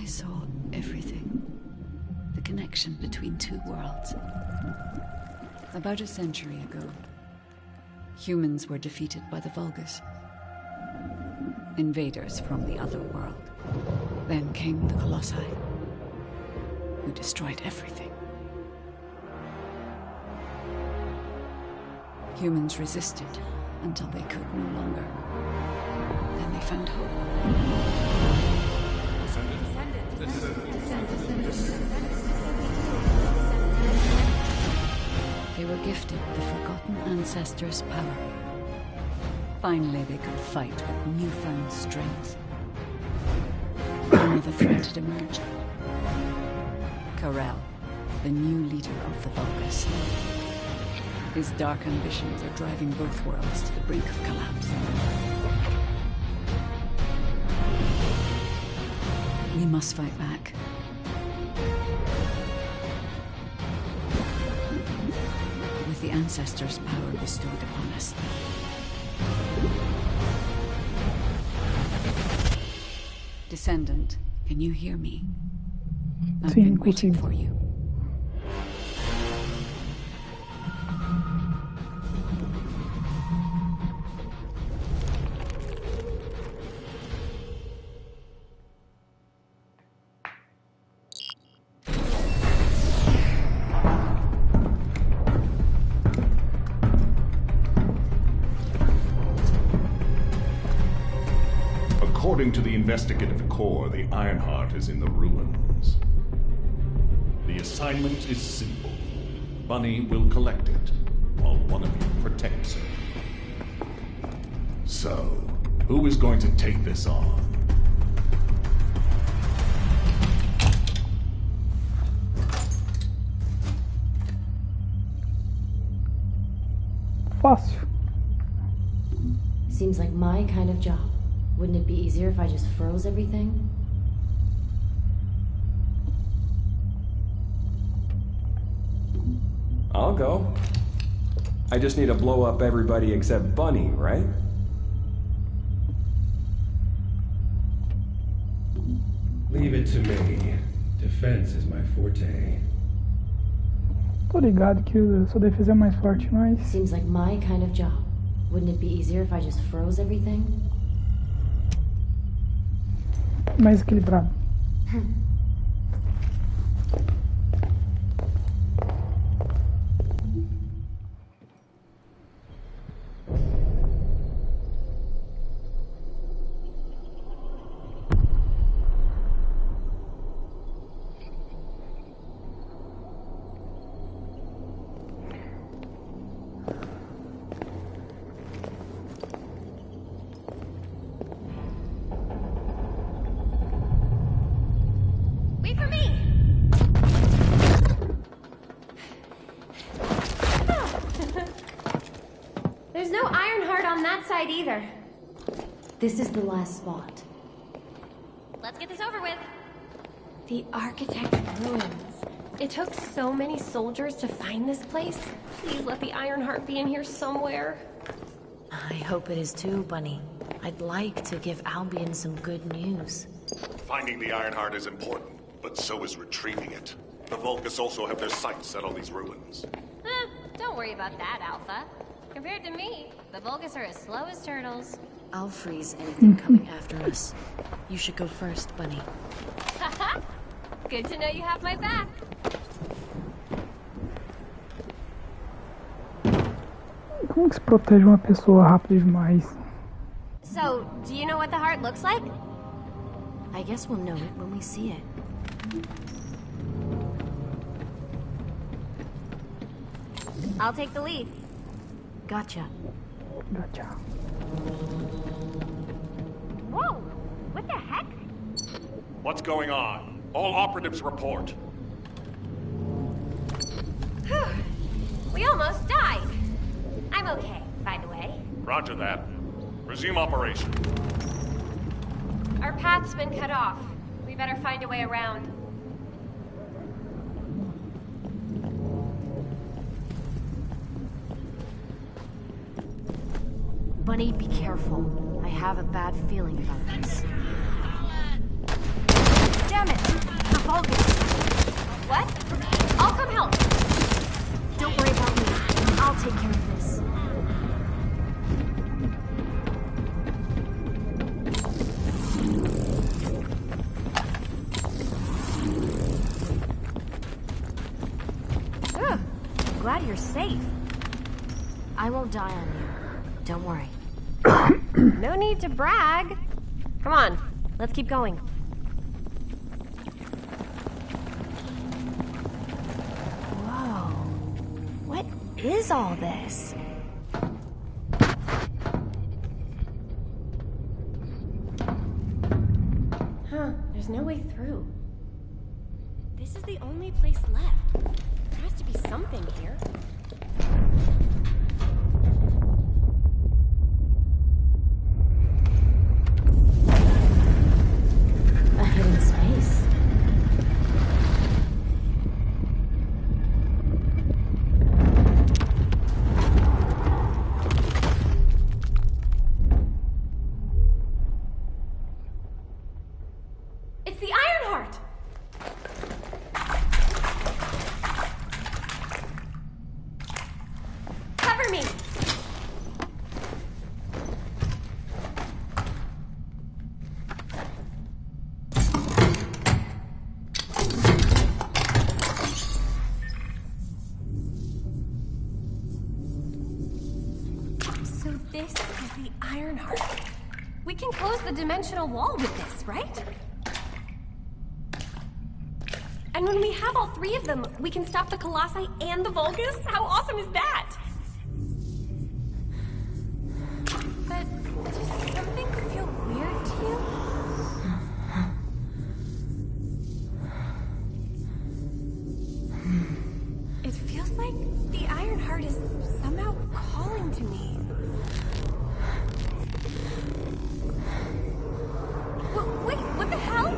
I saw everything. The connection between two worlds. About a century ago, humans were defeated by the Vulgus. Invaders from the other world. Then came the Colossi, who destroyed everything. Humans resisted until they could no longer. Then they found hope. They were gifted the forgotten ancestors' power. Finally, they could fight with newfound strength. Another threat had emerged. Karel, the new leader of the Vulgus. His dark ambitions are driving both worlds to the brink of collapse. We must fight back. With the ancestors' power bestowed upon us. Descendant, can you hear me? I've been waiting for you. According to the investigative core, the Ironheart is in the ruins. The assignment is simple. Bunny will collect it, while one of you protects her. So, who is going to take this on? Fácil. Seems like my kind of job. Wouldn't it be easier if I just froze everything? I'll go. I just need to blow up everybody except Bunny, right? Leave it to me. Defense is my forte. Tô ligado que a sua defesa é mais forte, mas... Seems like my kind of job. Wouldn't it be easier if I just froze everything? Mais equilibrado. Wait for me! There's no Ironheart on that side either. This is the last spot. Let's get this over with. The Architect's ruins. It took so many soldiers to find this place. Please let the Ironheart be in here somewhere. I hope it is too, Bunny. I'd like to give Albion some good news. Finding the Ironheart is important, but so is retrieving it. The Vulgus also have their sights set on these ruins. Don't worry about that, Alpha. Compared to me, the Vulgus are as slow as turtles. I'll freeze anything coming after us. You should go first, Bunny. Haha! Good to know you have my back. Como que se protege uma pessoa rápido demais? So, do you know what the heart looks like? I guess we'll know it when we see it. I'll take the lead. Gotcha. Gotcha. Whoa! What the heck? What's going on? All operatives report. We almost died. I'm okay, by the way. Roger that. Resume operation. Our path's been cut off. We better find a way around. Bunny, be careful. I have a bad feeling about this. Damn it! Vulgus. What? I'll come help. Don't worry about me. I'll take care of this. Ugh. Glad you're safe. I won't die on you. Don't worry. No need to brag. Come on, let's keep going. Whoa. What is all this? Huh, there's no way through. This is the only place left. There has to be something here. A hidden space. It's the Ironheart! Cover me! So this is the Ironheart. We can close the dimensional wall with this, right? And when we have all three of them, we can stop the Colossi and the Vulgus? How awesome is that? But does something feel weird to you? It feels like the Ironheart is somehow calling to me. Wait, what the hell?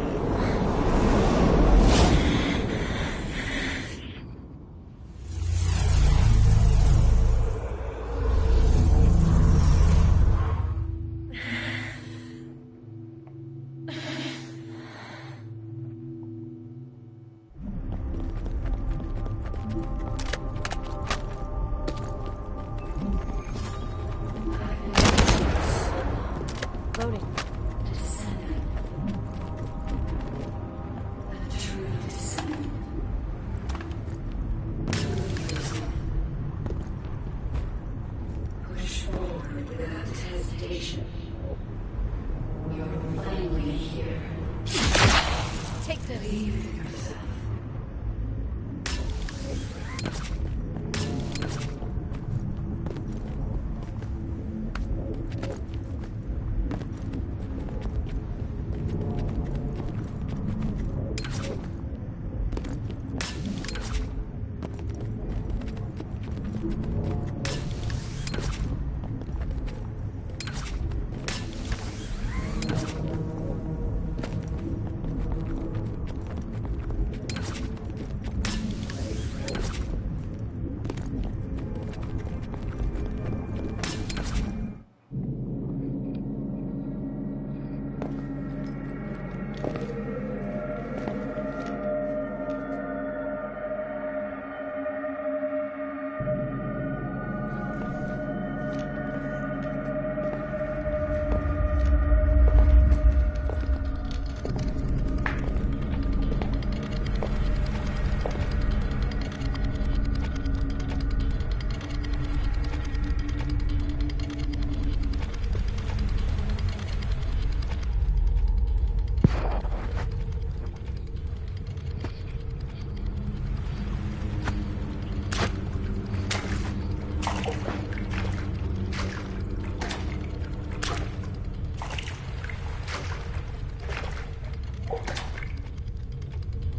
Loading. Push forward without hesitation. You're finally here. Take this. Believe in yourself.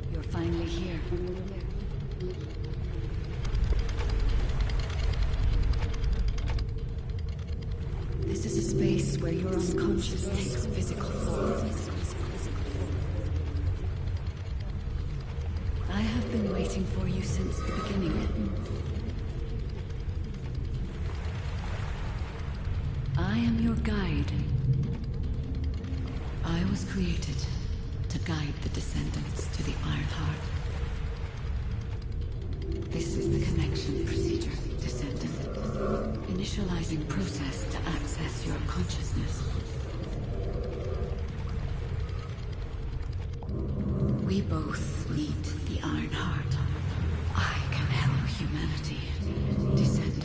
You're finally here. This is a space where your unconscious takes physical form. I have been waiting for you since the beginning. I am your guide. I was created to guide the descendants to the Iron Heart. This is the connection procedure, Descendant. Initializing process to access your consciousness. We both need the Iron Heart. I can help humanity, Descendant.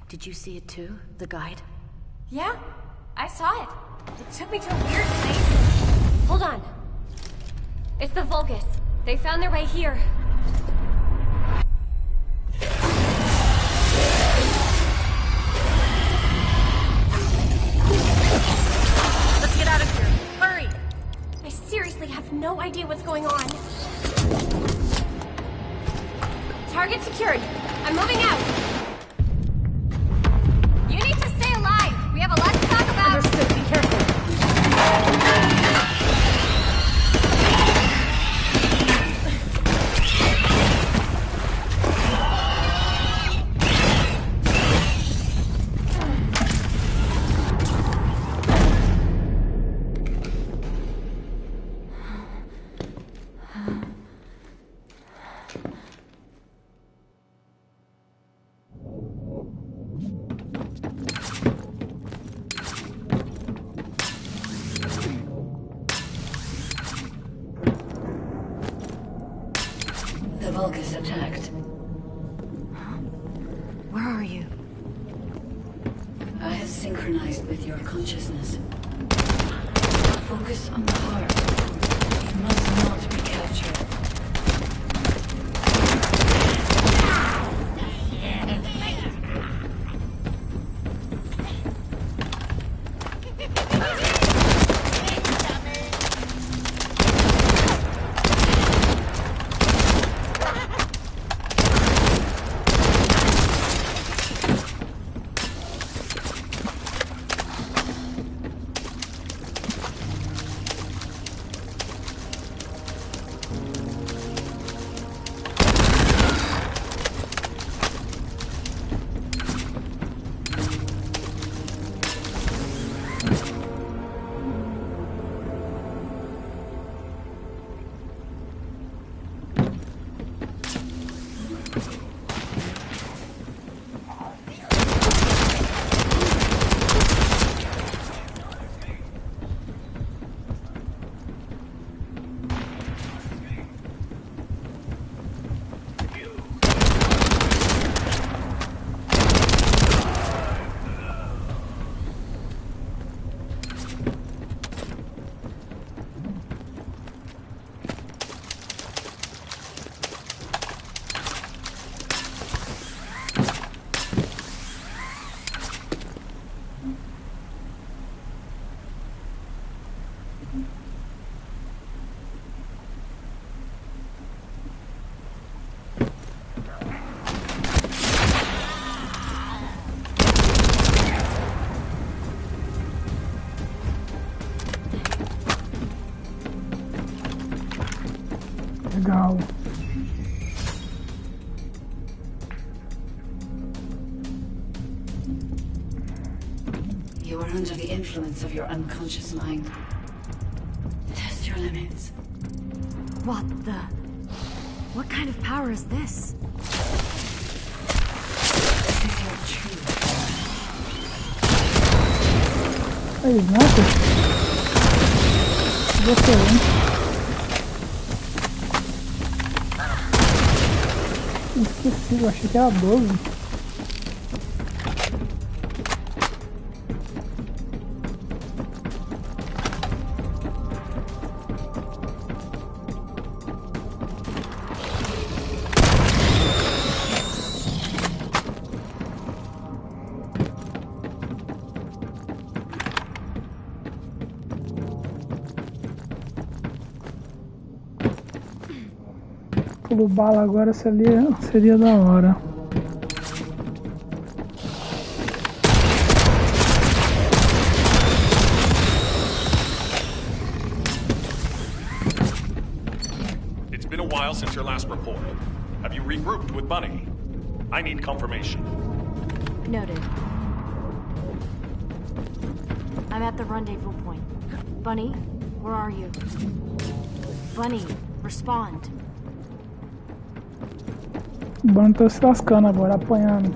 Did you see it too? The guide? Yeah, I saw it. It took me to a weird place. Hold on. It's the Vulgus. They found their way here. Let's get out of here. Hurry! I seriously have no idea what's going on. Target secured. I'm moving out. You need to stay alive. We have a lot to talk about. Understood. Be careful. The Vulgus attacked. Where are you? I have synchronized with your consciousness. Focus on the heart. It must not be captured. Legal. You are under the influence of your unconscious mind. Test your limits. What the? What kind of power is this? This is your truth. Aí, nada. Você, hein? Esqueci, eu achei que era 12. pulo bala agora seria da hora. It's been a while since your last report. Have you regrouped with Bunny? I need confirmation. Noted. I'm at the rendezvous point. Bunny, where are you? Bunny, respond. O Bunny tá se lascando agora, apanhando.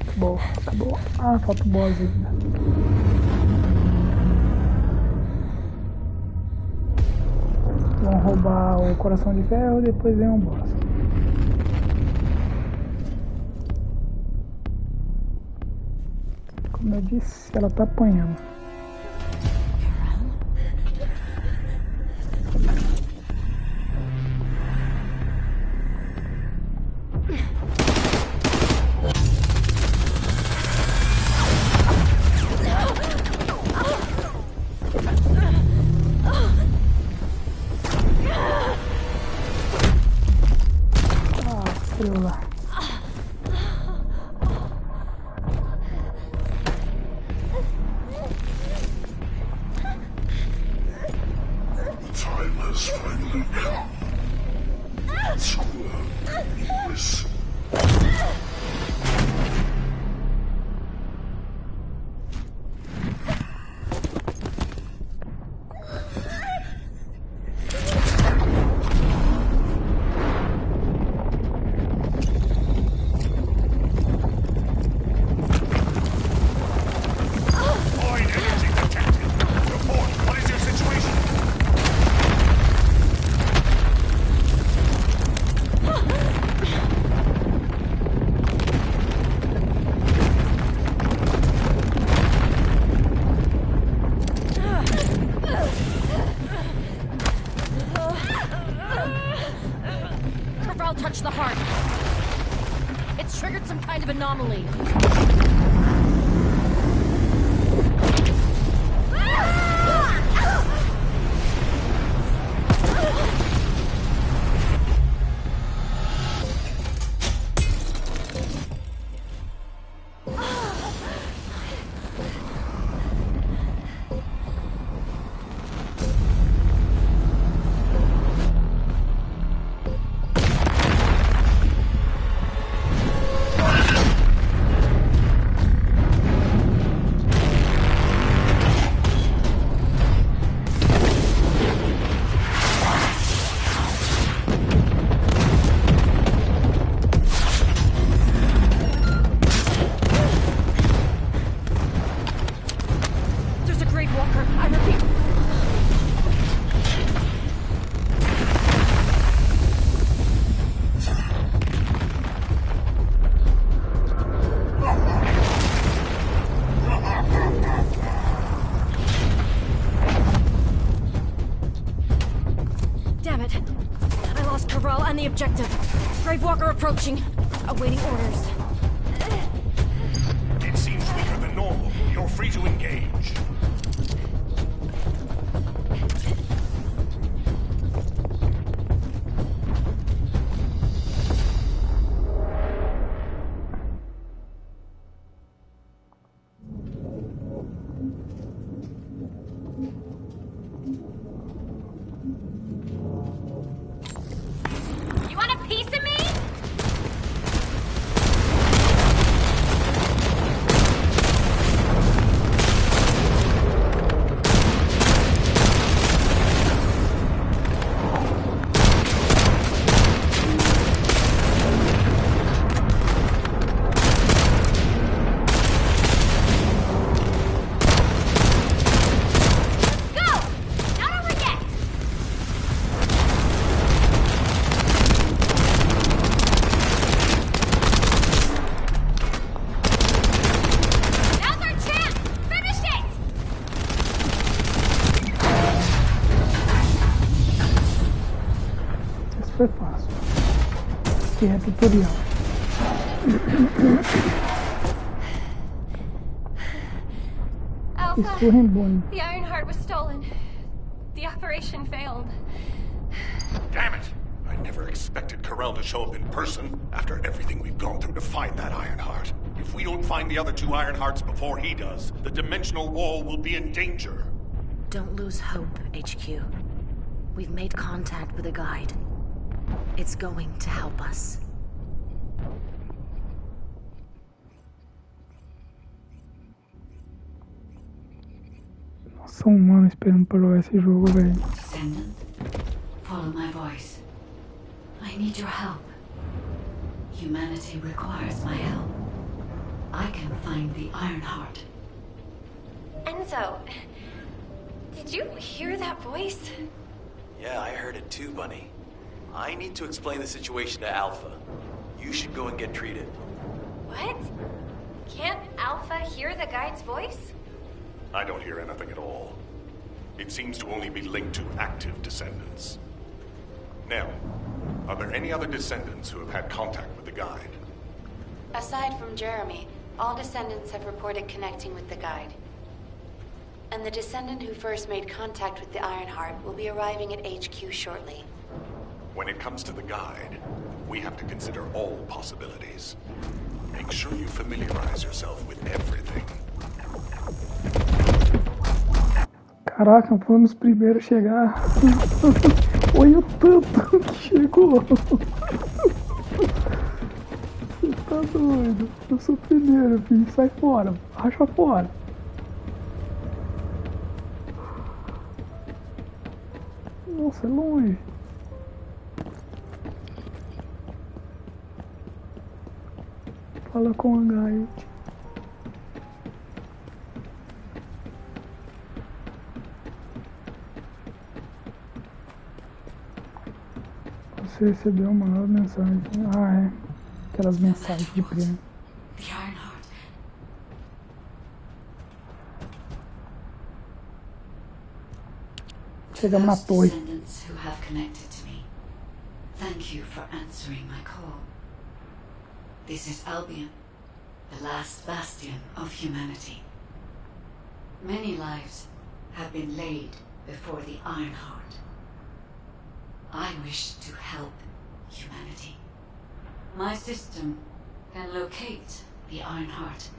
Acabou. Ah, falta o boss ainda. Vão roubar o coração de ferro e depois vem um boss. Como eu disse, ela tá apanhando. Lá. Time has finally come. Squirm and whistle. Touch the heart. It's triggered some kind of anomaly. On the objective. Gravewalker approaching. Awaiting orders. It seems weaker than normal. You're free to engage. Foi fácil. Que é tutorial. Alpha, the Ironheart was stolen. The operation failed. Damn it! never expected Corel to show up in person after everything we've gone through to find that Ironheart. If we don't find the other two Ironhearts before he does, the dimensional wall will be in danger. Don't lose hope, HQ. We've made contact with a guide. It's going to help us. Nossa, humano esperando pra jogar esse jogo, velho. Descendant, follow my voice. I need your help. Humanity requires my help. I can find the Ironheart. Enzo, did you hear that voice? Yeah, I heard it too, Bunny. I need to explain the situation to Alpha. You should go and get treated. What? Can't Alpha hear the guide's voice? I don't hear anything at all. It seems to only be linked to active descendants. Now, are there any other descendants who have had contact with the guide? Aside from Jeremy, all descendants have reported connecting with the guide. And the descendant who first made contact with the Ironheart will be arriving at HQ shortly. When it comes to the guide, we have to consider all possibilities. Make sure you familiarize yourself with everything. Caraca, fomos os primeiros a chegar. Olha o tanto que chegou. Você tá doido? Eu sou o primeiro, filho. Sai fora. Racha fora. Nossa, é longe. Fala com a Gaia. Você recebeu uma nova mensagem. Ah, é. Aquelas mensagens de prêmio. The Ironheart. Chegamos na torre. Descendants who have connected to me. Thank you for answering my call. This is Albion, the last bastion of humanity. Many lives have been laid before the Ironheart. I wish to help humanity. My system can locate the Ironheart.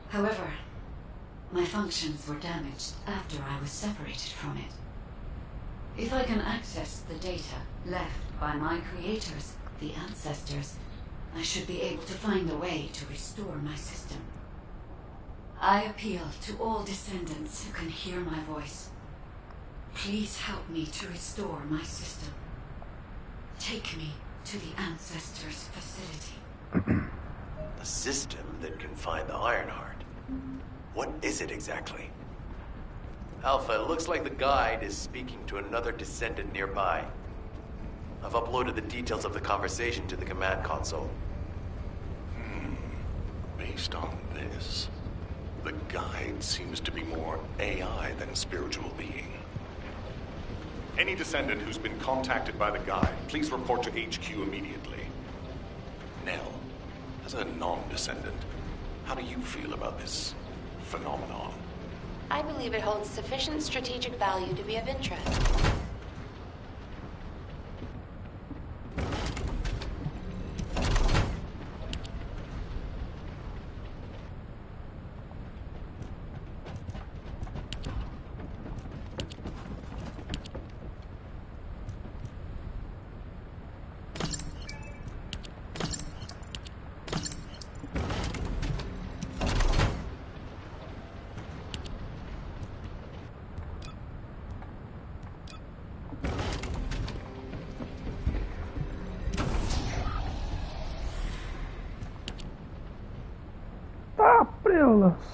However, my functions were damaged after I was separated from it. If I can access the data left by my creators, the ancestors, I should be able to find a way to restore my system. I appeal to all descendants who can hear my voice. Please help me to restore my system. Take me to the ancestors' facility. A system that can find the Ironheart. What is it exactly? Alpha, it looks like the guide is speaking to another descendant nearby. I've uploaded the details of the conversation to the command console. Based on this, the guide seems to be more AI than spiritual being. Any descendant who's been contacted by the guide, please report to HQ immediately. Nell, as a non-descendant, how do you feel about this phenomenon? I believe it holds sufficient strategic value to be of interest.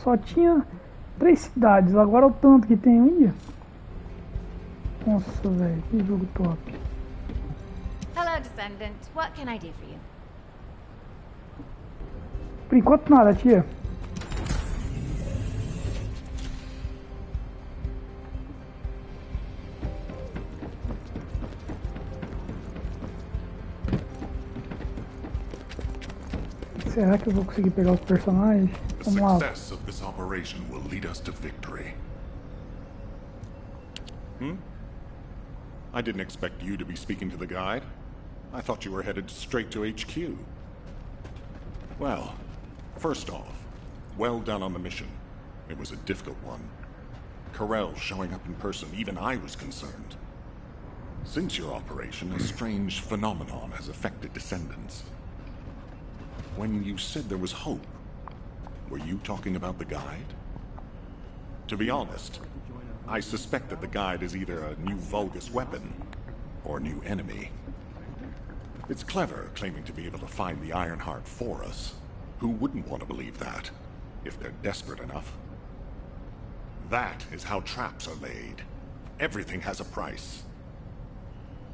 Só tinha 3 cidades, agora o tanto que tem aí. Nossa, velho, que jogo top. Hello, Descendant. What can I do for you? Por enquanto nada, tia. Será que eu vou conseguir pegar os personagens? Vamos lá. The success of this operation will lead us to victory. I didn't expect you to be speaking to the guide. I thought you were headed straight to HQ. Well, first off, well done on the mission. It was a difficult one. Corell showing up in person, even I was concerned. Since your operation, a strange phenomenon has affected Descendants. When you said there was hope, were you talking about the guide? To be honest, I suspect that the guide is either a new Vulgus weapon or a new enemy. It's clever claiming to be able to find the Ironheart for us. Who wouldn't want to believe that, if they're desperate enough? That is how traps are laid. Everything has a price.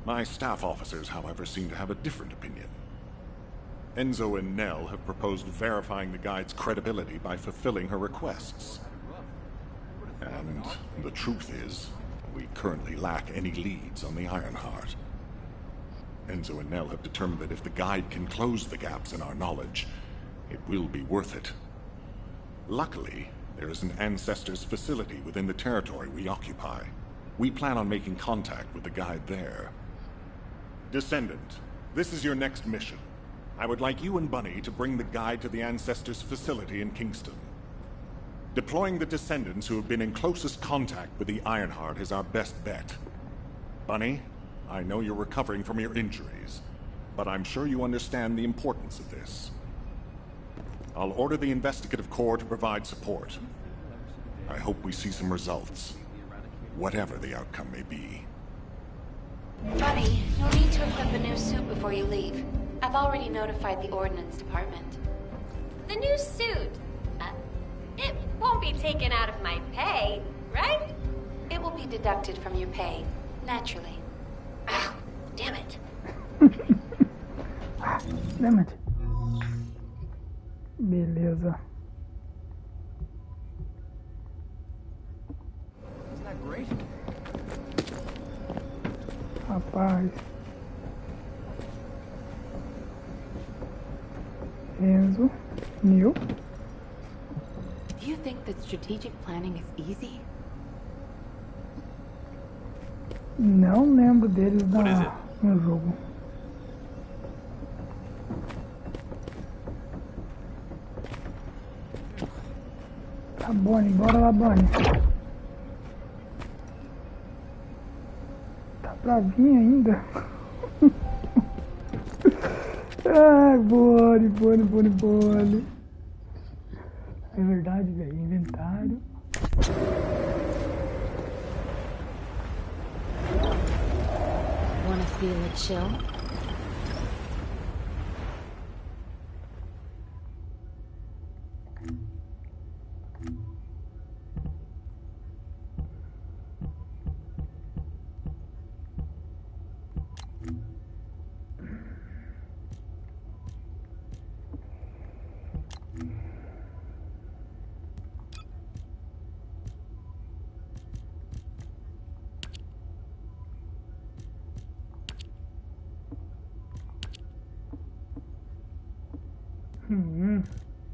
My staff officers, however, seem to have a different opinion. Enzo and Nell have proposed verifying the guide's credibility by fulfilling her requests. And the truth is, we currently lack any leads on the Ironheart. Enzo and Nell have determined that if the guide can close the gaps in our knowledge, it will be worth it. Luckily, there is an Ancestors facility within the territory we occupy. We plan on making contact with the guide there. Descendant, this is your next mission. I would like you and Bunny to bring the guide to the Ancestors facility in Kingston. Deploying the Descendants who have been in closest contact with the Ironheart is our best bet. Bunny, I know you're recovering from your injuries, but I'm sure you understand the importance of this. I'll order the Investigative Corps to provide support. I hope we see some results, whatever the outcome may be. Bunny, you'll need to equip a new suit before you leave. I've already notified the Ordnance Department. The new suit. It won't be taken out of my pay, right? It will be deducted from your pay, naturally. Ah, damn it. Damn it. Beleza. Isn't that great? Rapaz. Enzo. Neil. Do you think that strategic planning is easy? Não lembro deles no jogo. Tá, Bonnie, bora lá, Bonnie. Tá pra vir ainda? Ai, Bonnie. É verdade, velho. Inventário. Wanna feel a chill?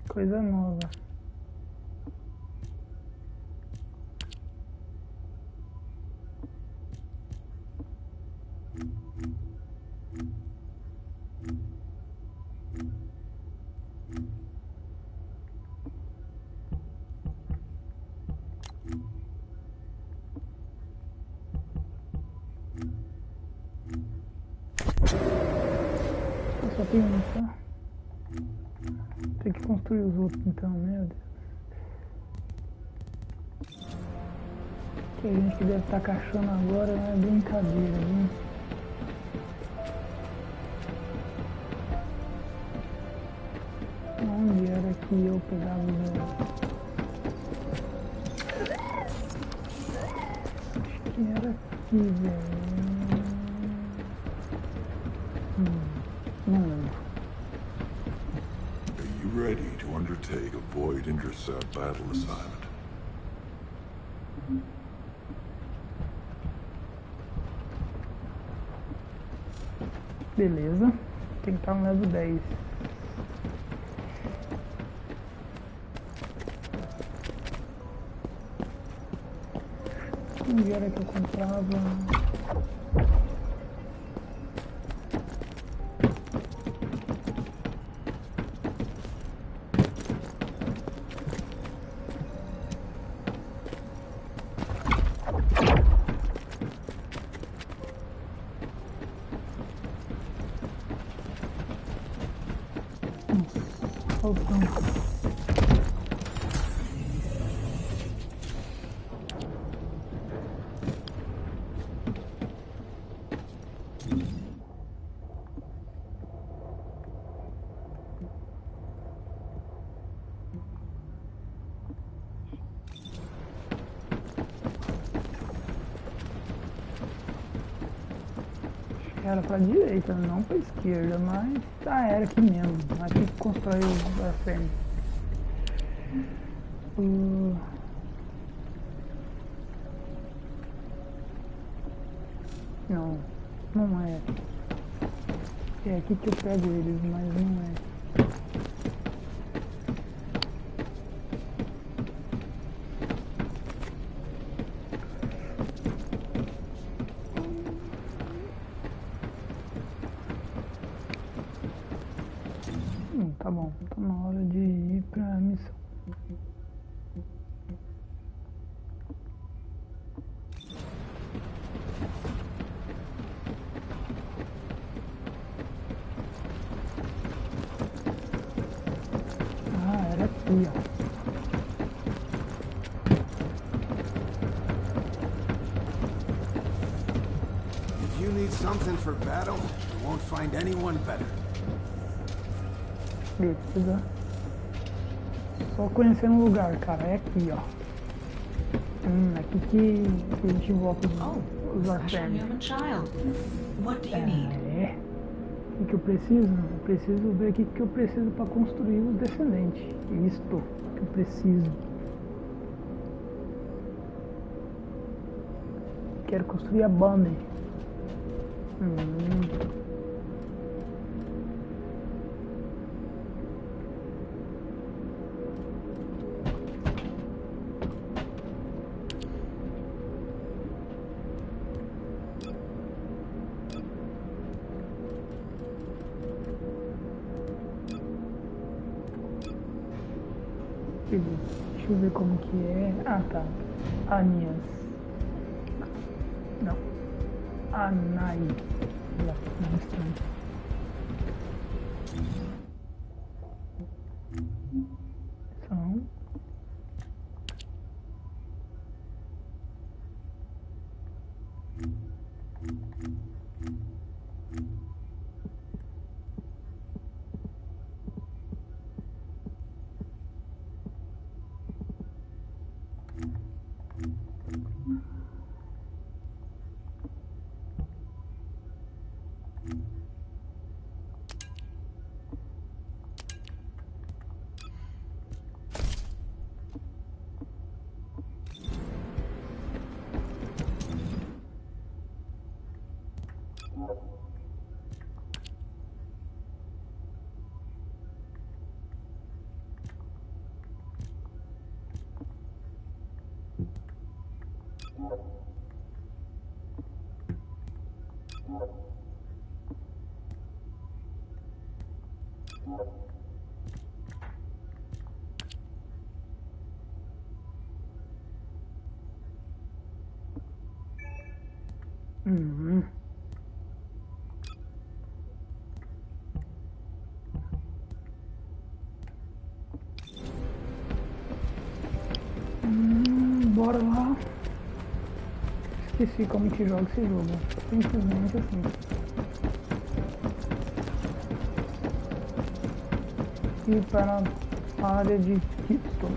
Coisa nova. Só tem um, tá? Tem que construir os outros então, meu Deus. Que a gente que deve estar caçando agora não é brincadeira, viu? Onde era que eu pegava o... Acho que era aqui, velho. Não lembro. Ready to undertake a Void Intercept battle assignment. Beleza. Tem que estar no level 10. Onde era que eu comprava? faltando. Era pra direita, não pra esquerda, mas tá, era aqui mesmo. Aqui que constrói o arfêmio. Não, não é. É aqui que eu pego eles, mas não é. Tá bom, tá na hora de ir pra missão. Ah, era aqui, ó. If you need something for battle, you won't find anyone better. Beleza. Só conhecendo o lugar, cara. É aqui, ó. Aqui que a gente volta os arfêmios. É. O que eu preciso? Eu preciso ver o que eu preciso para construir os descendentes. Isto que eu preciso. Quero construir a Bunny. Deixa eu ver como que é. Ah, tá. Anias. Não. Anai. Não, estranho. São. Bora lá. Esqueci como que joga esse jogo. Simplesmente assim. E para a área de Houston.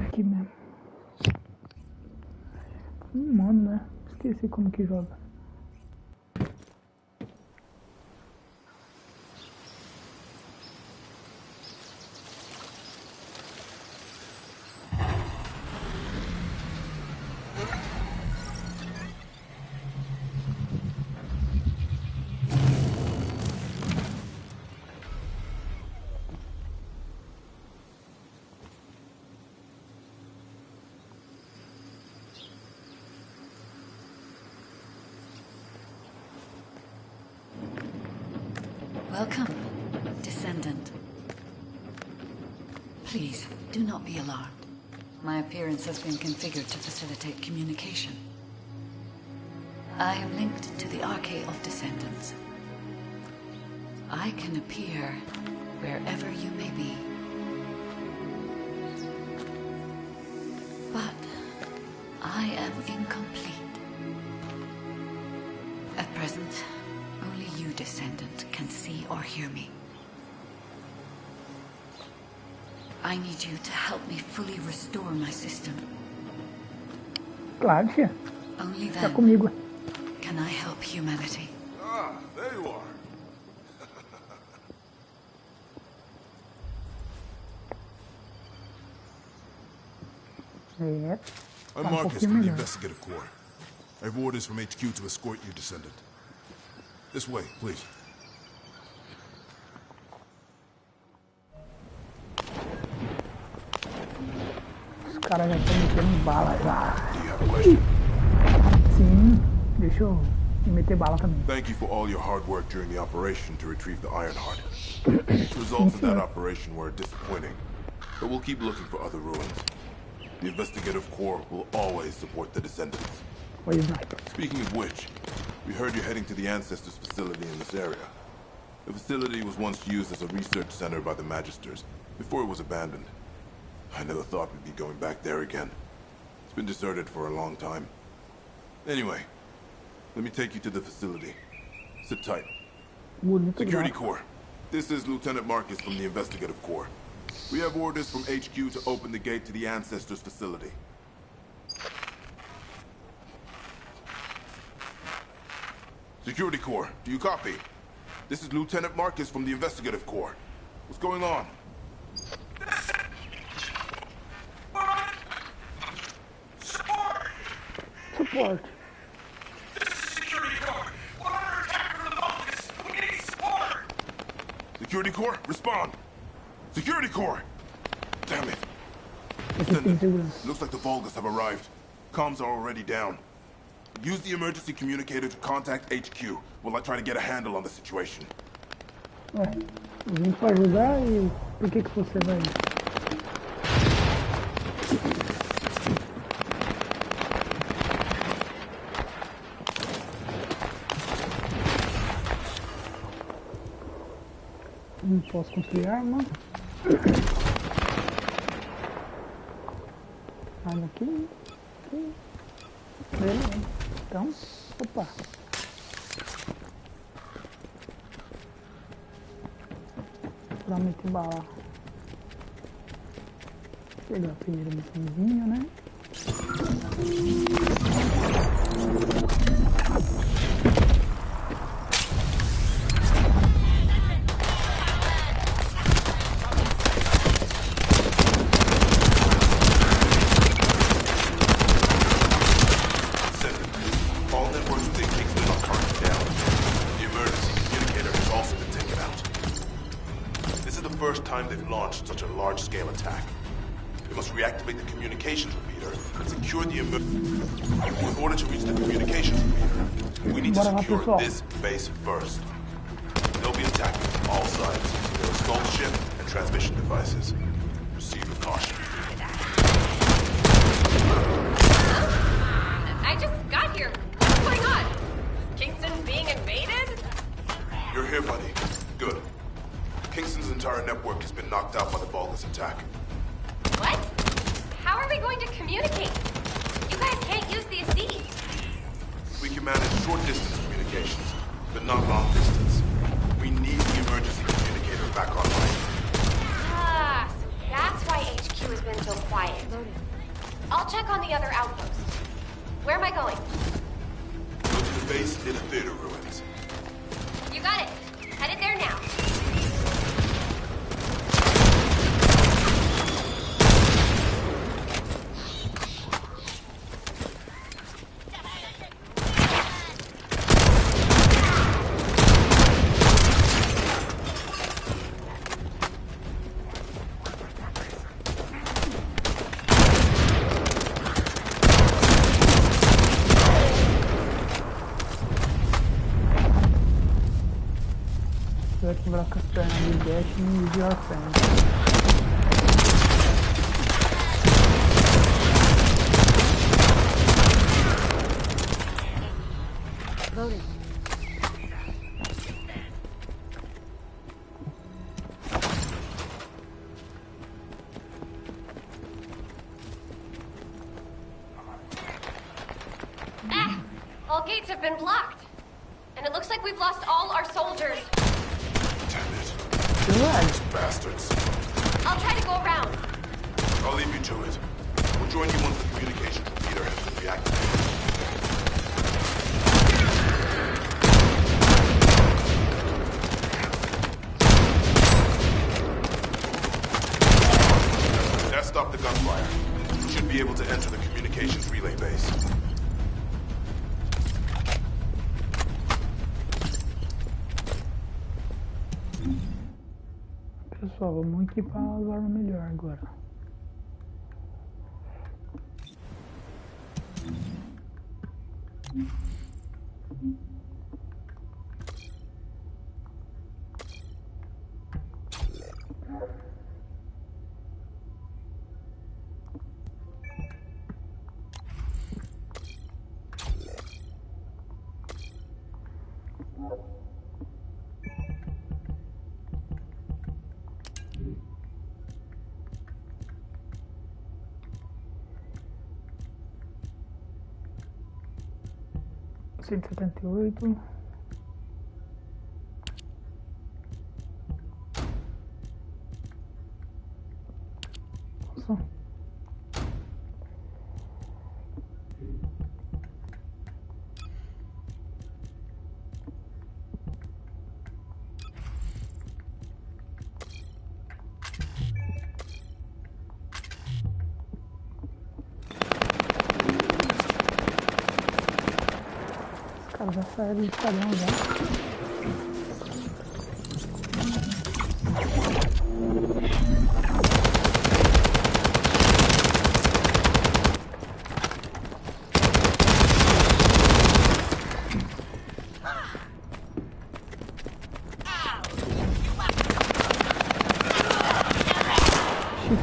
Aqui mesmo. Mano, né? Esqueci como que joga. Welcome, Descendant. Please, do not be alarmed. My appearance has been configured to facilitate communication. I am linked to the Arcade of Descendants. I can appear wherever you may be. But I am incomplete. At present, only you, Descendant, can see or hear me. I need you to help me fully restore my system. Claro, tia. Only Tá then comigo. can I help humanity. Ah, there you are. É. I'm Tá Marcus pouquinho from the melhor. Investigative Corps. I have orders from HQ to escort you, Descendant. This way, please. Os caras já estão metendo bala já. Do you have a question? Sim, deixa eu me meter bala também. Thank you for all your hard work during the operation to retrieve the Ironheart. The results of that operation were disappointing, but we'll keep looking for other ruins. The Investigative Corps will always support the Descendants. Pois não. Speaking of which, we heard you're heading to the Ancestors facility in this area. The facility was once used as a research center by the Magisters, before it was abandoned. I never thought we'd be going back there again. It's been deserted for a long time. Anyway, let me take you to the facility. Sit tight. Bonito Security já. Corps. This is Lieutenant Marcus from the Investigative Corps. We have orders from HQ to open the gate to the Ancestors facility. Security Corps, do you copy? This is Lieutenant Marcus from the Investigative Corps. What's going on? Support. Security Corps, respond! Security Corps! Damn it. Aqui tem segurança. Looks like the Volgas have arrived. Comms are already down. Use the emergency communicator to contact HQ while I try to get a handle on the situation. Ué, eu vim pra ajudar e por que você vai? Não posso construir arma. Arma aqui. Aqui. Beleza. Então, opa. Pra meter bala. Pegar a primeira missãozinha, né? All networks within Kingston are currently down. The emergency communicator has also been taken out. This is the first time they've launched such a large-scale attack. They must reactivate the communications repeater and secure the In order to reach the communications repeater, we need to secure this base first. They'll be attacking from all sides using their assault ship and transmission devices. Proceed with caution. I just got here. What's going on? Is Kingston being invaded? You're here, buddy. Good. Kingston's entire network has been knocked out by the Volgas attack. What? How are we going to communicate? You guys can't use the AC. We can manage short-distance communications, but not long-distance. We need the emergency communicator back online. Ah, so that's why HQ has been so quiet. I'll check on the other outposts. Where am I going? Go to the base near the theater ruins. You got it. Headed there now. quebrar com as pernas de Dash e use your friend. Loading. All gates have been blocked. And it looks like we've lost all our soldiers. Damn it. Good. These bastards. I'll try to go around. I'll leave you to it. We'll join you once the communication repeater has been reactivated. That stopped the gunfire. We should be able to enter the communications relay base. Pessoal, vamos equipar as armas melhor agora. Cento e 78. Nossa. Os caras já saíram do esquadrão já.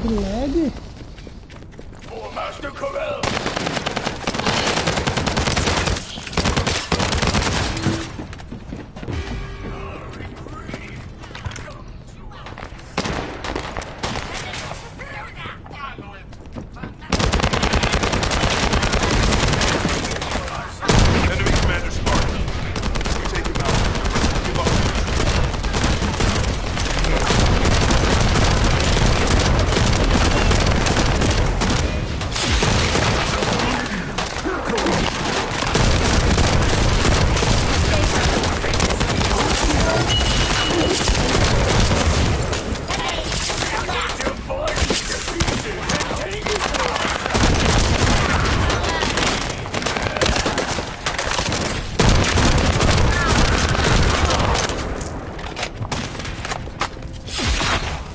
Que lag. Master Corral! Enemy Commander Spartan. We take him out. Give up.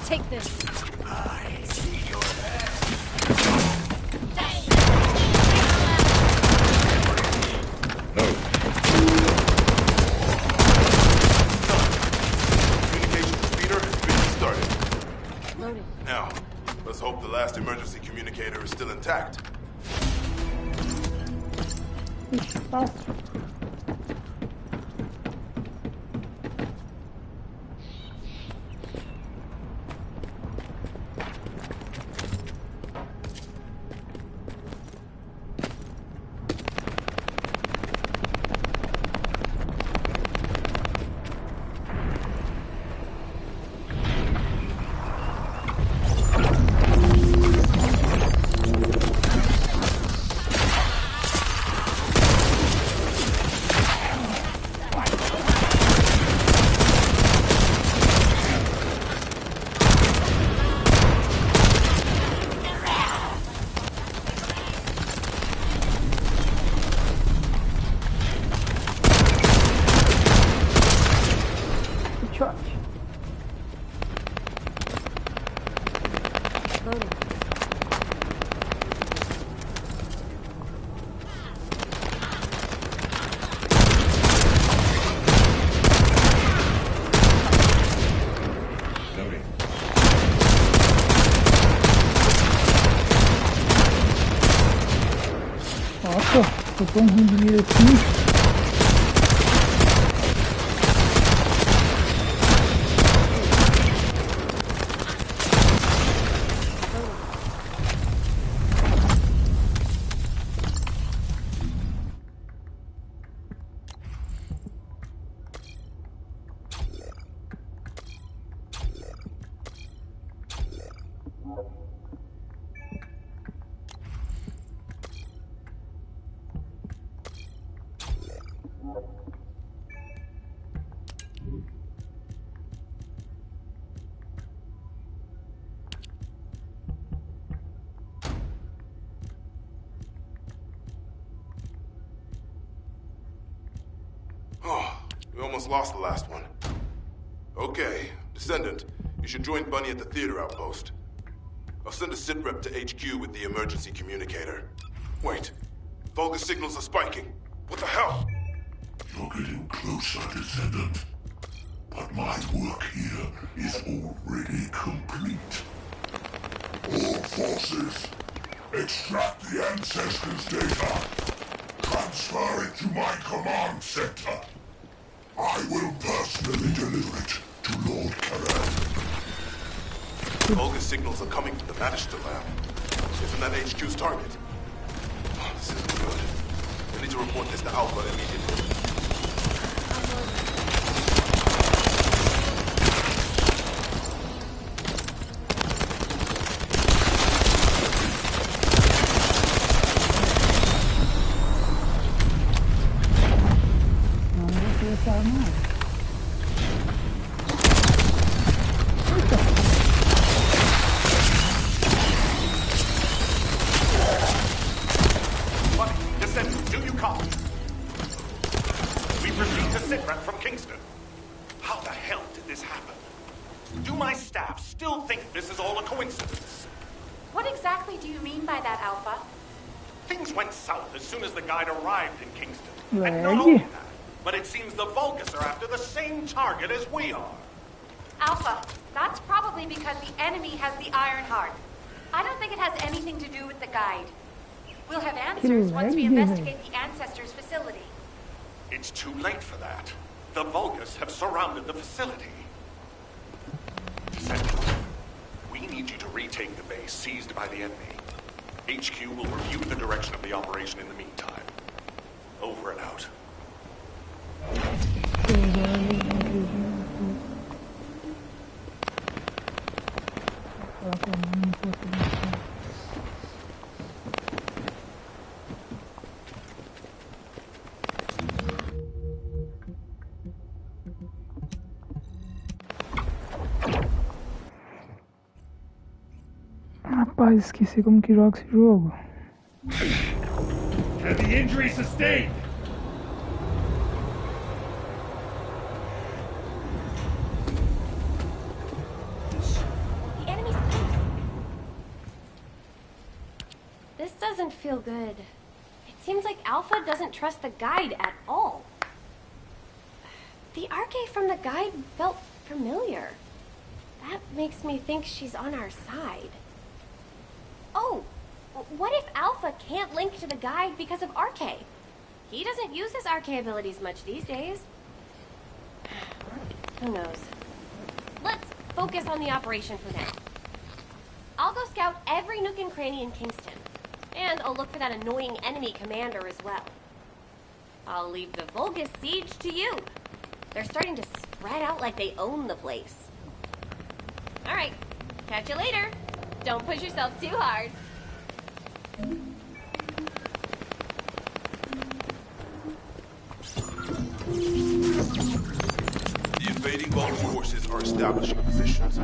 Take this. Communications repeater has been restarted. Loading. Now, let's hope the last emergency communicator is still intact. Ixi, fácil. Tô tão ruim de mira aqui. Oh, we almost lost the last one. Okay, Descendant, you should join Bunny at the theater outpost. I'll send a sit rep to HQ with the emergency communicator. Wait, Vulgus signals are spiking. What the hell? You're getting closer, Descendant. But my work here is already complete. All forces, extract the Ancestors' data. Transfer it to my command center. I will personally deliver it to Lord Karan. Vulgus signals are coming from the Magister lab. Isn't that HQ's target? Oh, this isn't good. I need to report this to Alpha immediately. And not only that, but it seems the Vulgus are after the same target as we are. Alpha, that's probably because the enemy has the Iron Heart. I don't think it has anything to do with the guide. We'll have answers once we investigate the Ancestors' facility. It's too late for that. The Vulgus have surrounded the facility. Descendant, we need you to retake the base seized by the enemy. HQ will review the direction of the operation in the meantime. Over and out. Rapaz, esqueci como que joga esse jogo. And the injury sustained. The enemy's close. This doesn't feel good. It seems like Alpha doesn't trust the guide at all. The arche from the guide felt familiar. That makes me think she's on our side. Oh! What if Alpha can't link to the guide because of Arche? He doesn't use his Arche abilities much these days. Who knows? Let's focus on the operation for now. I'll go scout every nook and cranny in Kingston. And I'll look for that annoying enemy commander as well. I'll leave the Vulgus siege to you. They're starting to spread out like they own the place. Alright, catch you later. Don't push yourself too hard. The invading Vulgus forces are establishing positions.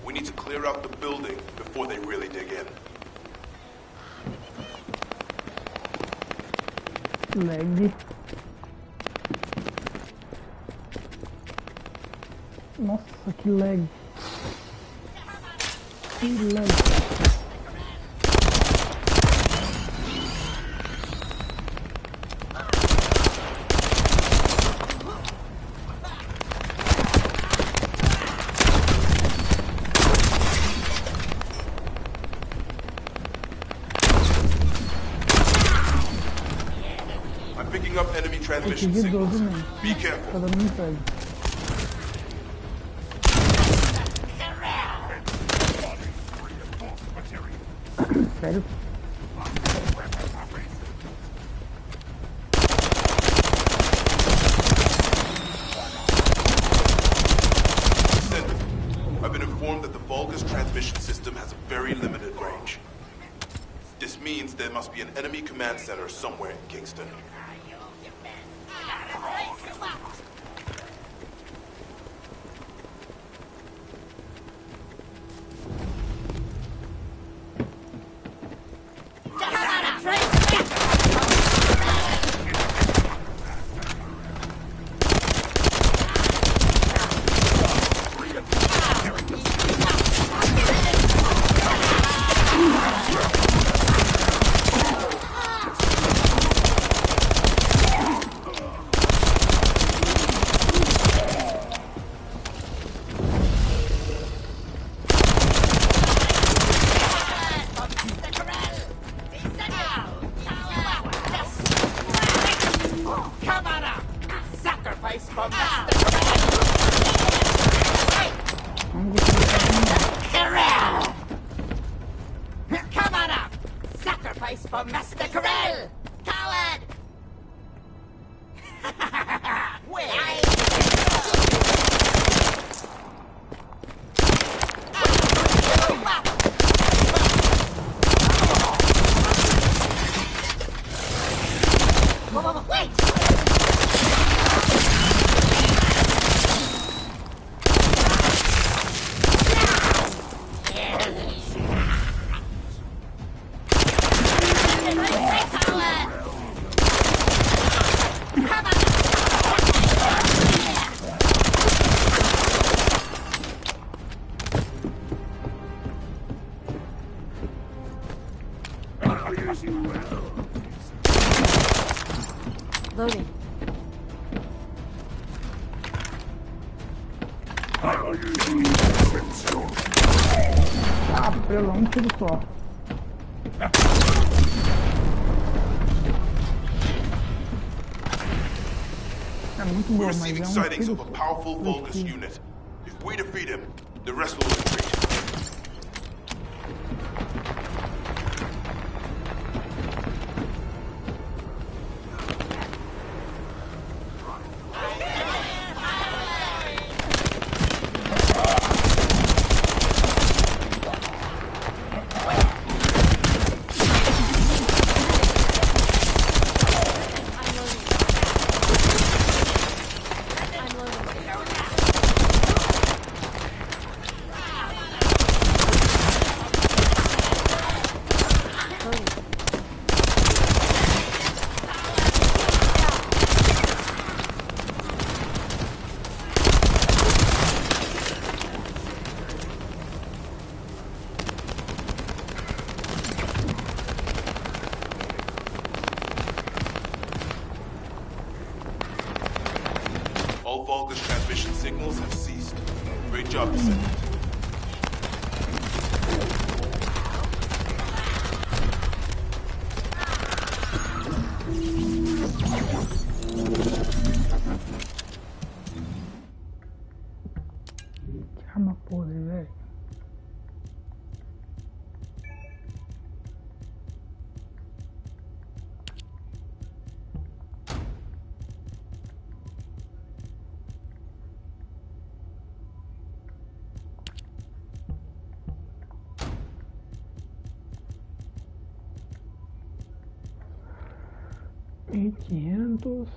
We need to clear out the building before they really dig in. Lag. Nossa, que lag. Que lag. picking up enemy transmission Esse de signals. 12 mesmo. Be Tá careful. dando mensagem. Sério? I've been informed that the Vulgus transmission system has a very limited range. This means there must be an enemy command center somewhere in Kingston. Loading. Ah, pelo um tiro só. É muito bom, We're mas receiving é um sightings tiro of a powerful Vulgus unit. If we defeat him, the rest will retreat. All Vulgus transmission signals have ceased. Great job, Descendant. Que arma podre, velho. E 500.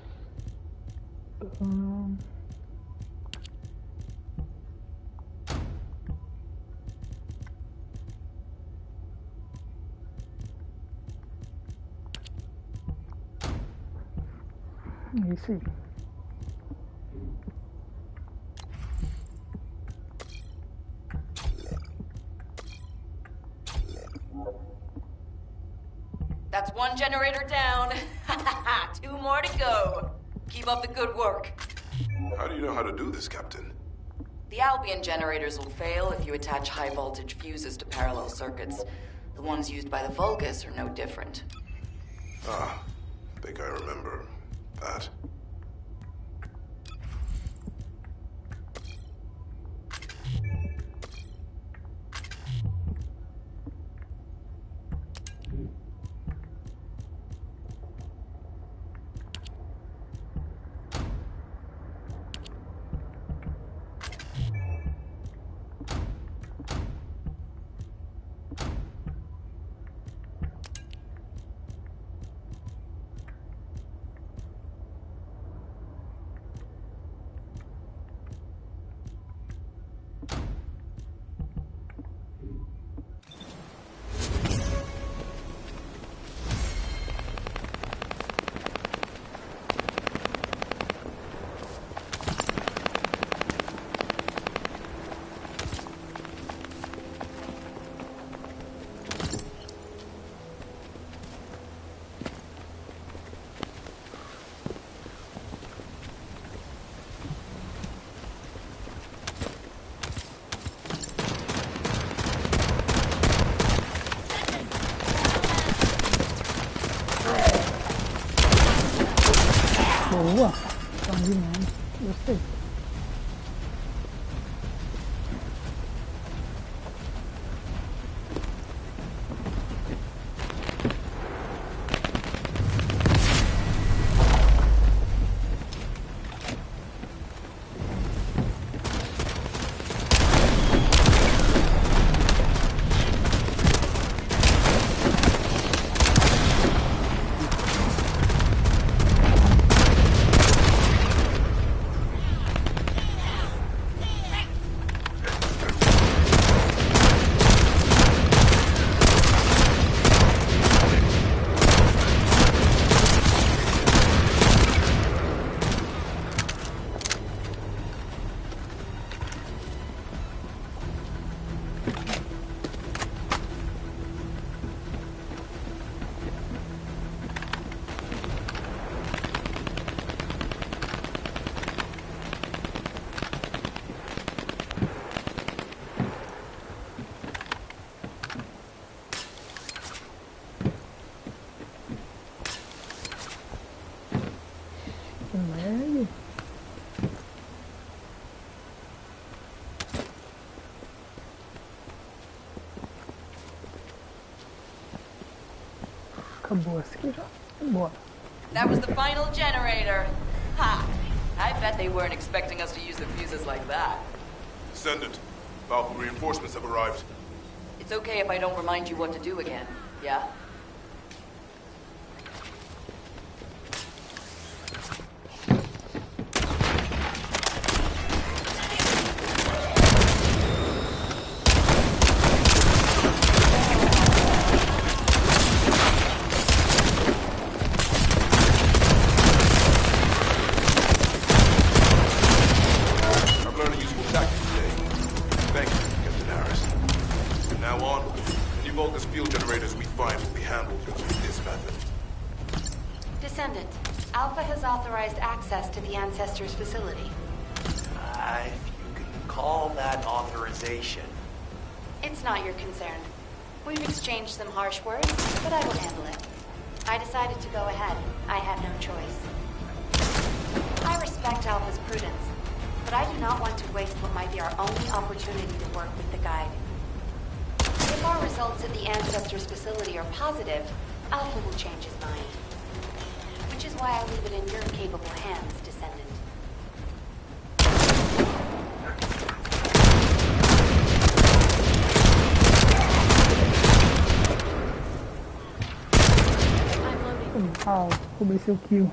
É isso aí. That's one generator down. Two more to go. Keep up the good work. How do you know how to do this, Captain? The Albion generators will fail if you attach high-voltage fuses to parallel circuits. The ones used by the Vulgus are no different. Ah, I think I remember. that. Boa! Então de menos. Gostei. Acabou aqui já. Bora. That was the final generator. Ha! I bet they weren't expecting us to use the fuses like that. Descendant, Alpha reinforcements have arrived. It's okay if I don't remind you what to do again, yeah? Descendant, Alpha has authorized access to the Ancestors' facility. If you can call that authorization. It's not your concern. We've exchanged some harsh words, but I will handle it. I decided to go ahead. I had no choice. I respect Alpha's prudence, but I do not want to waste what might be our only opportunity to work with the Guide. If our results at the Ancestors' facility are positive, Alpha will change his mind. Which is why I leave it in your capable hands, Descendant. Uau, roubei seu kill.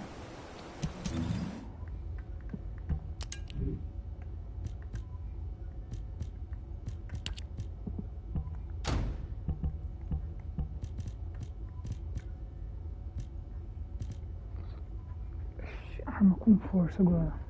Arma com força agora.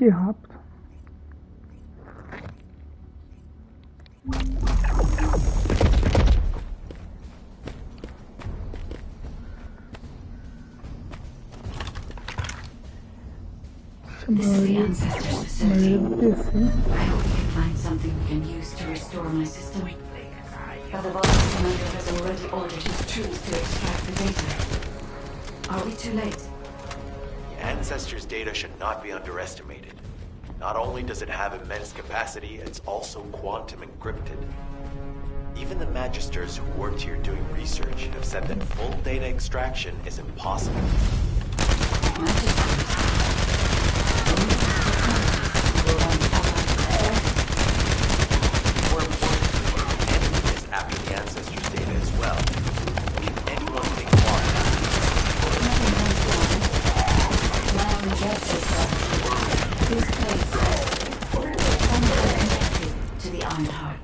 Que rápido. This is the Ancestors facility. I hope we can find something we can use to restore my system. But the Vulcan commander has already ordered his troops to extract the data. Are we too late? Ancestors' data should not be underestimated. Not only does it have immense capacity, it's also quantum encrypted. Even the Magisters who worked here doing research have said that full data extraction is impossible. More importantly, enemies after the Ancestors' data as well. If anyone think This place is somehow connected to the Ironheart.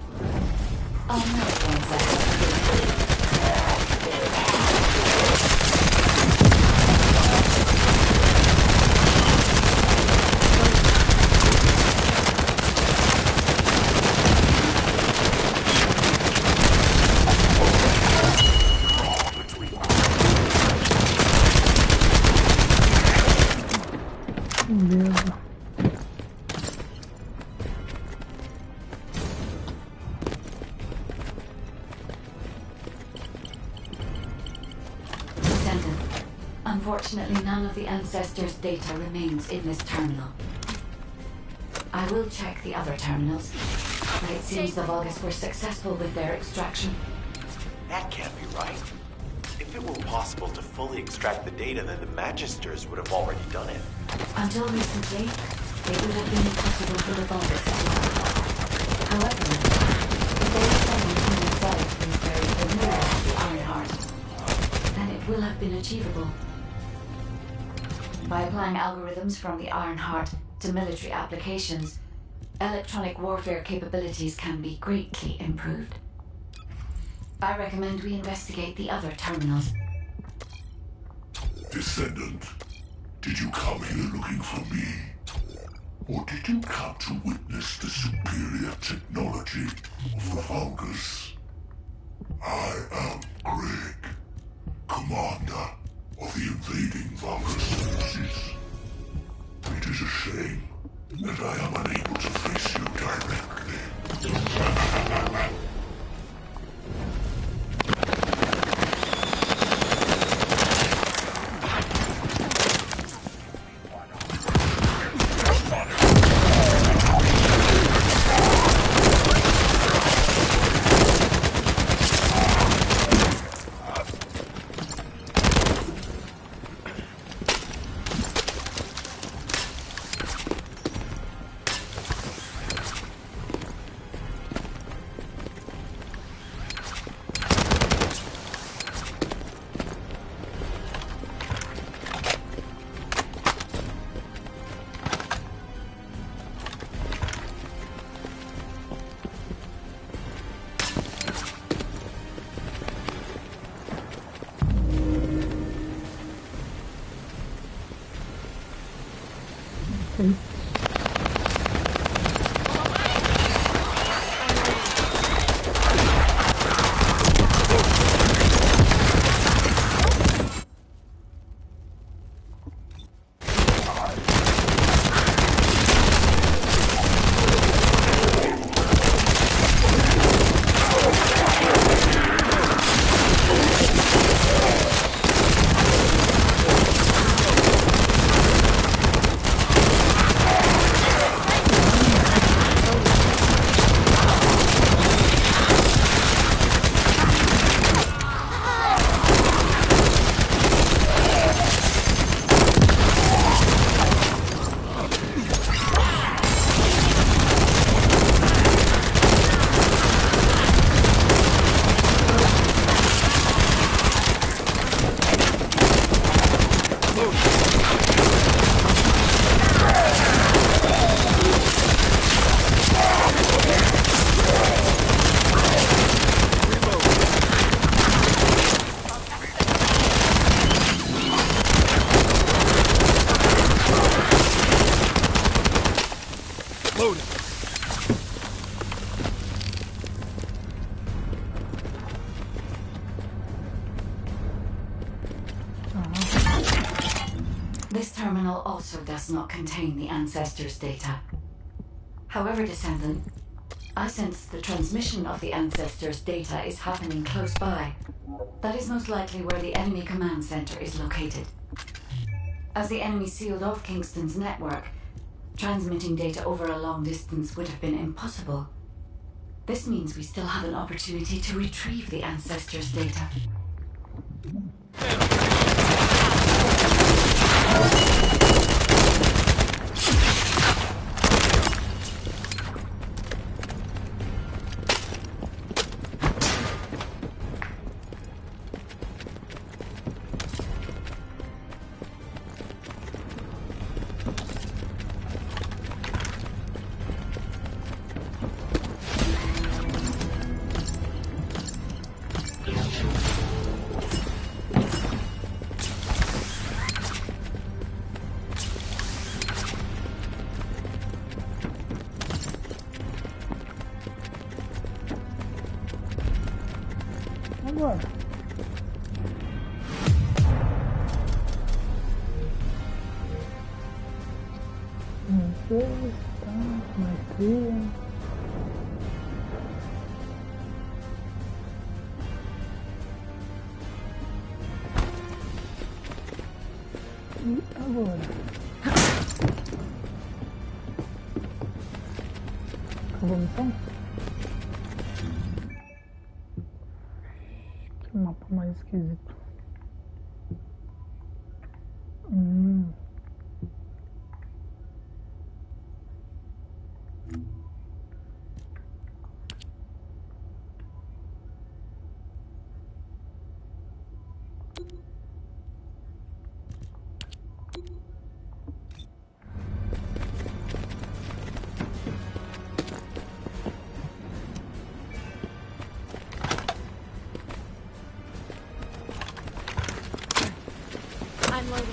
I'll know once I have Beleza. Descendant. Unfortunately, none of the Ancestors' data remains in this terminal. I will check the other terminals, but it seems the Vulgus were successful with their extraction. That can't be right. If it were possible to fully extract the data, then the Magisters would have already done it. Until recently, it would have been possible for the Vulgus as well. However, if there is someone who himself is very familiar with the Ironheart, then it will have been achievable. By applying algorithms from the Ironheart to military applications, electronic warfare capabilities can be greatly improved. I recommend we investigate the other terminals. Descendant, did you come here looking for me? Or did you come to witness the superior technology of the Vulgus? I am Greg, commander of the invading Vulgus forces. It is a shame that I am unable to face you directly. This terminal also does not contain the Ancestors' data. However, Descendant, I sense the transmission of the Ancestors' data is happening close by. That is most likely where the enemy command center is located. As the enemy sealed off Kingston's network, transmitting data over a long distance would have been impossible. This means we still have an opportunity to retrieve the Ancestors' data. Agora. Tá, maestria. E agora? Acabou a missão? Que mapa mais esquisito. I'm loading.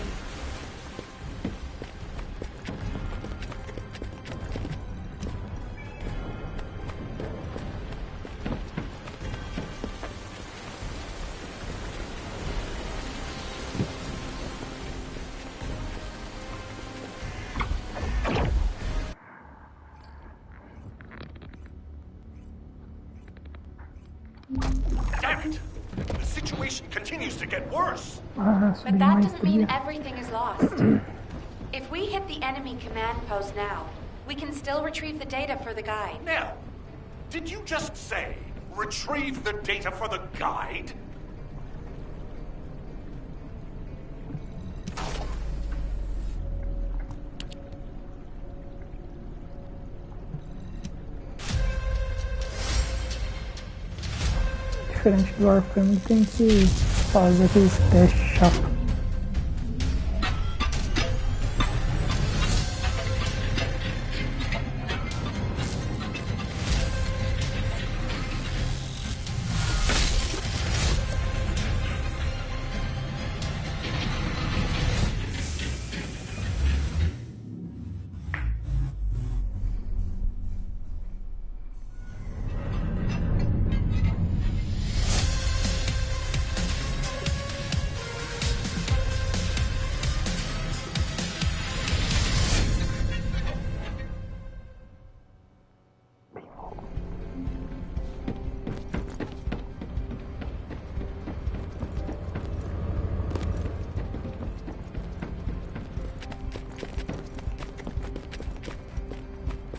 Damn it! The situation continues to get worse. But that doesn't mean everything is lost. If we hit the enemy command post now, we can still retrieve the data for the guide. Now, did you just say retrieve the data for the guide? Diferente do Warframe, tem que fazer aqueles testes chatos.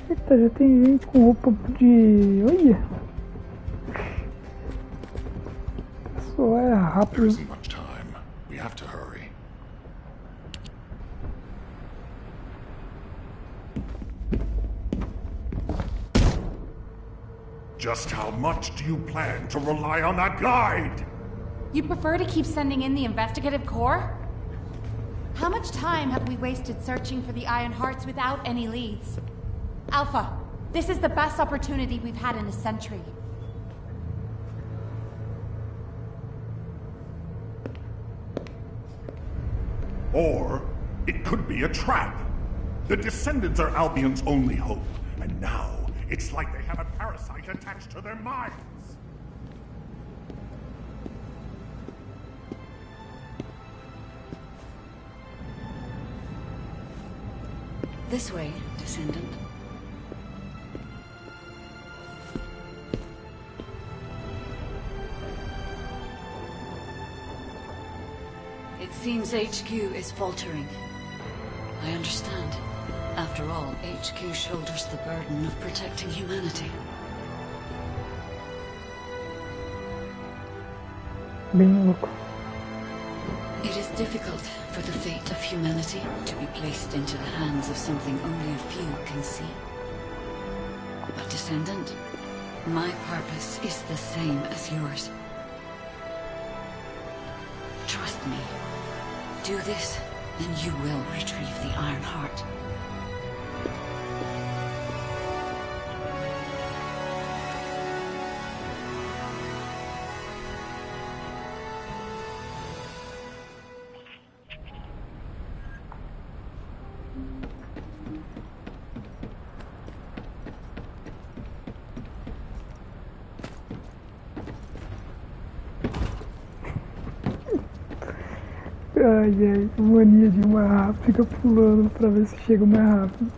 Eita, já tem gente com roupa de... Olha! Só é rápido. There isn't much time. We have to hurry. Just how much do you plan to rely on that guide? You prefer to keep sending in the investigative corps? How much time have we wasted searching for the Iron Hearts without any leads? Alpha, this is the best opportunity we've had in a century. Or it could be a trap. The Descendants are Albion's only hope, and now it's like they have a parasite attached to their minds. This way, Descendant. It seems HQ is faltering. I understand. After all, HQ shoulders the burden of protecting humanity. Bem louco. It is difficult for the fate of humanity to be placed into the hands of something only a few can see. But Descendant, my purpose is the same as yours. Trust me. Do this, and you will retrieve the Iron Heart. Ai, ai, mania de ir mais rápido, fica pulando pra ver se chega mais rápido.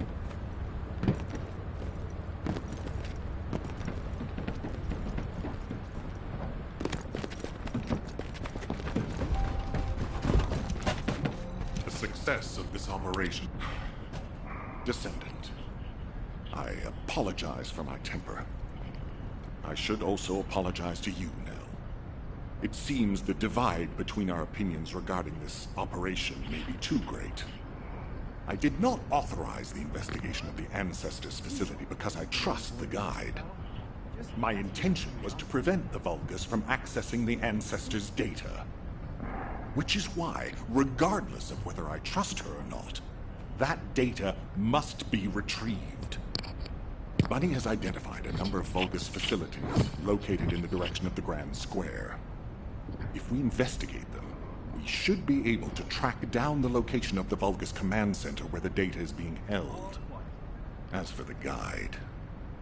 The success of this operation. Descendant, I apologize for my temper. I should also apologize to you now. It seems the divide between our opinions regarding this operation may be too great. I did not authorize the investigation of the Ancestors facility because I trust the guide. My intention was to prevent the Vulgus from accessing the Ancestors' data. Which is why, regardless of whether I trust her or not, that data must be retrieved. Bunny has identified a number of Vulgus facilities located in the direction of the Grand Square. If we investigate them, we should be able to track down the location of the Vulgus command center where the data is being held. As for the guide,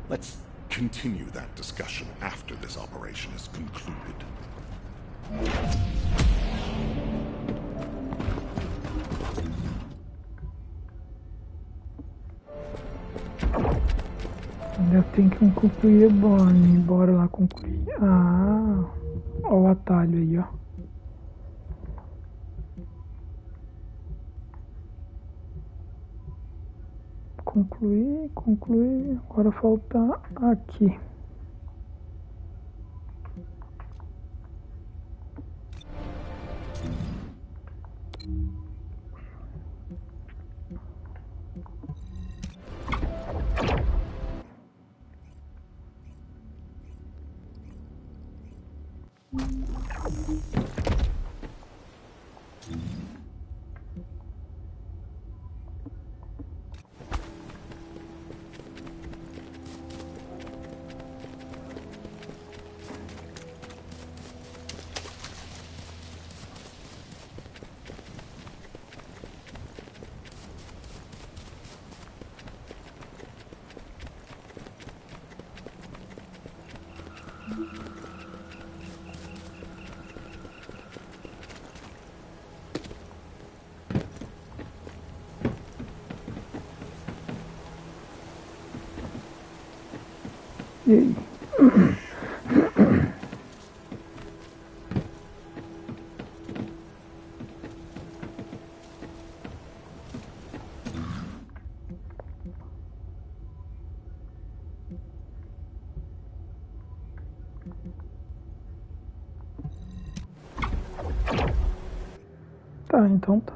let's continue that discussion after this operation is concluded. Ainda tem que concluir a Bonnie. Bora lá concluir. Ah, ó o atalho aí, ó. Concluir. Agora falta aqui. E aí? Tá, então tá.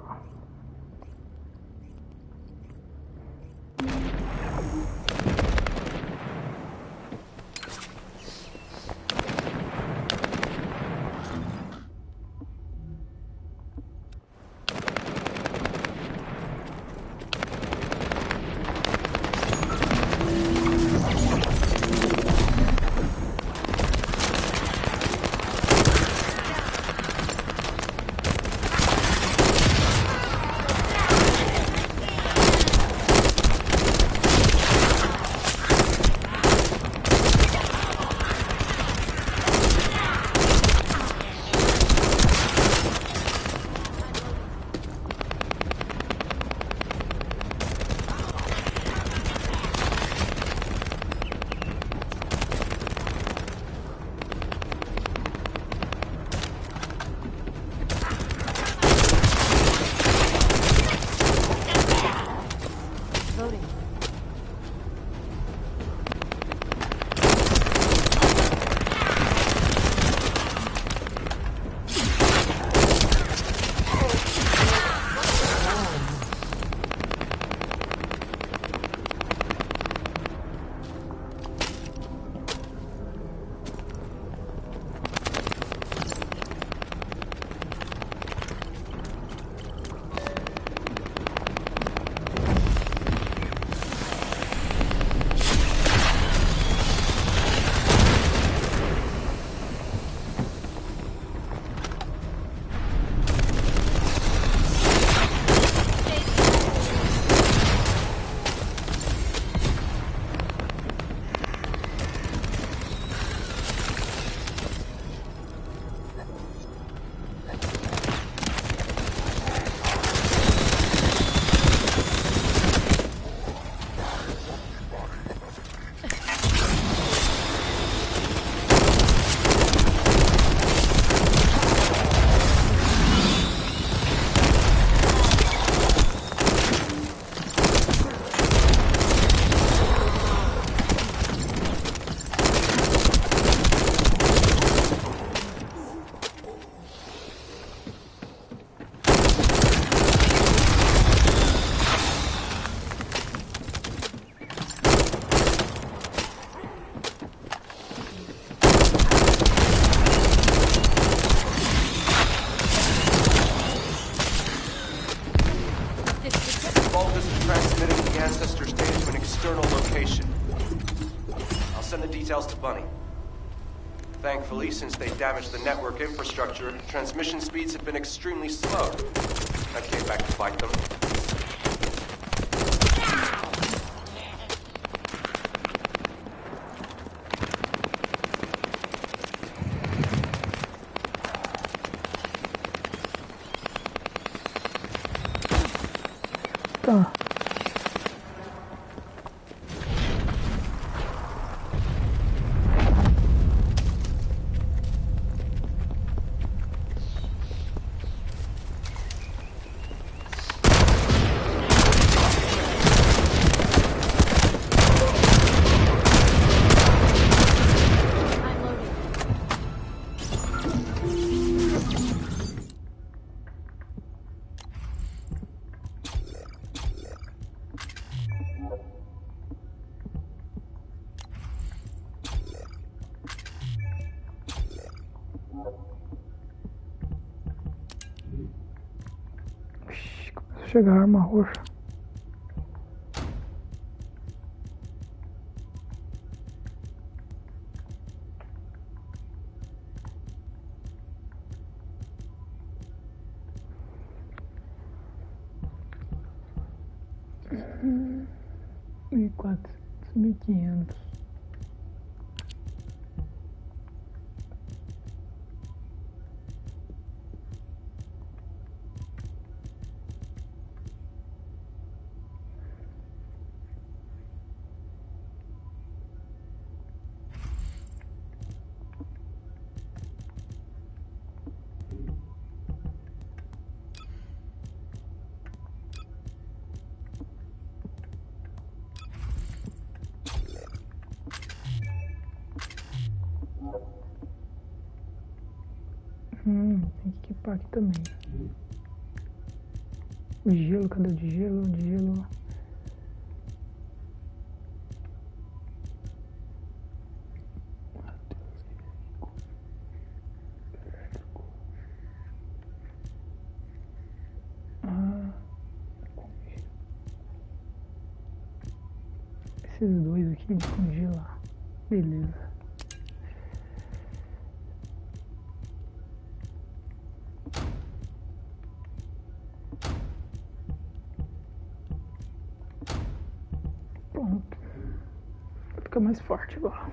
details to Bunny. Thankfully, since they damaged the network infrastructure, transmission speeds have been extremely slow. I came back to fight them. Tá. Chegar a arma roxa. Uhum. 1.400, 1.500. Tem que equipar aqui também. O gelo, cadê o de gelo? O de gelo. Esses dois aqui de congelar. Beleza. Pronto. Fica mais forte agora.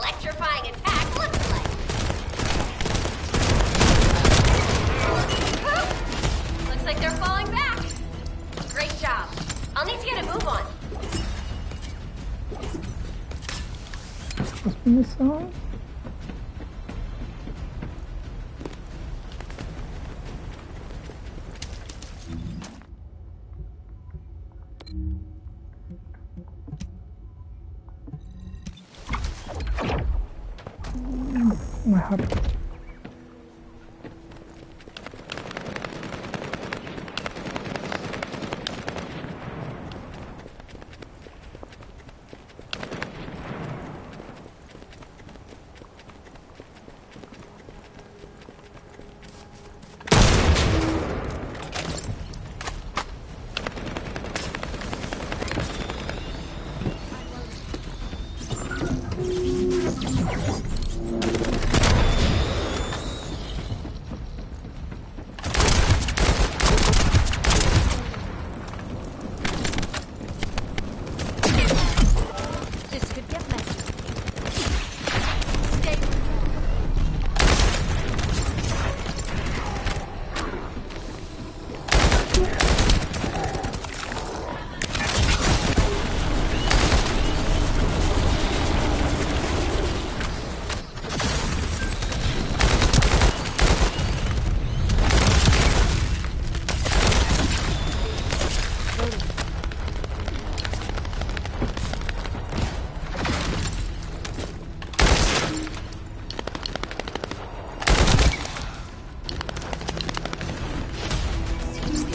Electrifying attack looks like. Missão. Mais rápido.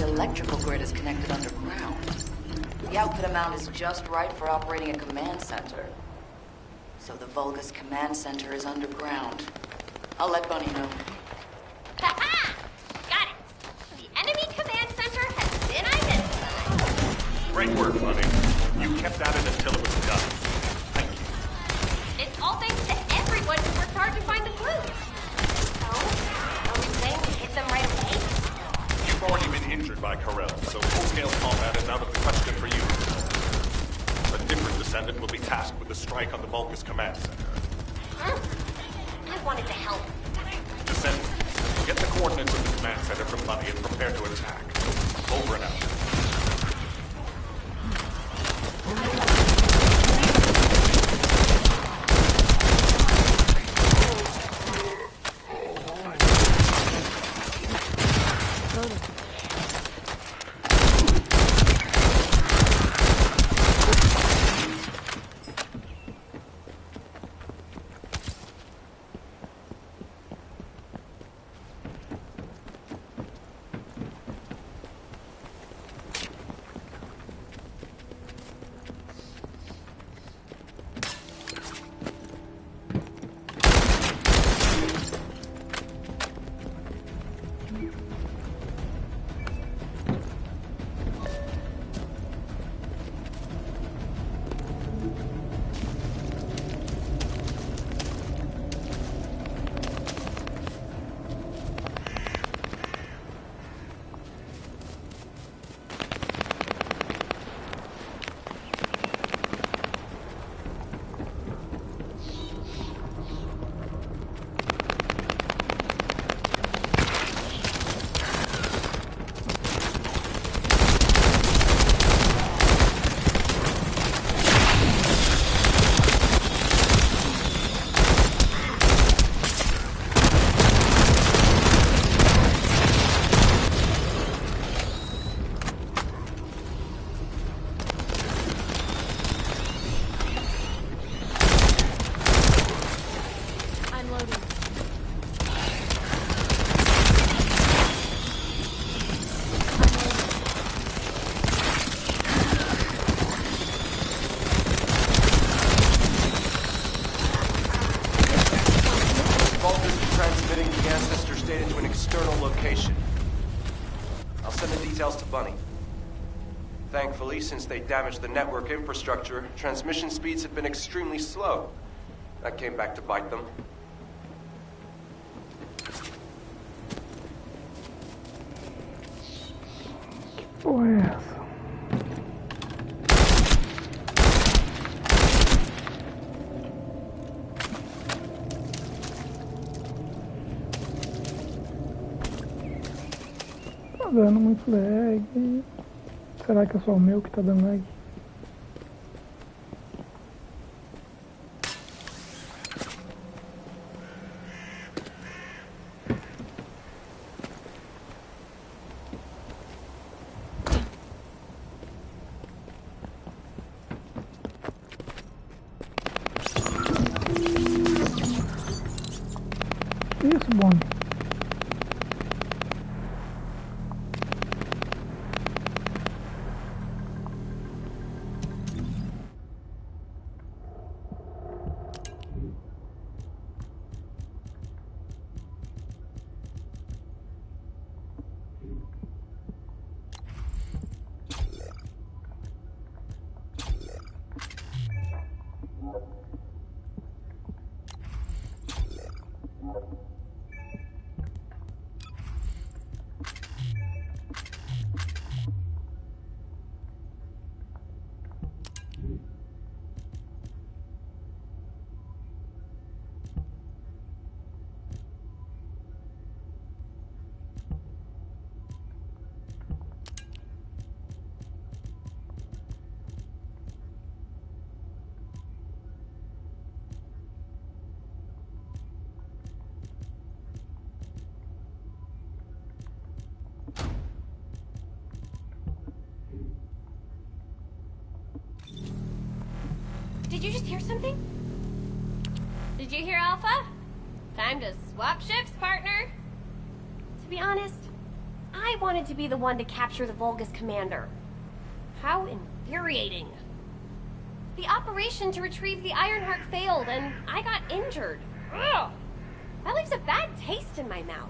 Electrical grid is connected underground. The output amount is just right for operating a command center. So the Vulgus command center is underground. I'll let Bunny know. Ha-ha! Got it! The enemy command center has been identified. Great work, Bunny. You kept at it until it was done. Thank you. It's all thanks to everyone who worked hard to find the clues. So, are we planning to hit them right away? You've already been injured by Karel, so full-scale combat is out of the question for you. A different descendant will be tasked with the strike on the Vulgus command center. I wanted to help. Descendant, get the coordinates of the command center from Bunny and prepare to attack. Over and out. Thankfully, since they damaged the network infrastructure, transmission speeds have been extremely slow. That came back to bite them. Pues... Tá dando muito lag. Será que é só o meu que tá dando lag? Did you just hear something? Did you hear Alpha? Time to swap shifts, partner. To be honest, I wanted to be the one to capture the Vulgus commander. How infuriating. The operation to retrieve the Ironheart failed, and I got injured. Ugh! That leaves a bad taste in my mouth.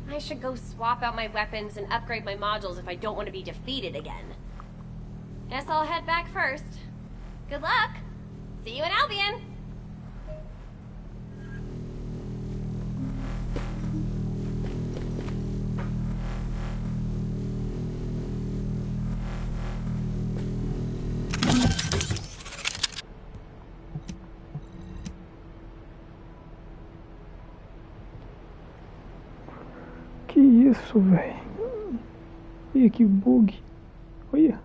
I should go swap out my weapons and upgrade my modules if I don't want to be defeated again. Guess I'll head back first. Good luck! See you in Albion! Que isso, velho? Ih, que bug. Olha.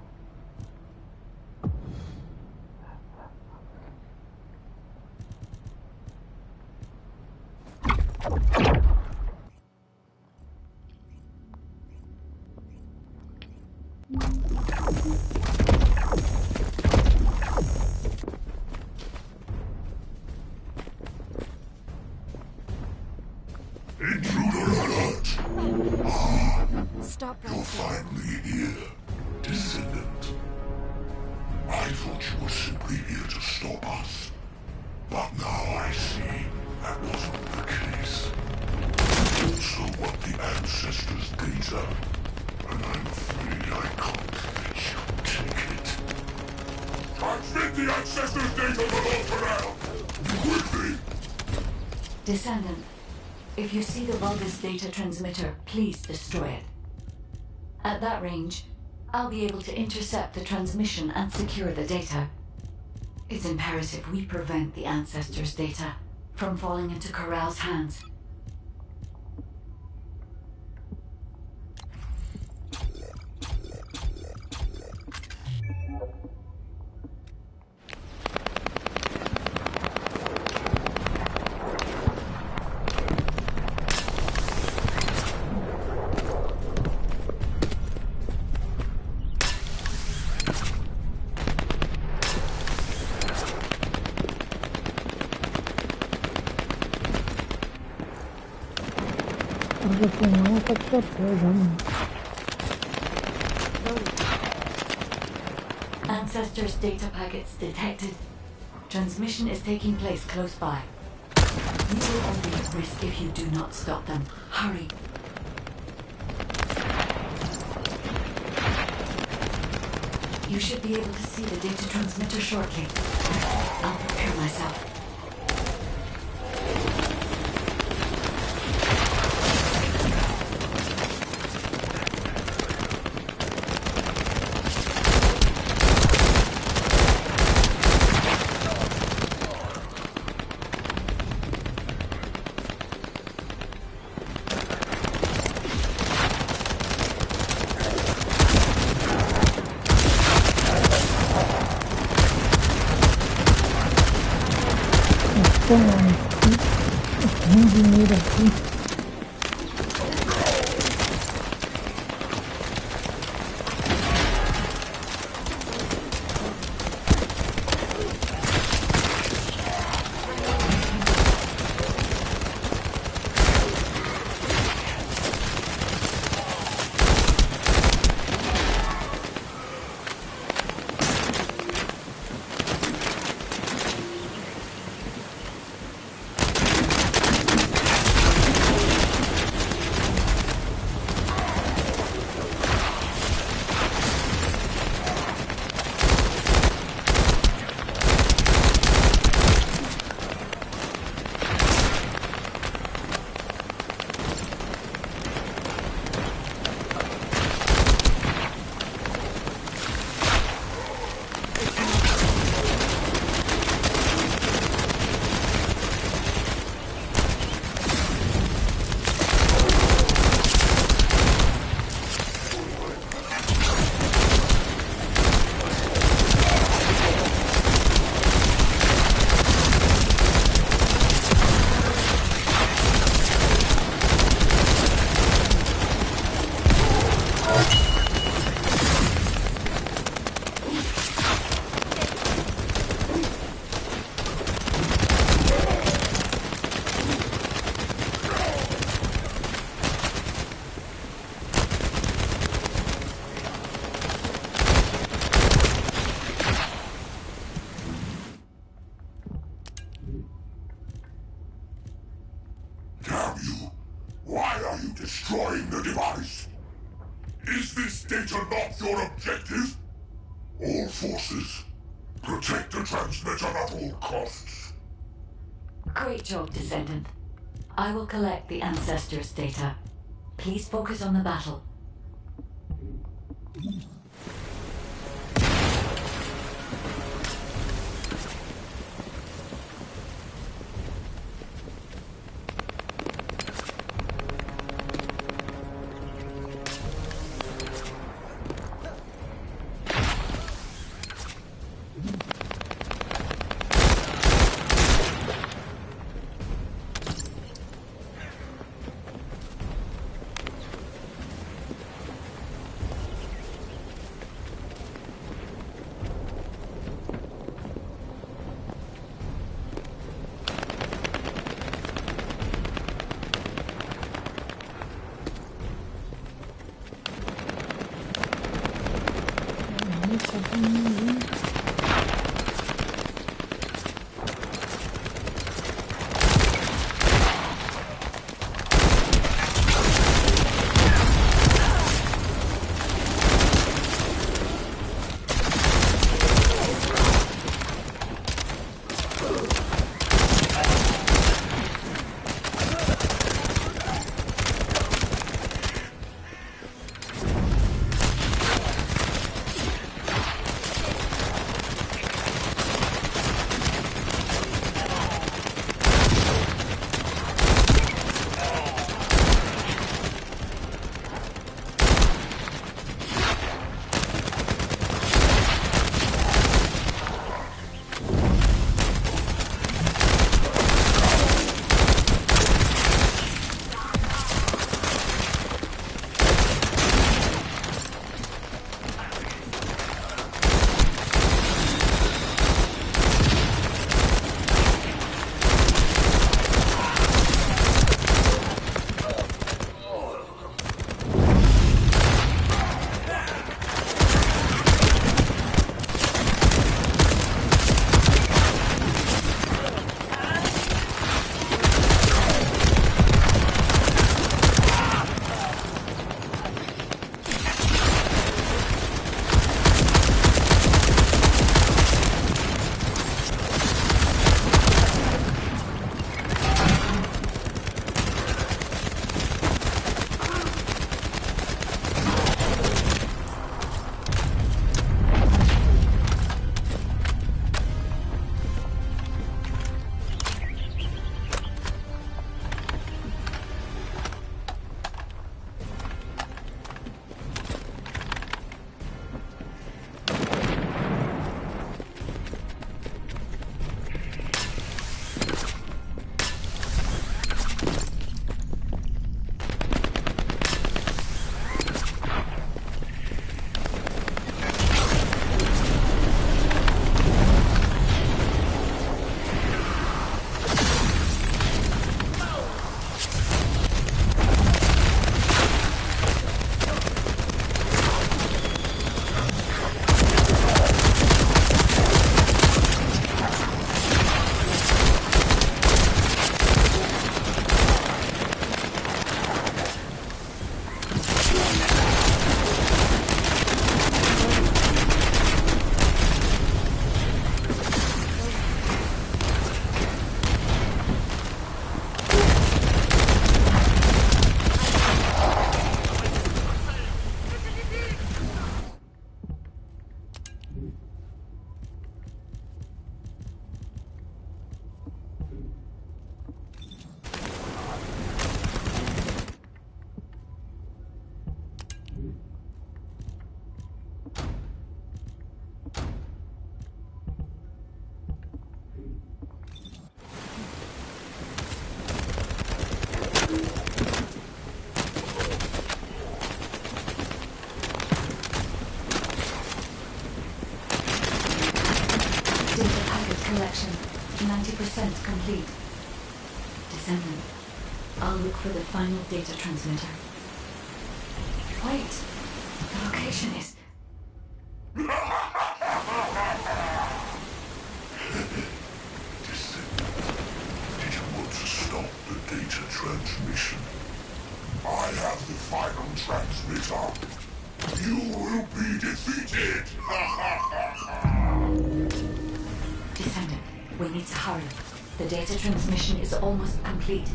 Stop right You're finally here, Descendant. I thought you were simply here to stop us. But now I see that wasn't the case. You also want the Ancestors' data, and I'm afraid I can't let you take it. Transmit the Ancestors' data to Lord quickly! Descendant, if you see the Vulgus data transmitter, please destroy it. At that range, I'll be able to intercept the transmission and secure the data. It's imperative we prevent the Ancestors' data from falling into Corral's hands. Já foi não, tá de chapéu já, mano. Ancestors data packets detected. Transmission is taking place close by. You will all be at risk if you do not stop them. Hurry. You should be able to see the data transmitter shortly. I'll prepare myself. Pô, mano, que ruim de mira aqui. device. Is this data not your objective? All forces, protect the transmitter at all costs. Great job, Descendant. I will collect the Ancestors' data. Please focus on the battle. Collection, 90% complete. Descendant, I'll look for the final data transmitter. Wait, the location is... Did you want to stop the data transmission? I have the final transmitter. You will be defeated! Descendant, we need to hurry. The data transmission is almost complete.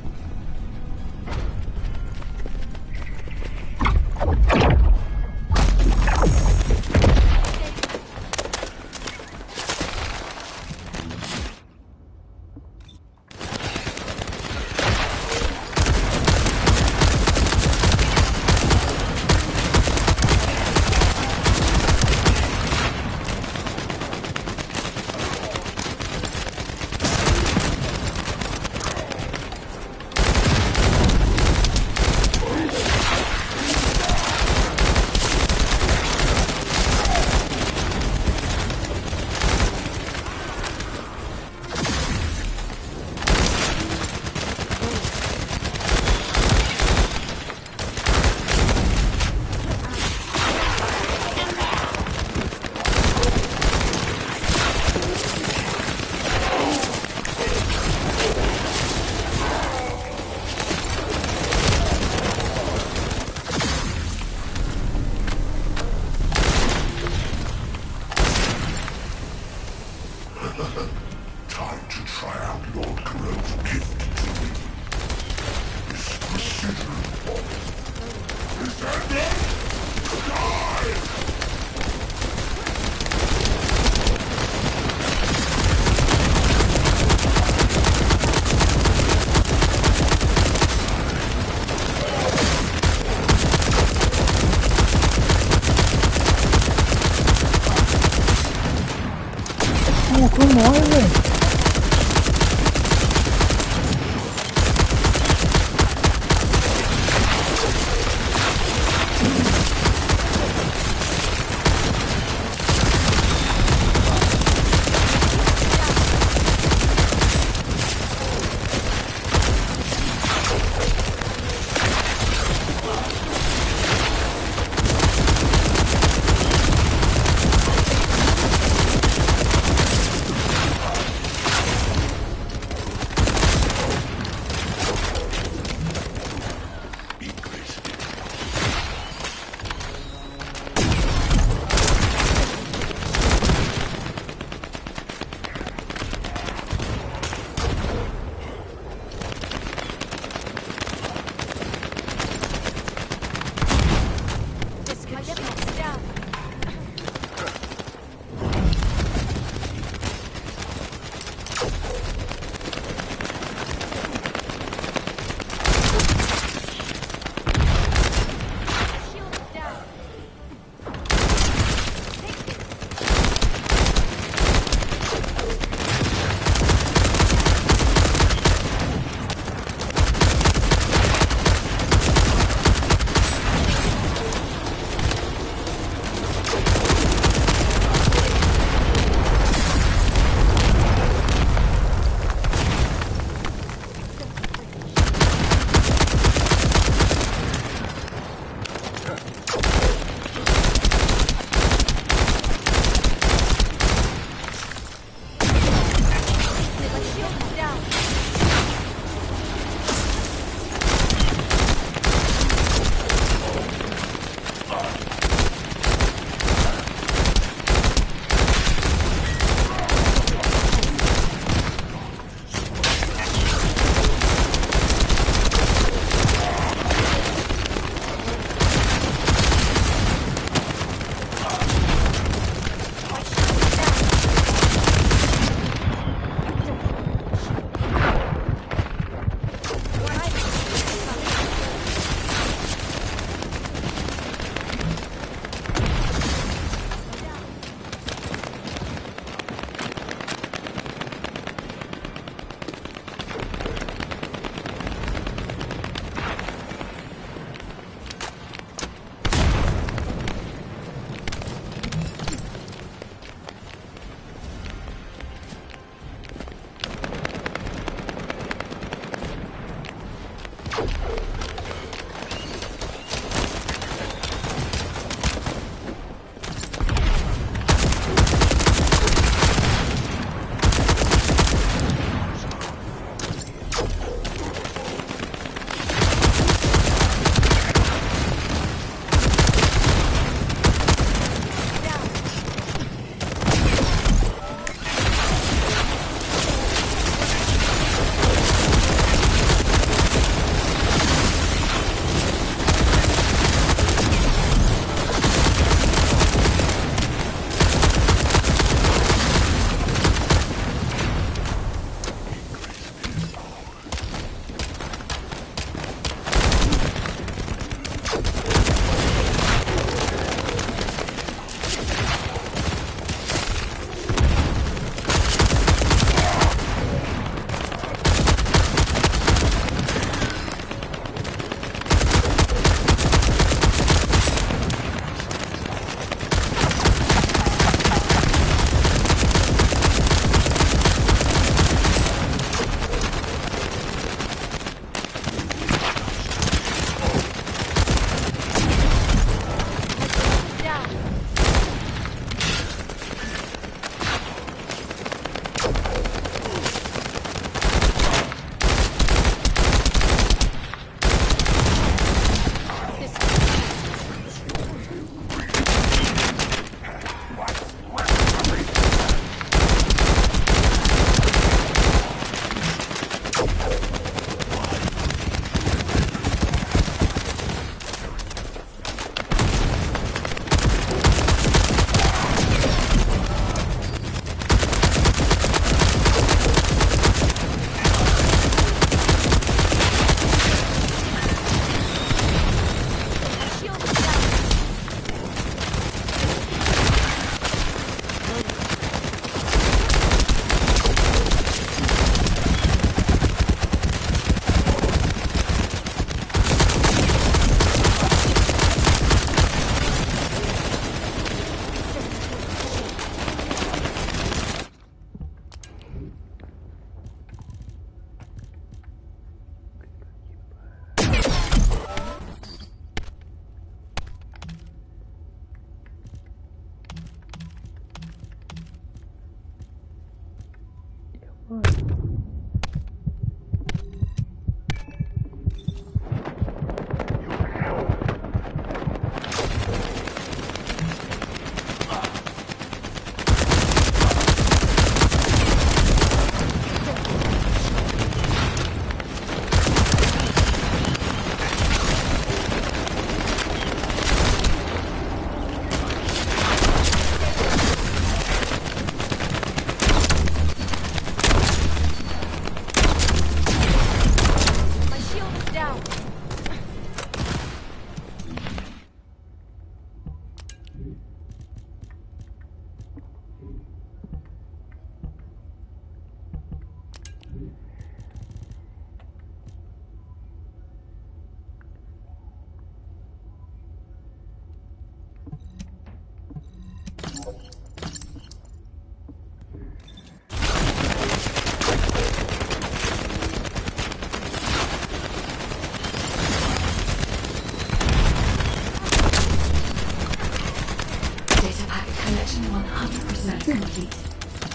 Time to try out Lord Corell's gift to me. This precision bomb. Descendant! Die! Matou nós, velho.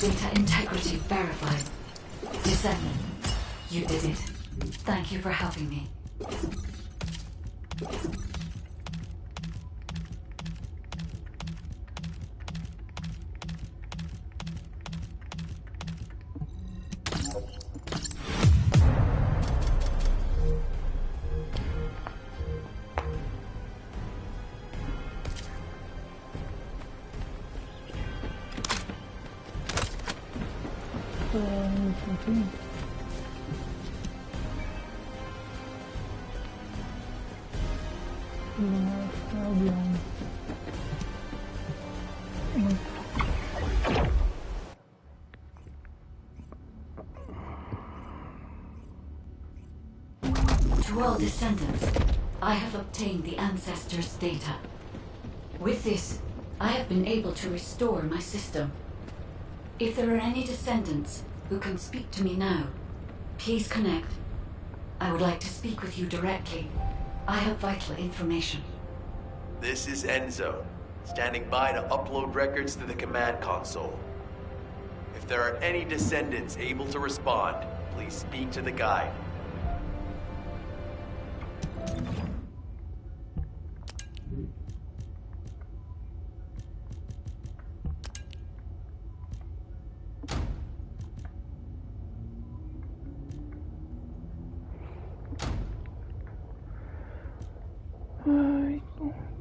Data integrity verified. Descendant, you did it. Thank you for helping me. To all descendants, I have obtained the ancestors' data. With this, I have been able to restore my system. If there are any descendants who can speak to me now, please connect. I would like to speak with you directly. I have vital information. This is Enzo, standing by to upload records to the command console. If there are any descendants able to respond, please speak to the guide.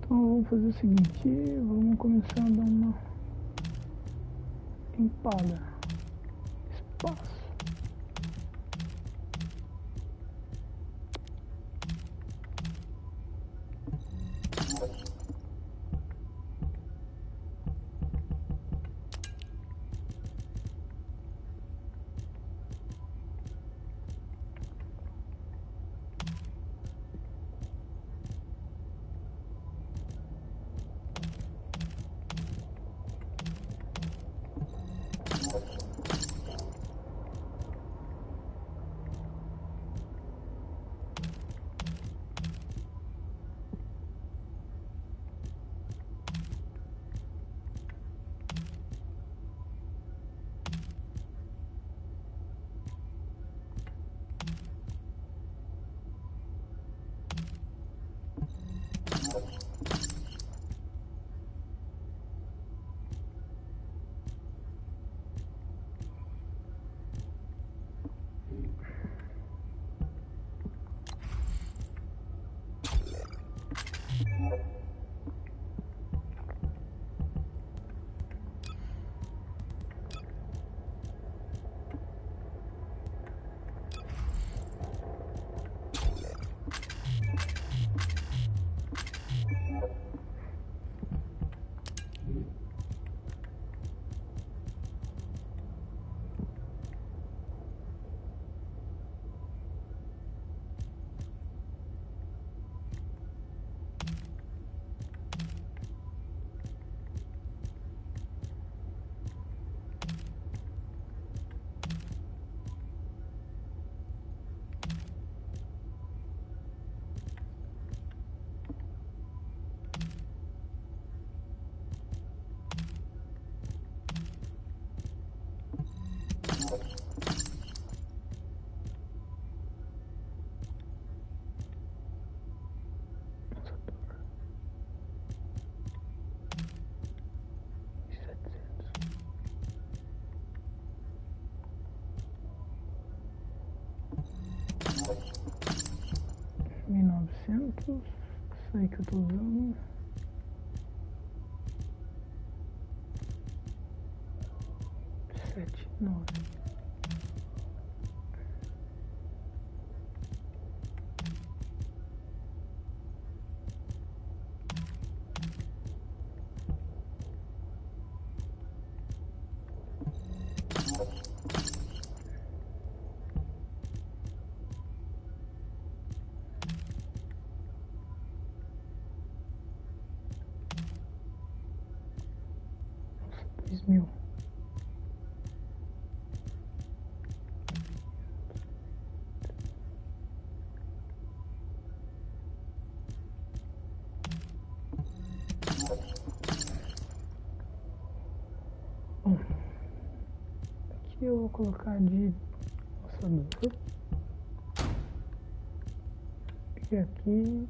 Então vamos fazer o seguinte, vamos começar a dar uma limpada. Espaço. Isso aí que eu tô usando. Sete, 9. Mil. Bom, aqui eu vou colocar de lançador. E aqui aqui.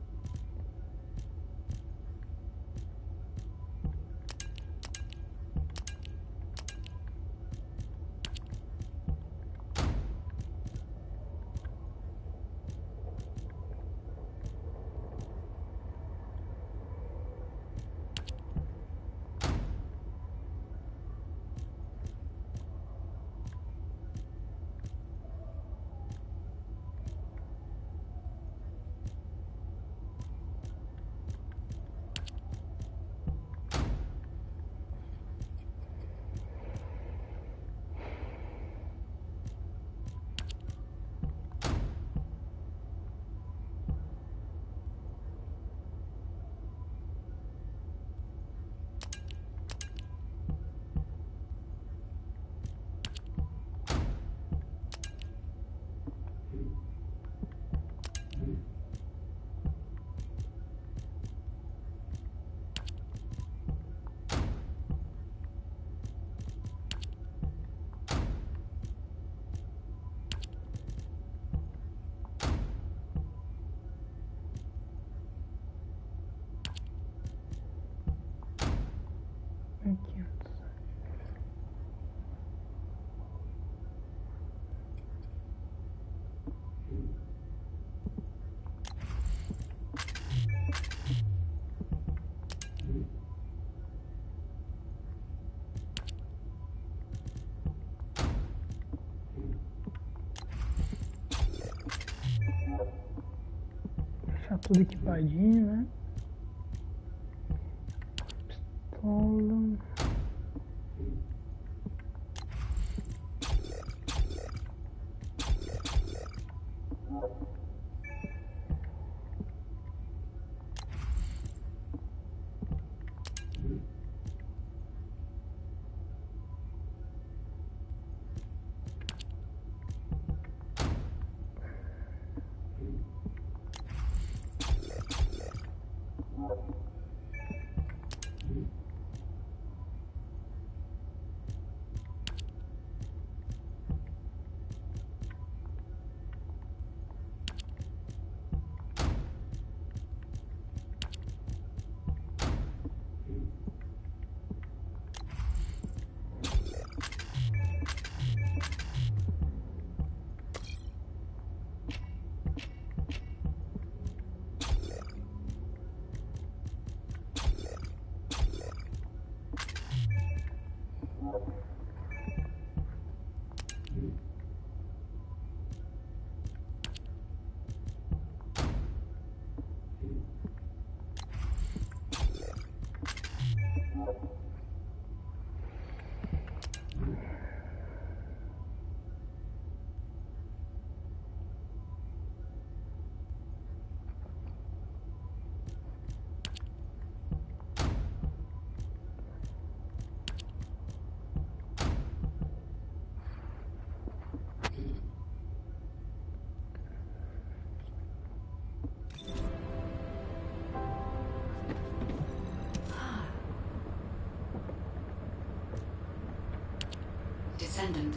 Deixar tudo equipadinho, né? Pistola. Descendant,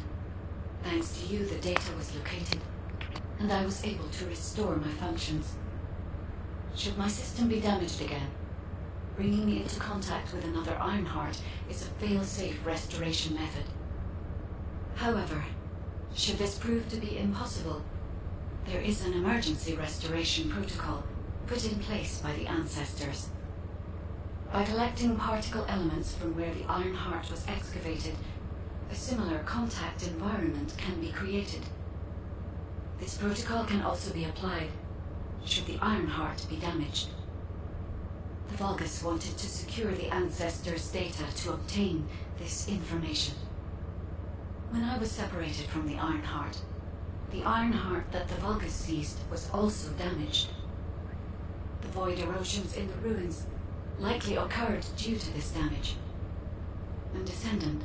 thanks to you, the data was located, and I was able to restore my functions. Should my system be damaged again, bringing me into contact with another Ironheart is a fail-safe restoration method. However, should this prove to be impossible, there is an emergency restoration protocol put in place by the ancestors. By collecting particle elements from where the Ironheart was excavated, a similar contact environment can be created. This protocol can also be applied should the Ironheart be damaged. The Vulgus wanted to secure the ancestors' data to obtain this information. When I was separated from the Ironheart that the Vulgus seized was also damaged. The void erosions in the ruins likely occurred due to this damage. And Descendant,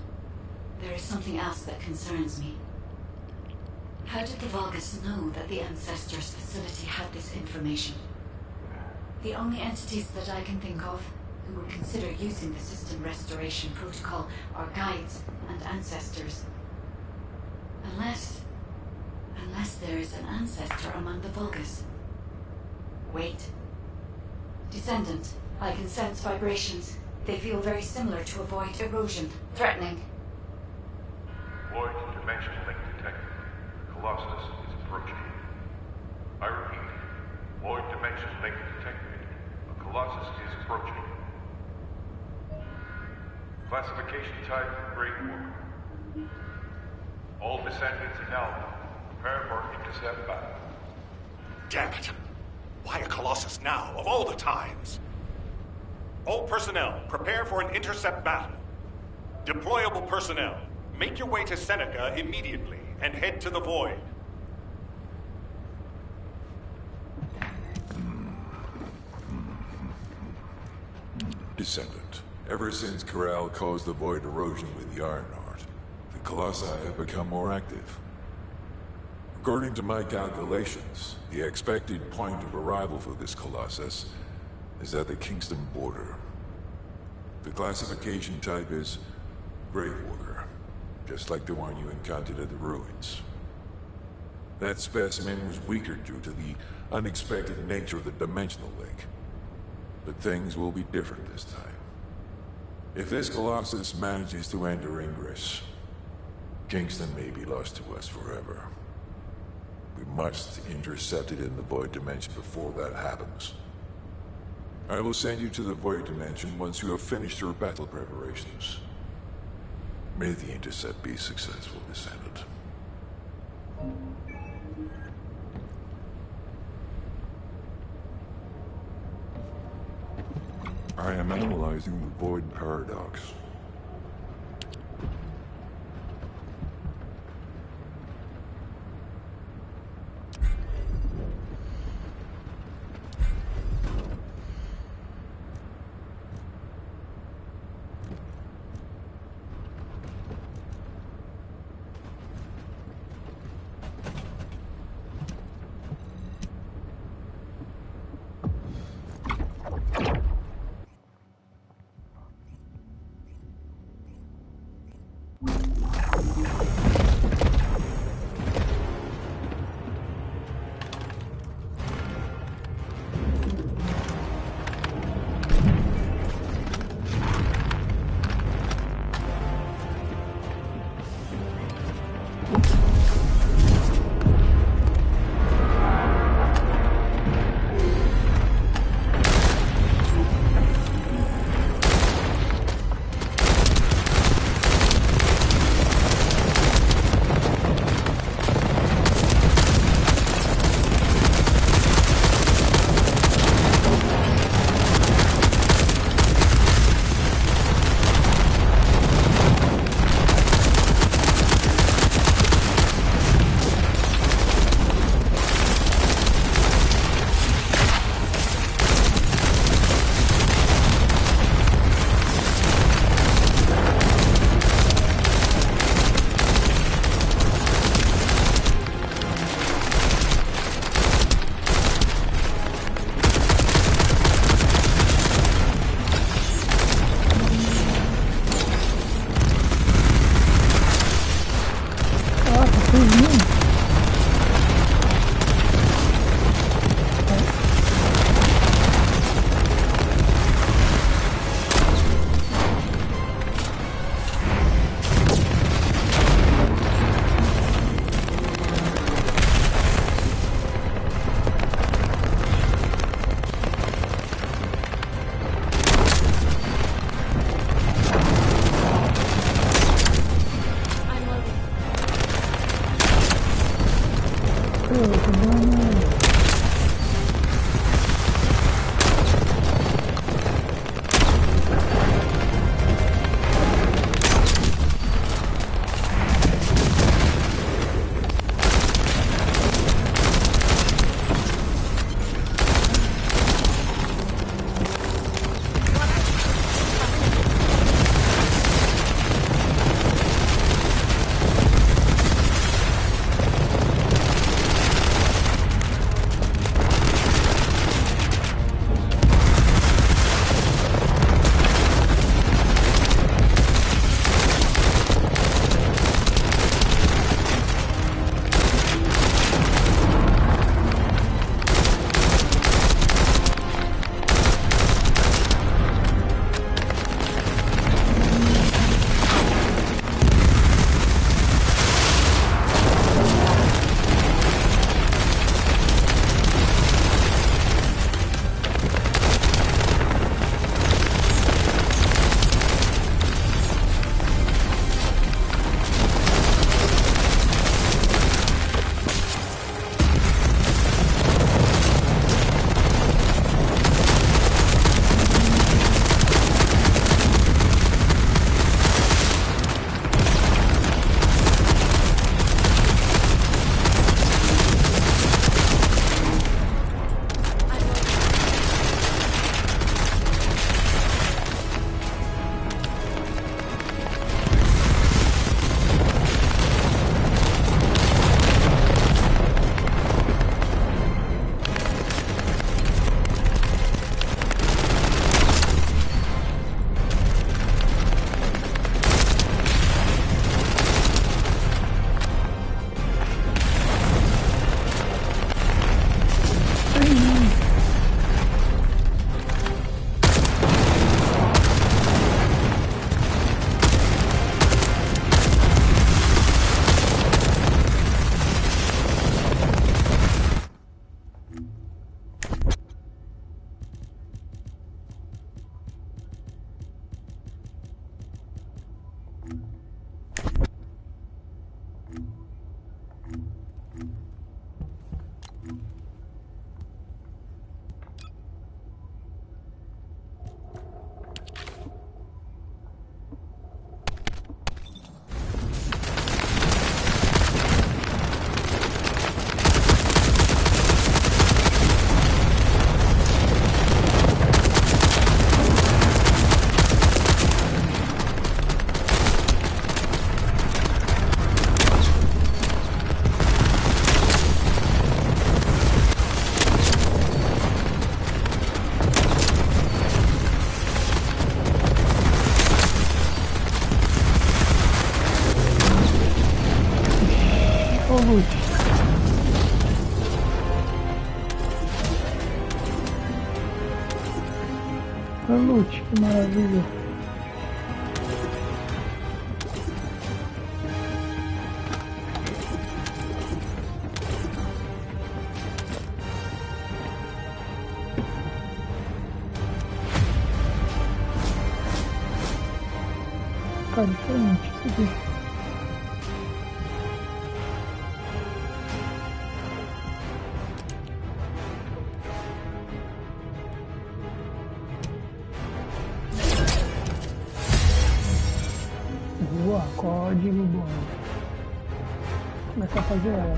there is something else that concerns me. How did the Vulgus know that the Ancestors' facility had this information? The only entities that I can think of who would consider using the system restoration protocol are guides and ancestors. Unless there is an ancestor among the Vulgus. Wait. Descendant, I can sense vibrations. They feel very similar to a void erosion. Threatening. Void dimension link detected. Colossus is approaching. I repeat, void dimension link detected. A Colossus is approaching. Classification type, Great War. All descendants in Alpha, prepare for intercept battle. Damn it! Why a Colossus now, of all the times? All personnel, prepare for an intercept battle. Deployable personnel, make your way to Seneca immediately and head to the Void. Descendant, ever since Corral caused the Void erosion with the Ironheart, the Colossi have become more active. According to my calculations, the expected point of arrival for this Colossus is at the Kingston border. The classification type is Grave Walker, just like the one you encountered at the ruins. That specimen was weaker due to the unexpected nature of the dimensional link. But things will be different this time. If this Colossus manages to enter Ingress, Kingston may be lost to us forever. We must intercept it in the Void Dimension before that happens. I will send you to the Void Dimension once you have finished your battle preparations. May the intercept be successful, Descendant. I am analyzing the Void Paradox. loot. Olha o loot, que maravilha. Tá diferente isso aqui. Boa, código bom. Vou começar a fazer ela.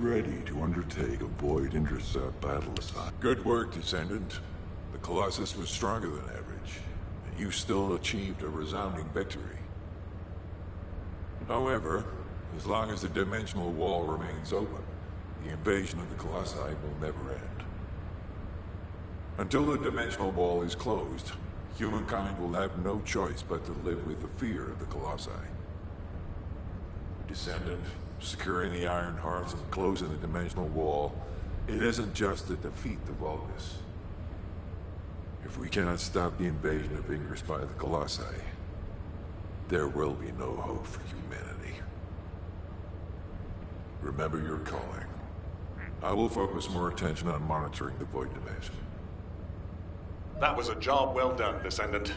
Ready to undertake a void intercept battle assignment. Good work, Descendant. The Colossus was stronger than average, and you still achieved a resounding victory. However, as long as the dimensional wall remains open, the invasion of the Colossi will never end. Until the dimensional wall is closed, humankind will have no choice but to live with the fear of the Colossi. Descendant, securing the Iron Hearts and closing the dimensional wall, it isn't just to defeat the Vulgus. If we cannot stop the invasion of Ingress by the Colossi, there will be no hope for humanity. Remember your calling. I will focus more attention on monitoring the Void Dimension. That was a job well done, Descendant.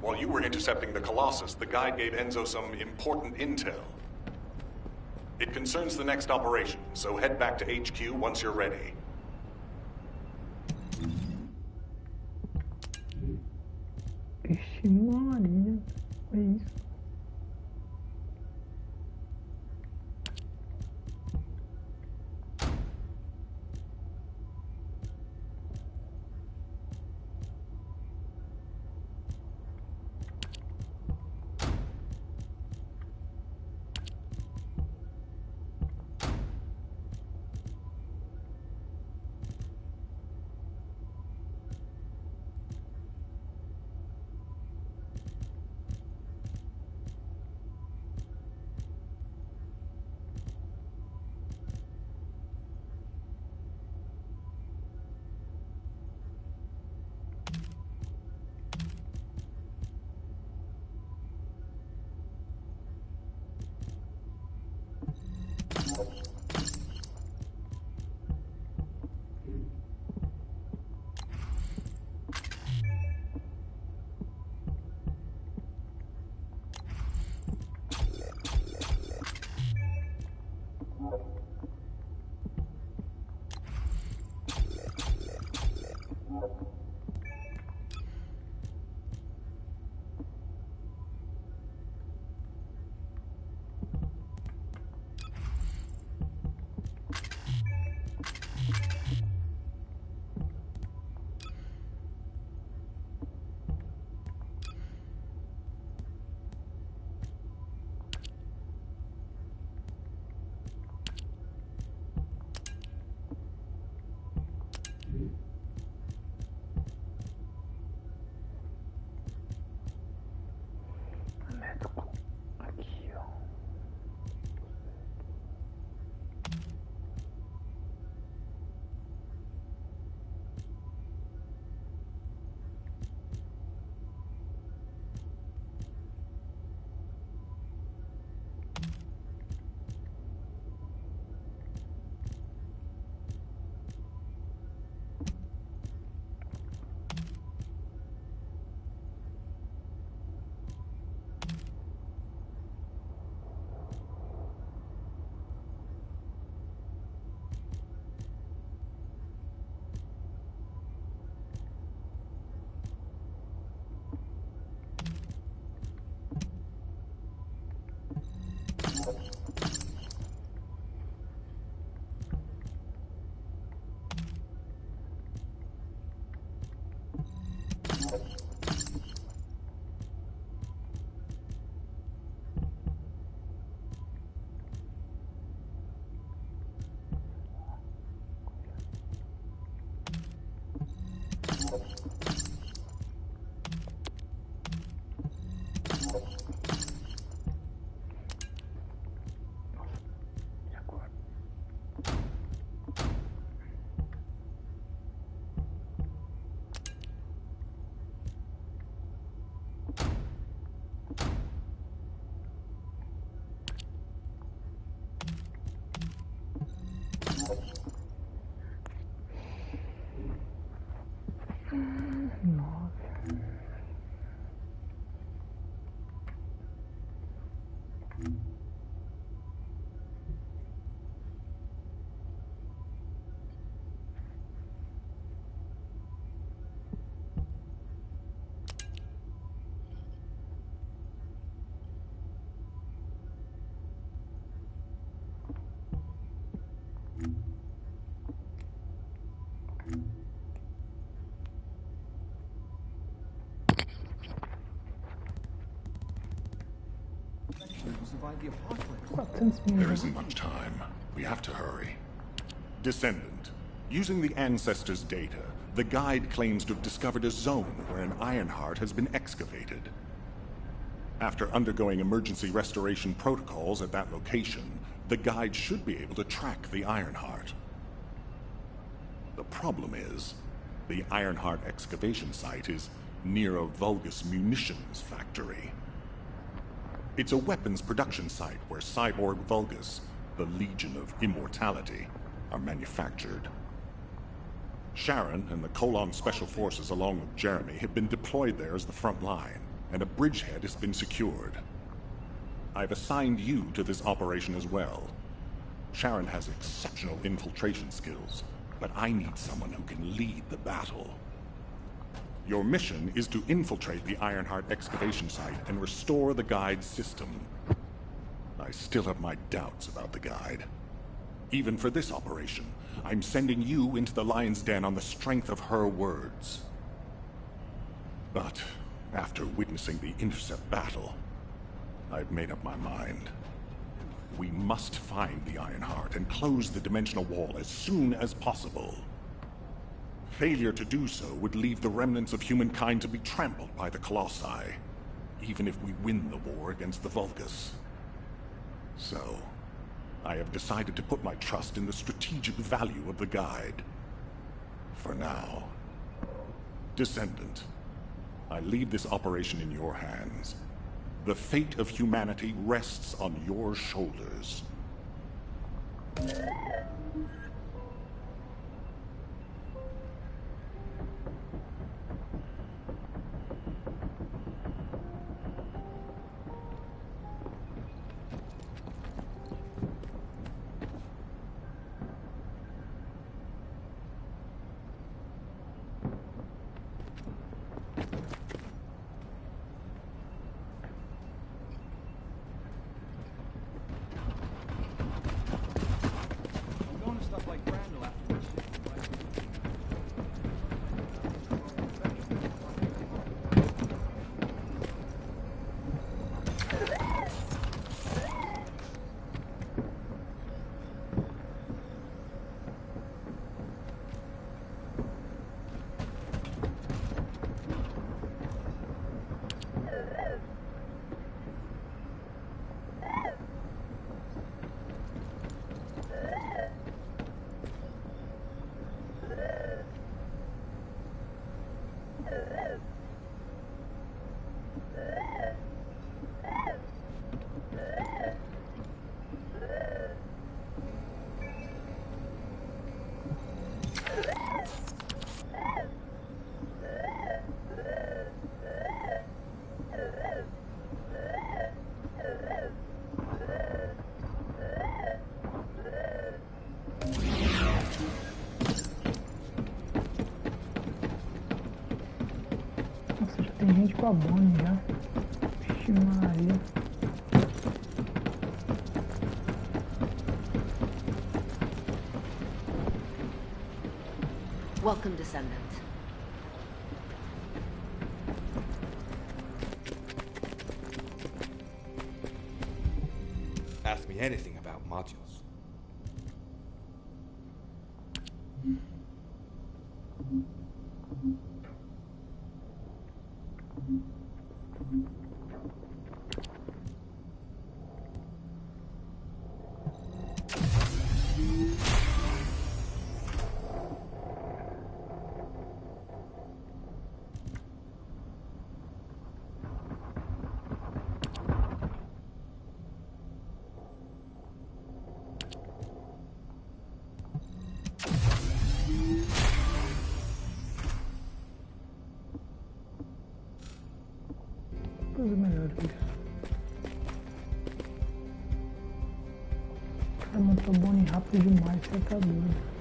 While you were intercepting the Colossus, the guide gave Enzo some important intel. It concerns the next operation, so head back to HQ once you're ready. Ixi, Maria, é isso. There isn't much time. We have to hurry. Descendant, using the Ancestors' data, the guide claims to have discovered a zone where an Ironheart has been excavated. After undergoing emergency restoration protocols at that location, the guide should be able to track the Ironheart. The problem is, the Ironheart excavation site is near a Vulgus munitions factory. It's a weapons production site where cyborg Vulgus, the Legion of Immortality, are manufactured. Sharon and the Colon Special Forces along with Jeremy have been deployed there as the front line, and a bridgehead has been secured. I've assigned you to this operation as well. Sharon has exceptional infiltration skills, but I need someone who can lead the battle. Your mission is to infiltrate the Ironheart excavation site and restore the guide's system. I still have my doubts about the guide. Even for this operation, I'm sending you into the Lion's Den on the strength of her words. But after witnessing the intercept battle, I've made up my mind. We must find the Ironheart and close the dimensional wall as soon as possible. Failure to do so would leave the remnants of humankind to be trampled by the Colossi, even if we win the war against the Vulgus. So, I have decided to put my trust in the strategic value of the guide. For now. Descendant, I leave this operation in your hands. The fate of humanity rests on your shoulders. Tem gente com a Bonnie já. Vixe Maria. Welcome, Descendant. Ask me anything about modules. Coisa melhor que isso. O cara montou Bonnie rápido demais, você tá doido.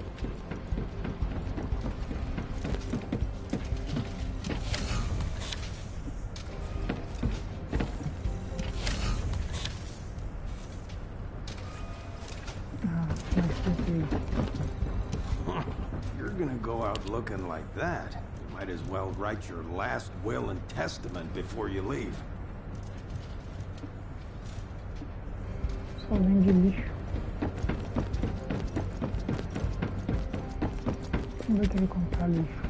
If you're gonna go out looking like that, you might as well write your last will and testament before you leave. Só vende lixo. Não vai ter que comprar lixo.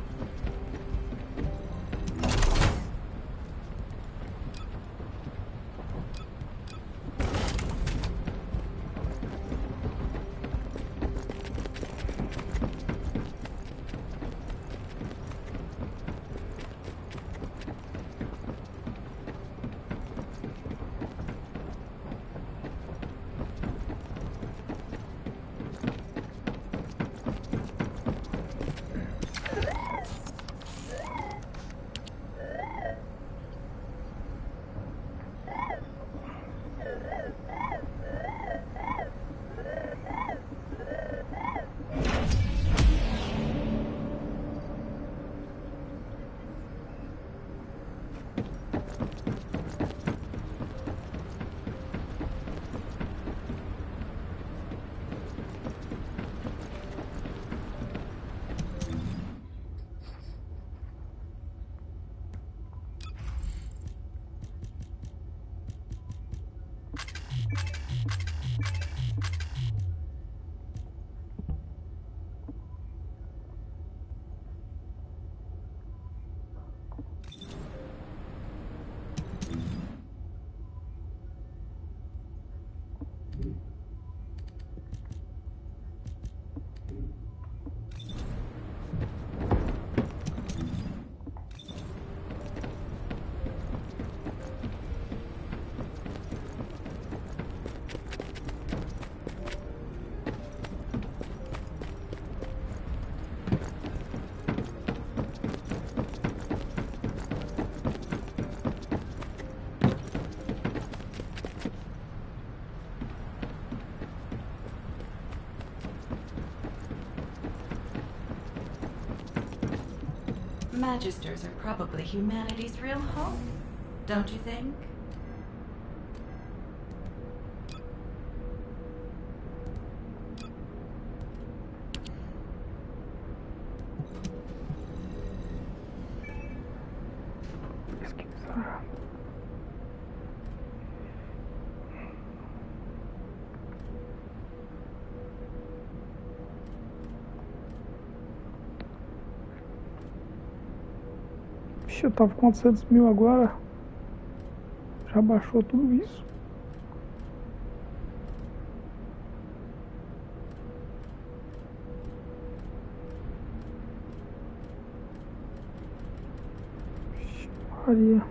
Magisters are probably humanity's real home, don't you think? Eu tava com 400 mil agora. Já baixou tudo isso. Maria.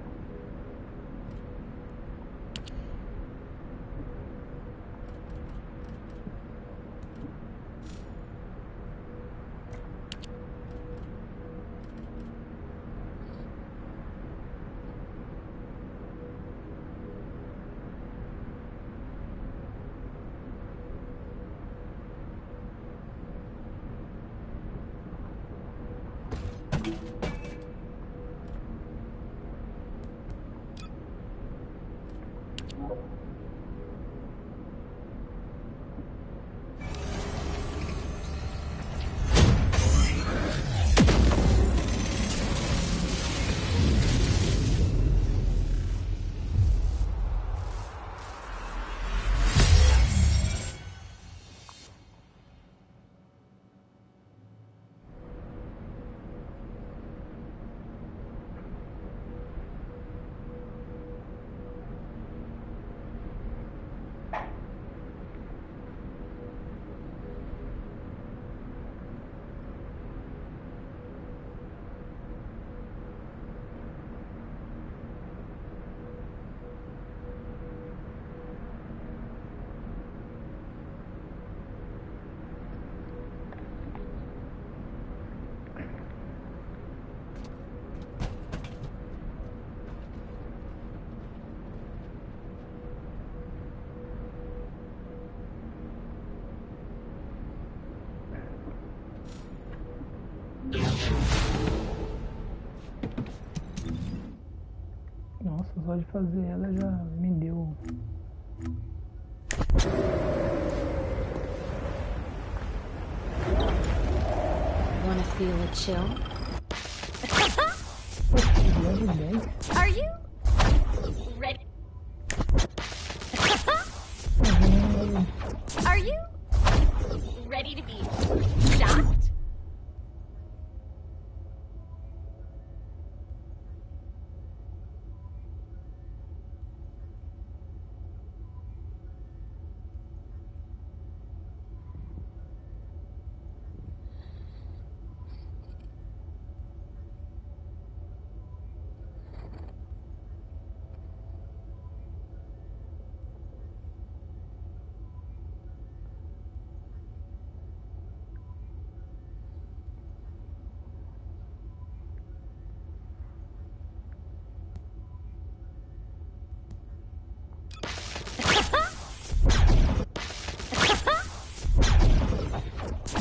Nossa, só de fazer ela já me deu. Wanna feel a chill? Are you ready? Are you ready to be shot?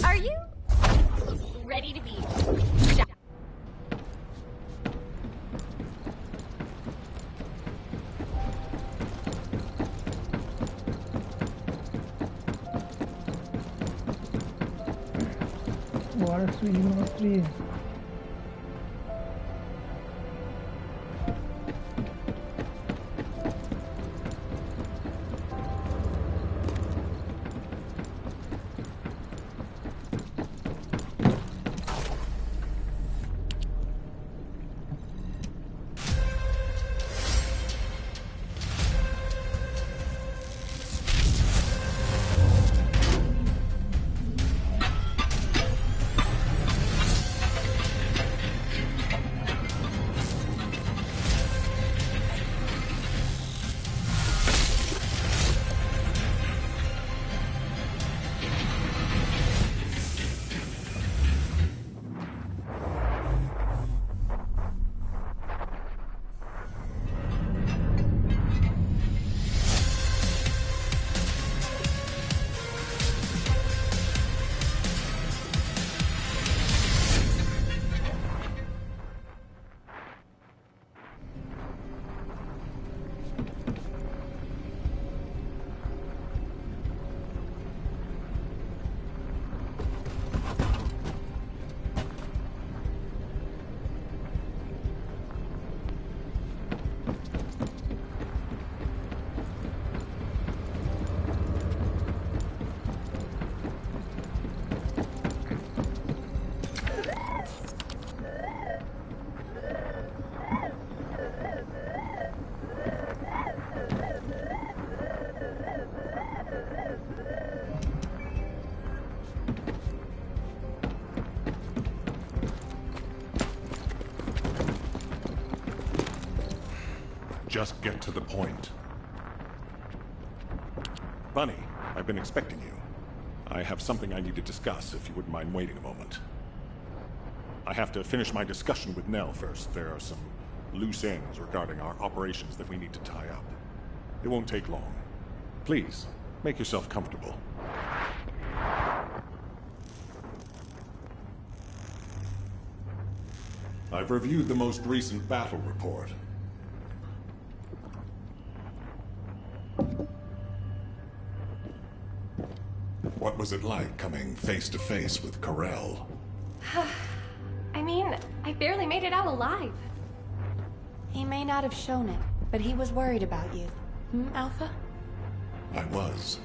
Are you ready to be shot? Bora subir no trilho. Just get to the point. Bunny, I've been expecting you. I have something I need to discuss, if you wouldn't mind waiting a moment. I have to finish my discussion with Nell first. There are some loose ends regarding our operations that we need to tie up. It won't take long. Please, make yourself comfortable. I've reviewed the most recent battle report. What was it like coming face to face with Corell? I mean, I barely made it out alive. He may not have shown it, but he was worried about you. Alpha? I was.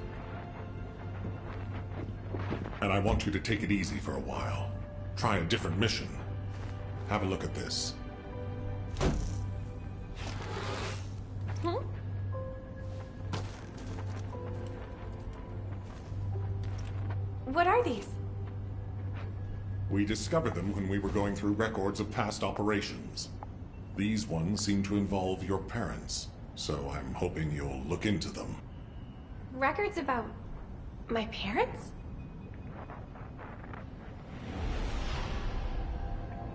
And I want you to take it easy for a while. Try a different mission. Have a look at this. What are these? We discovered them when we were going through records of past operations. These ones seem to involve your parents, so I'm hoping you'll look into them. Records about my parents?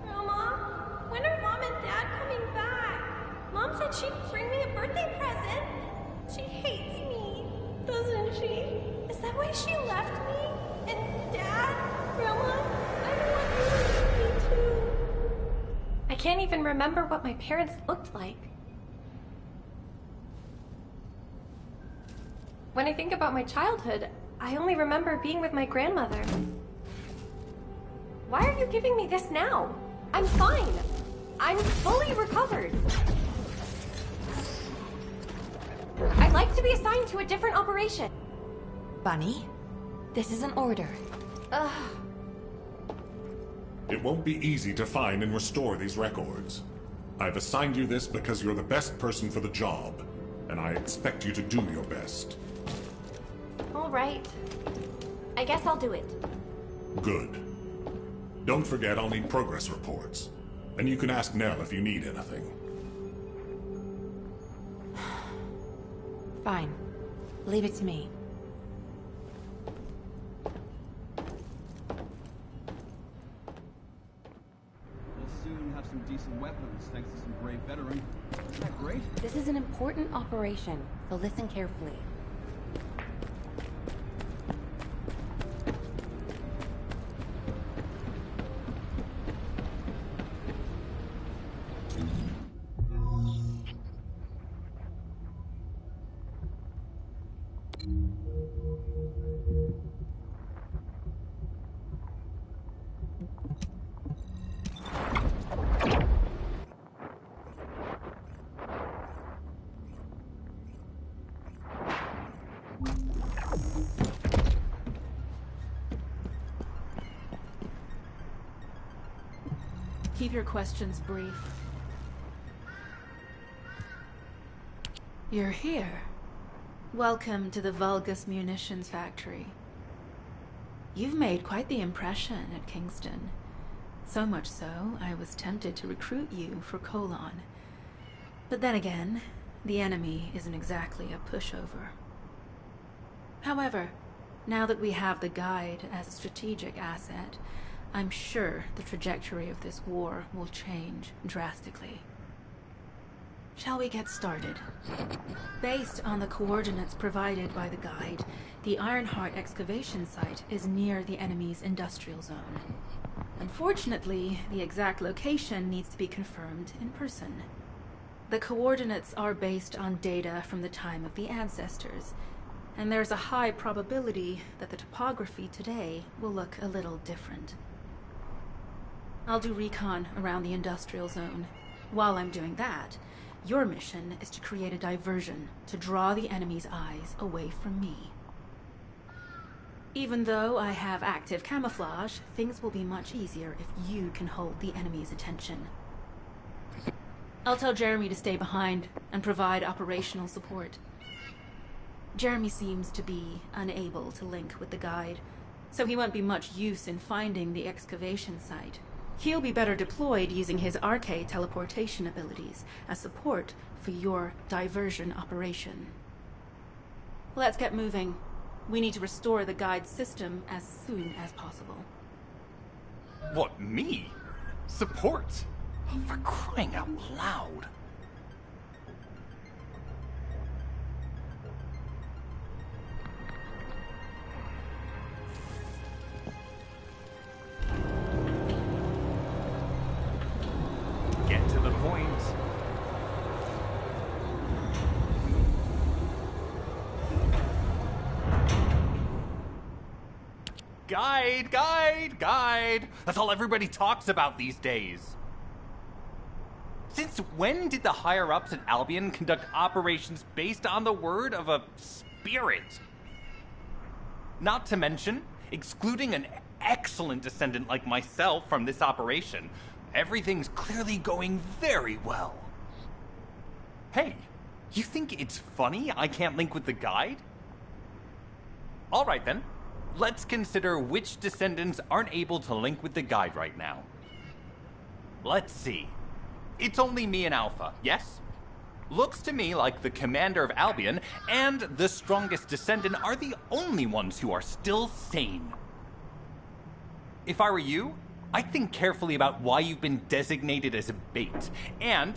Grandma, when are Mom and Dad coming back? Mom said she'd bring me a birthday present. She hates me, doesn't she? Is that why she left me? And Dad? Grandma? I don't want you to leave me too. I can't even remember what my parents looked like. When I think about my childhood, I only remember being with my grandmother. Why are you giving me this now? I'm fine. I'm fully recovered. I'd like to be assigned to a different operation. Bunny, this is an order. Ugh. It won't be easy to find and restore these records. I've assigned you this because you're the best person for the job, and I expect you to do your best. All right. I guess I'll do it. Good. Don't forget I'll need progress reports. And you can ask Nell if you need anything. Fine. Leave it to me. We'll soon have some decent weapons, thanks to some brave veteran. Isn't that great? This is an important operation, so listen carefully. Keep your questions brief. You're here. Welcome to the Vulgus Munitions Factory. You've made quite the impression at Kingston. So much so, I was tempted to recruit you for Colon. But then again, the enemy isn't exactly a pushover. However, now that we have the Guide as a strategic asset, I'm sure the trajectory of this war will change drastically. Shall we get started? Based on the coordinates provided by the Guide, the Ironheart excavation site is near the enemy's industrial zone. Unfortunately, the exact location needs to be confirmed in person. The coordinates are based on data from the time of the ancestors, and there's a high probability that the topography today will look a little different. I'll do recon around the industrial zone. While I'm doing that, your mission is to create a diversion to draw the enemy's eyes away from me. Even though I have active camouflage, things will be much easier if you can hold the enemy's attention. I'll tell Jeremy to stay behind and provide operational support. Jeremy seems to be unable to link with the Guide, so he won't be much use in finding the excavation site. He'll be better deployed using his arcade teleportation abilities as support for your diversion operation. Let's get moving. We need to restore the Guide's system as soon as possible. What, me? Support? Oh, for crying out loud. Get to the point. Guide, guide, guide. That's all everybody talks about these days. Since when did the higher-ups at Albion conduct operations based on the word of a spirit? Not to mention, excluding an excellent descendant like myself from this operation, everything's clearly going very well. Hey, you think it's funny I can't link with the Guide? All right then, let's consider which descendants aren't able to link with the Guide right now. Let's see. It's only me and Alpha, yes? Looks to me like the commander of Albion and the strongest descendant are the only ones who are still sane. If I were you, I'd think carefully about why you've been designated as a bait, and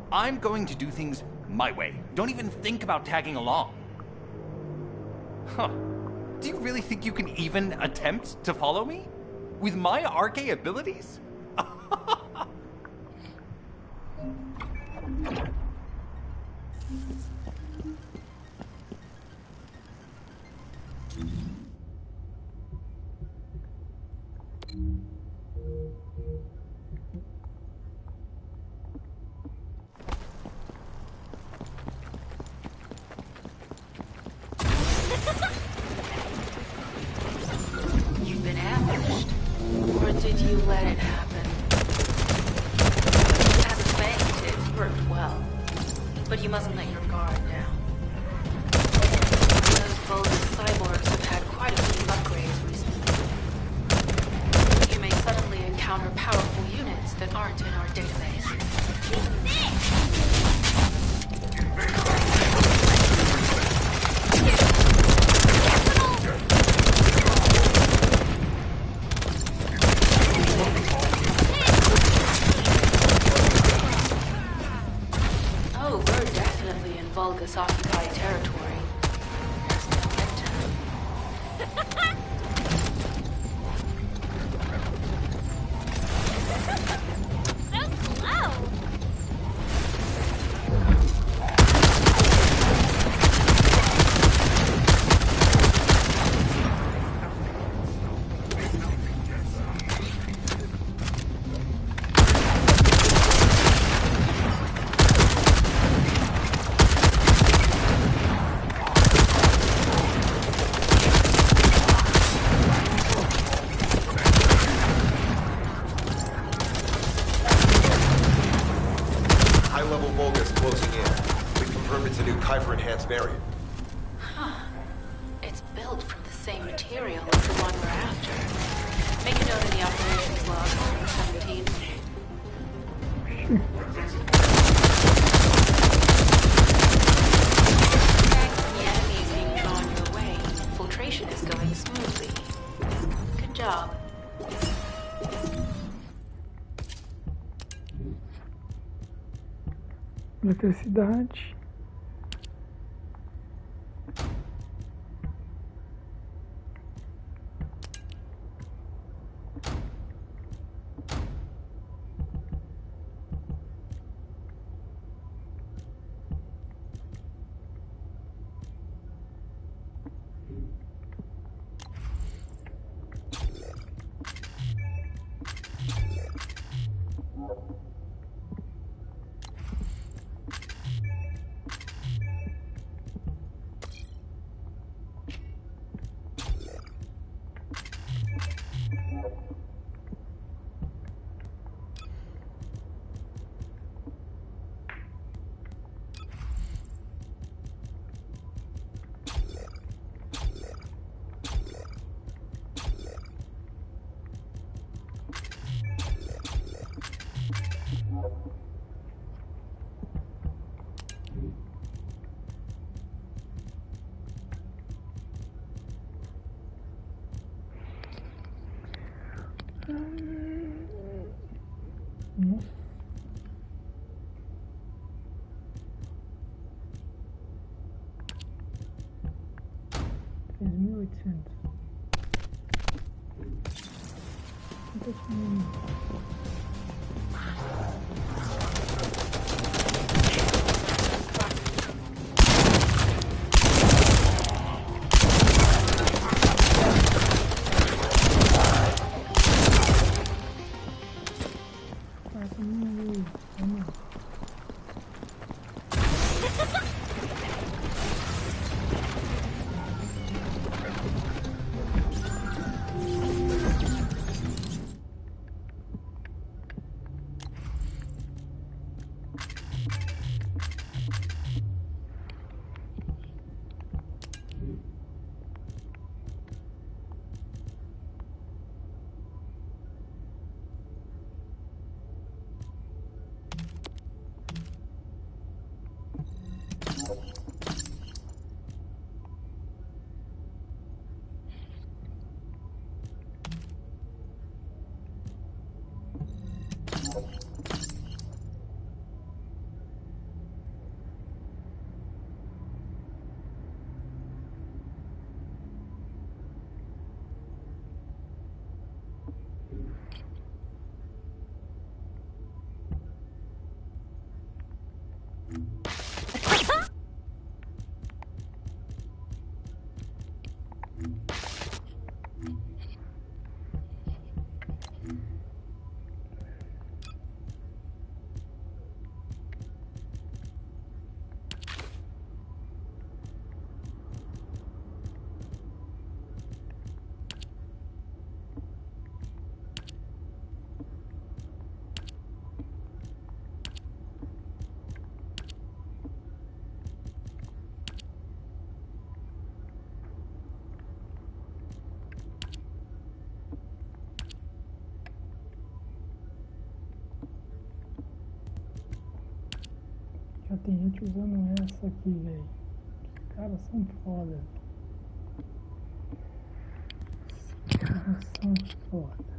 I'm going to do things my way. Don't even think about tagging along. Huh. Do you really think you can even attempt to follow me? With my arcade abilities? material is the one we're after. Make a note in the operations log. 17. The enemy is being drawn your way. Infiltration is going smoothly. Good job. Eletricidade. Nossa. $3.800. Já tem gente usando essa aqui, velho. Os caras são foda. Os caras são foda.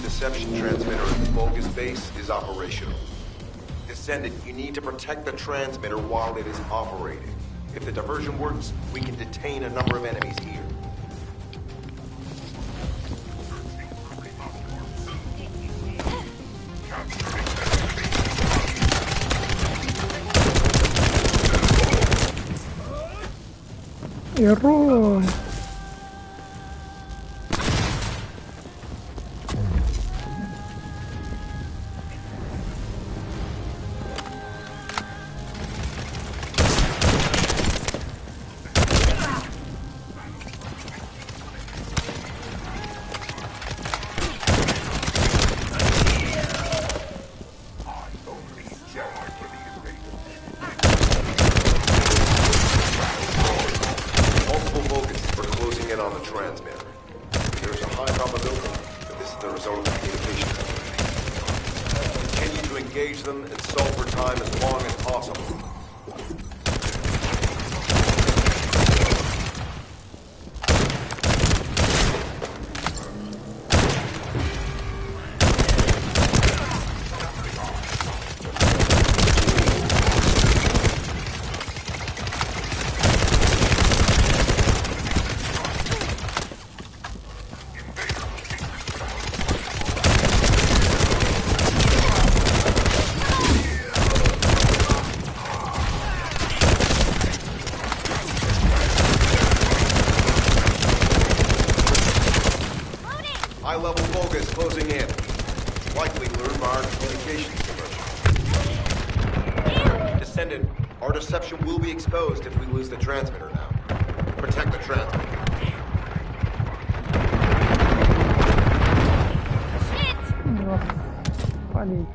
Deception transmitter at the Vulgus base is operational. Descendant, you need to protect the transmitter while it is operating. If the diversion works, we can detain a number of enemies here. Error! Multiple Vulcans are closing in on the transmitter. There's a high probability that this is the result of the communications operation. Continue to engage them and solve for time as long as possible. High-level Vulcans closing in. Likely lured by our communications diversion. Descendant, our deception will be exposed if we lose the transmitter now. Protect the transmitter. Nossa, falhei.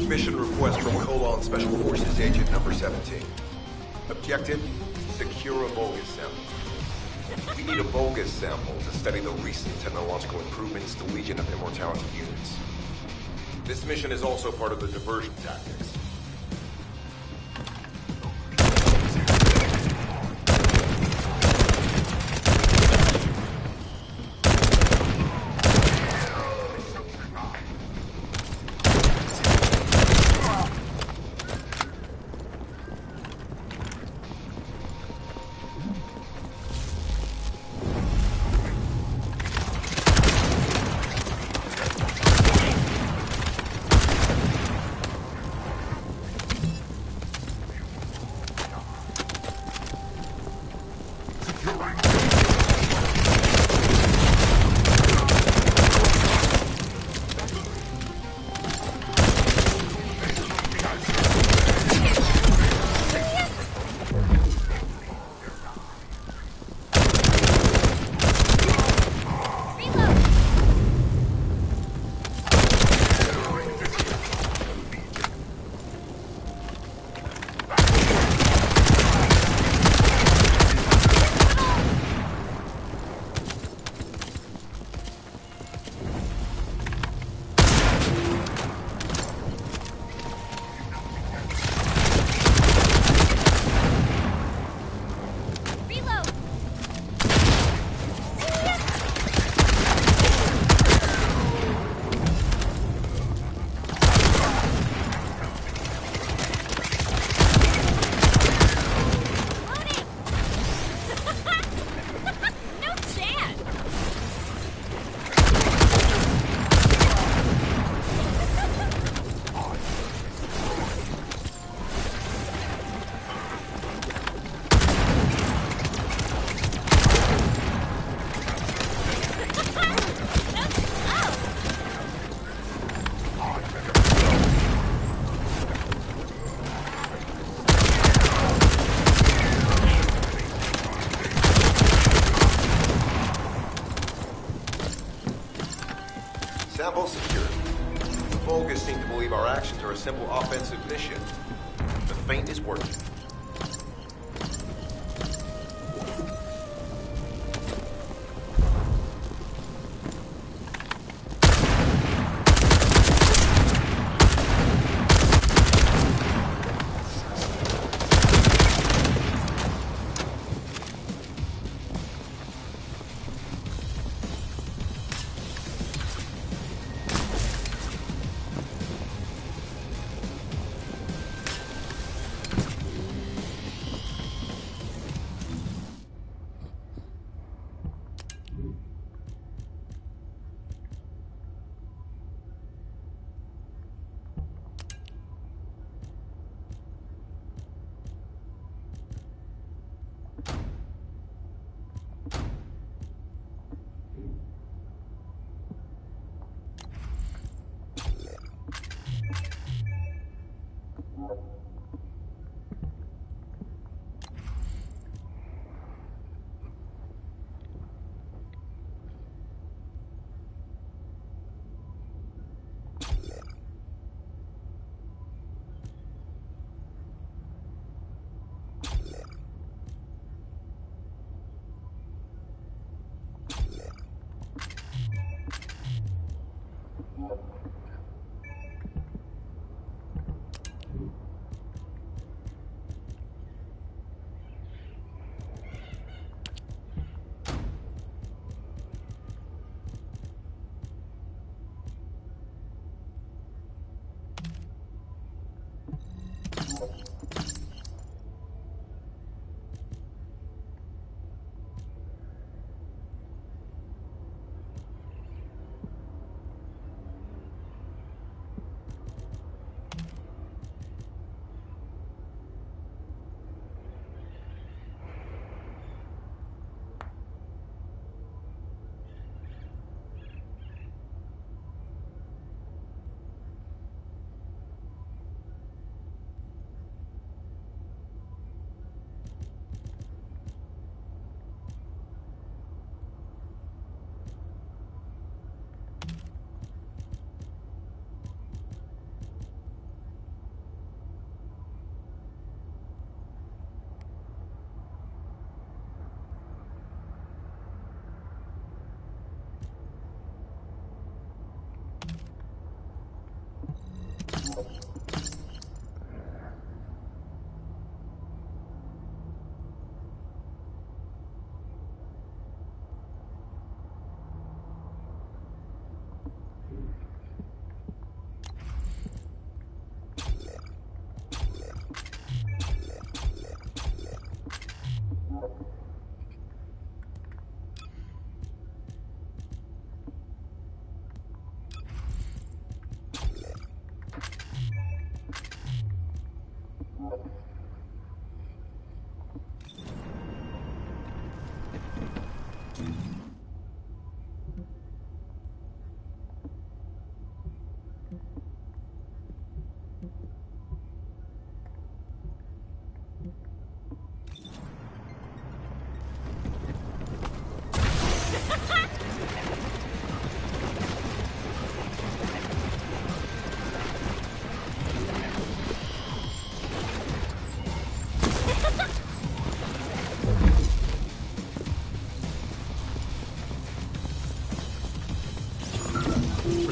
Mission request from Colon Special Forces Agent number 17. Objective, secure a Vulgus sample. We need a Vulgus sample to study the recent technological improvements to Legion of Immortality units. This mission is also part of the diversion tactics. Sample secured. The Vulgus seem to believe our actions are a simple offensive mission. The feint is working.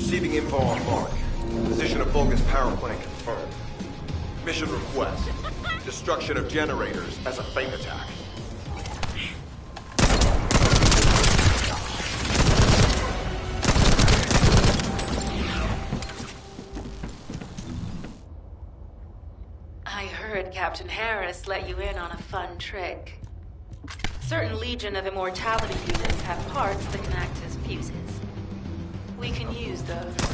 Receiving info on Mark. Position of Vulgus power plant confirmed. Mission request. Destruction of generators as a feint attack. I heard Captain Harris let you in on a fun trick. Certain Legion of Immortality units have parts that can act as fuses. We can use those.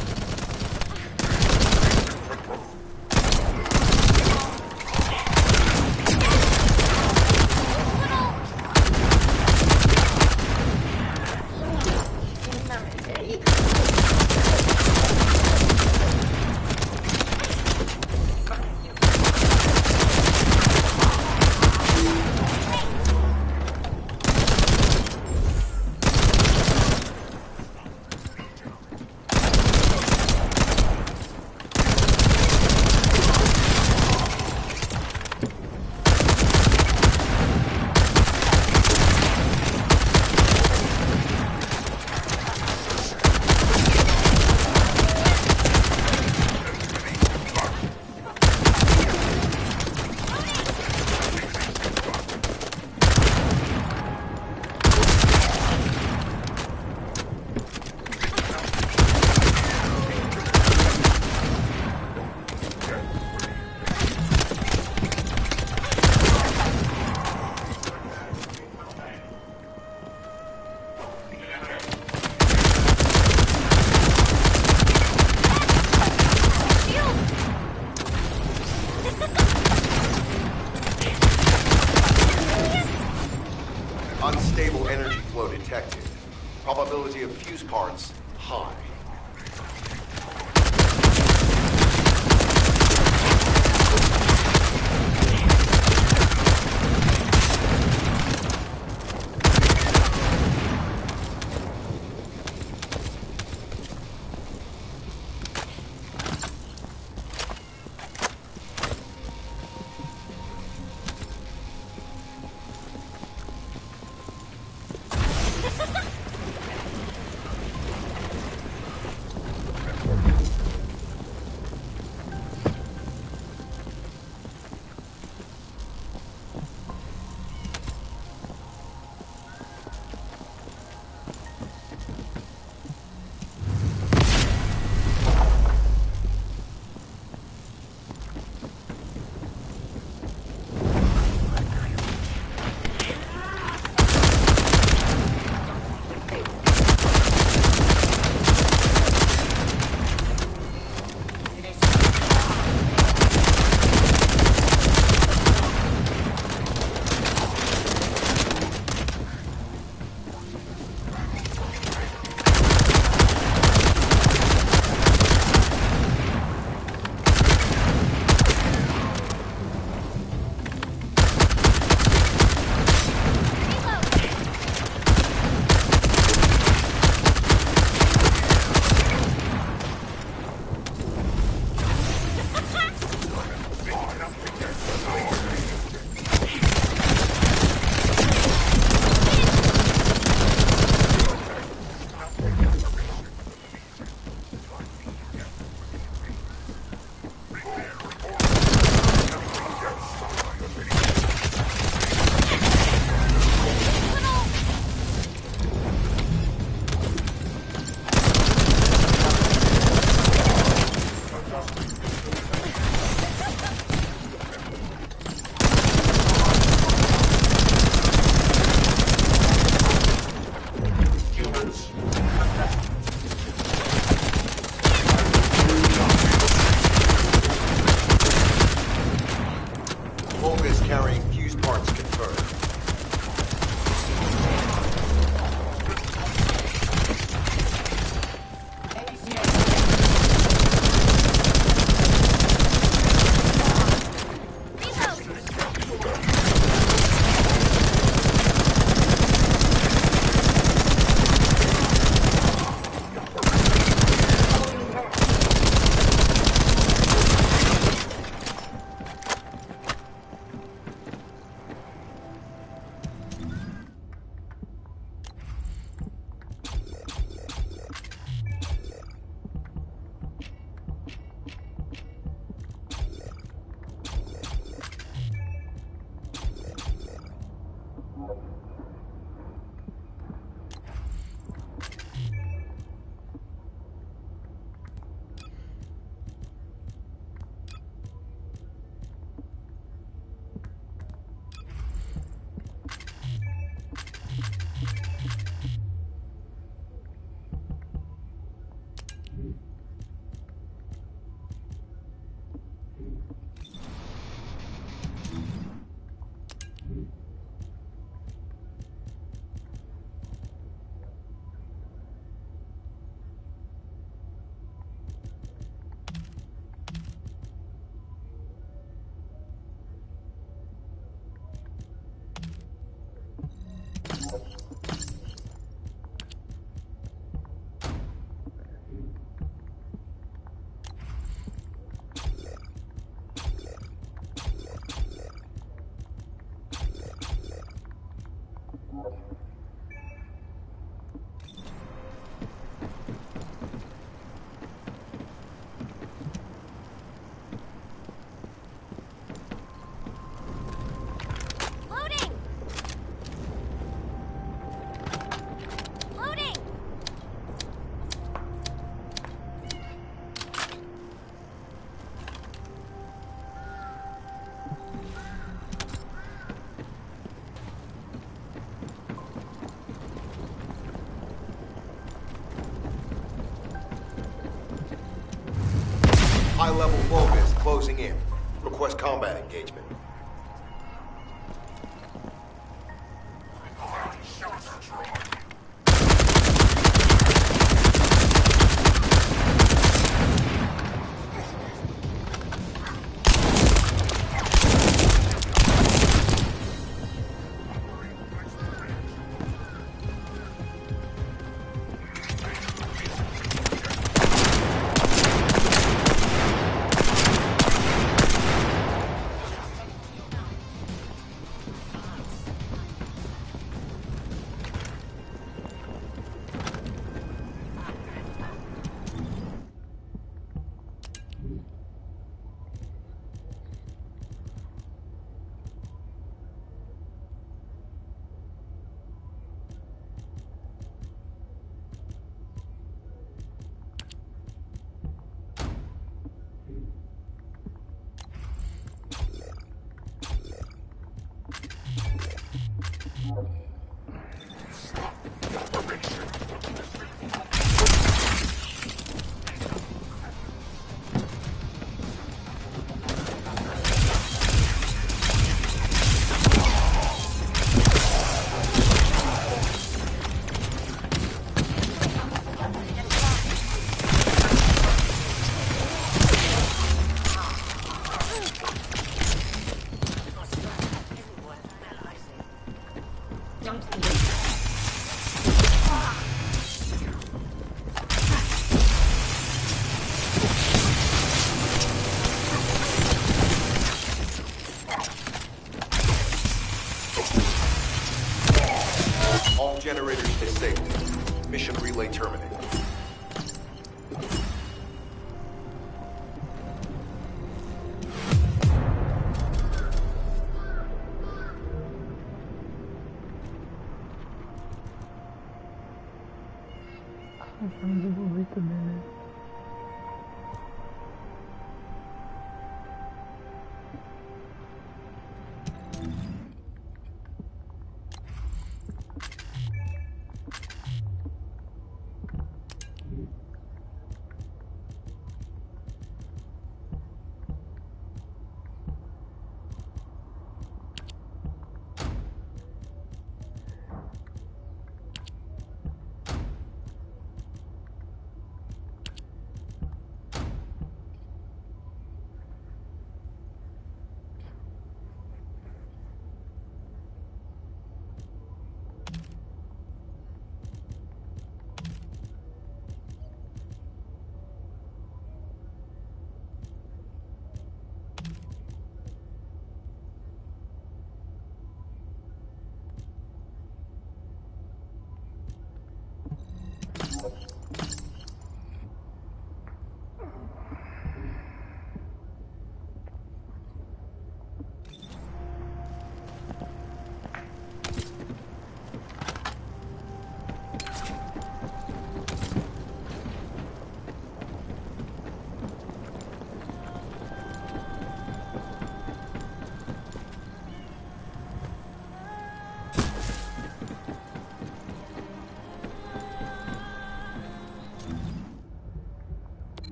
high-level Vulcans closing in. Request combat engagement.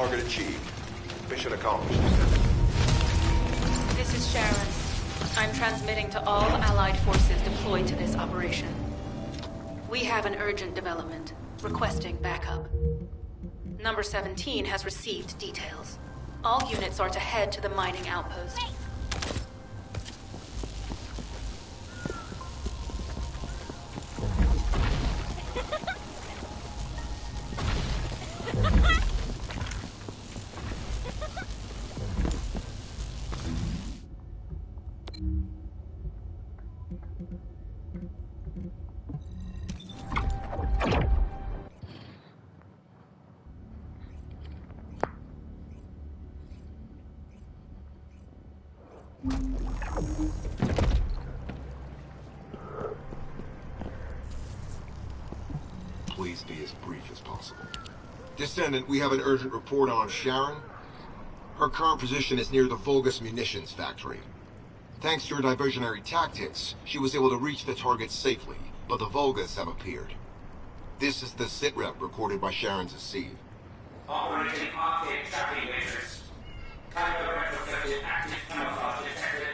Target achieved. Mission accomplished. This is Sharon. I'm transmitting to all Allied forces deployed to this operation. We have an urgent development, requesting backup. Number 17 has received details. All units are to head to the mining outpost. Please be as brief as possible. Descendant, we have an urgent report on Sharon. Her current position is near the Vulgus munitions factory. Thanks to your diversionary tactics, she was able to reach the target safely, but the Vulgus have appeared. This is the sitrep recorded by Sharon's Deceive. Operating arcade tracking matrix. Tango retrofitted active camouflage detected.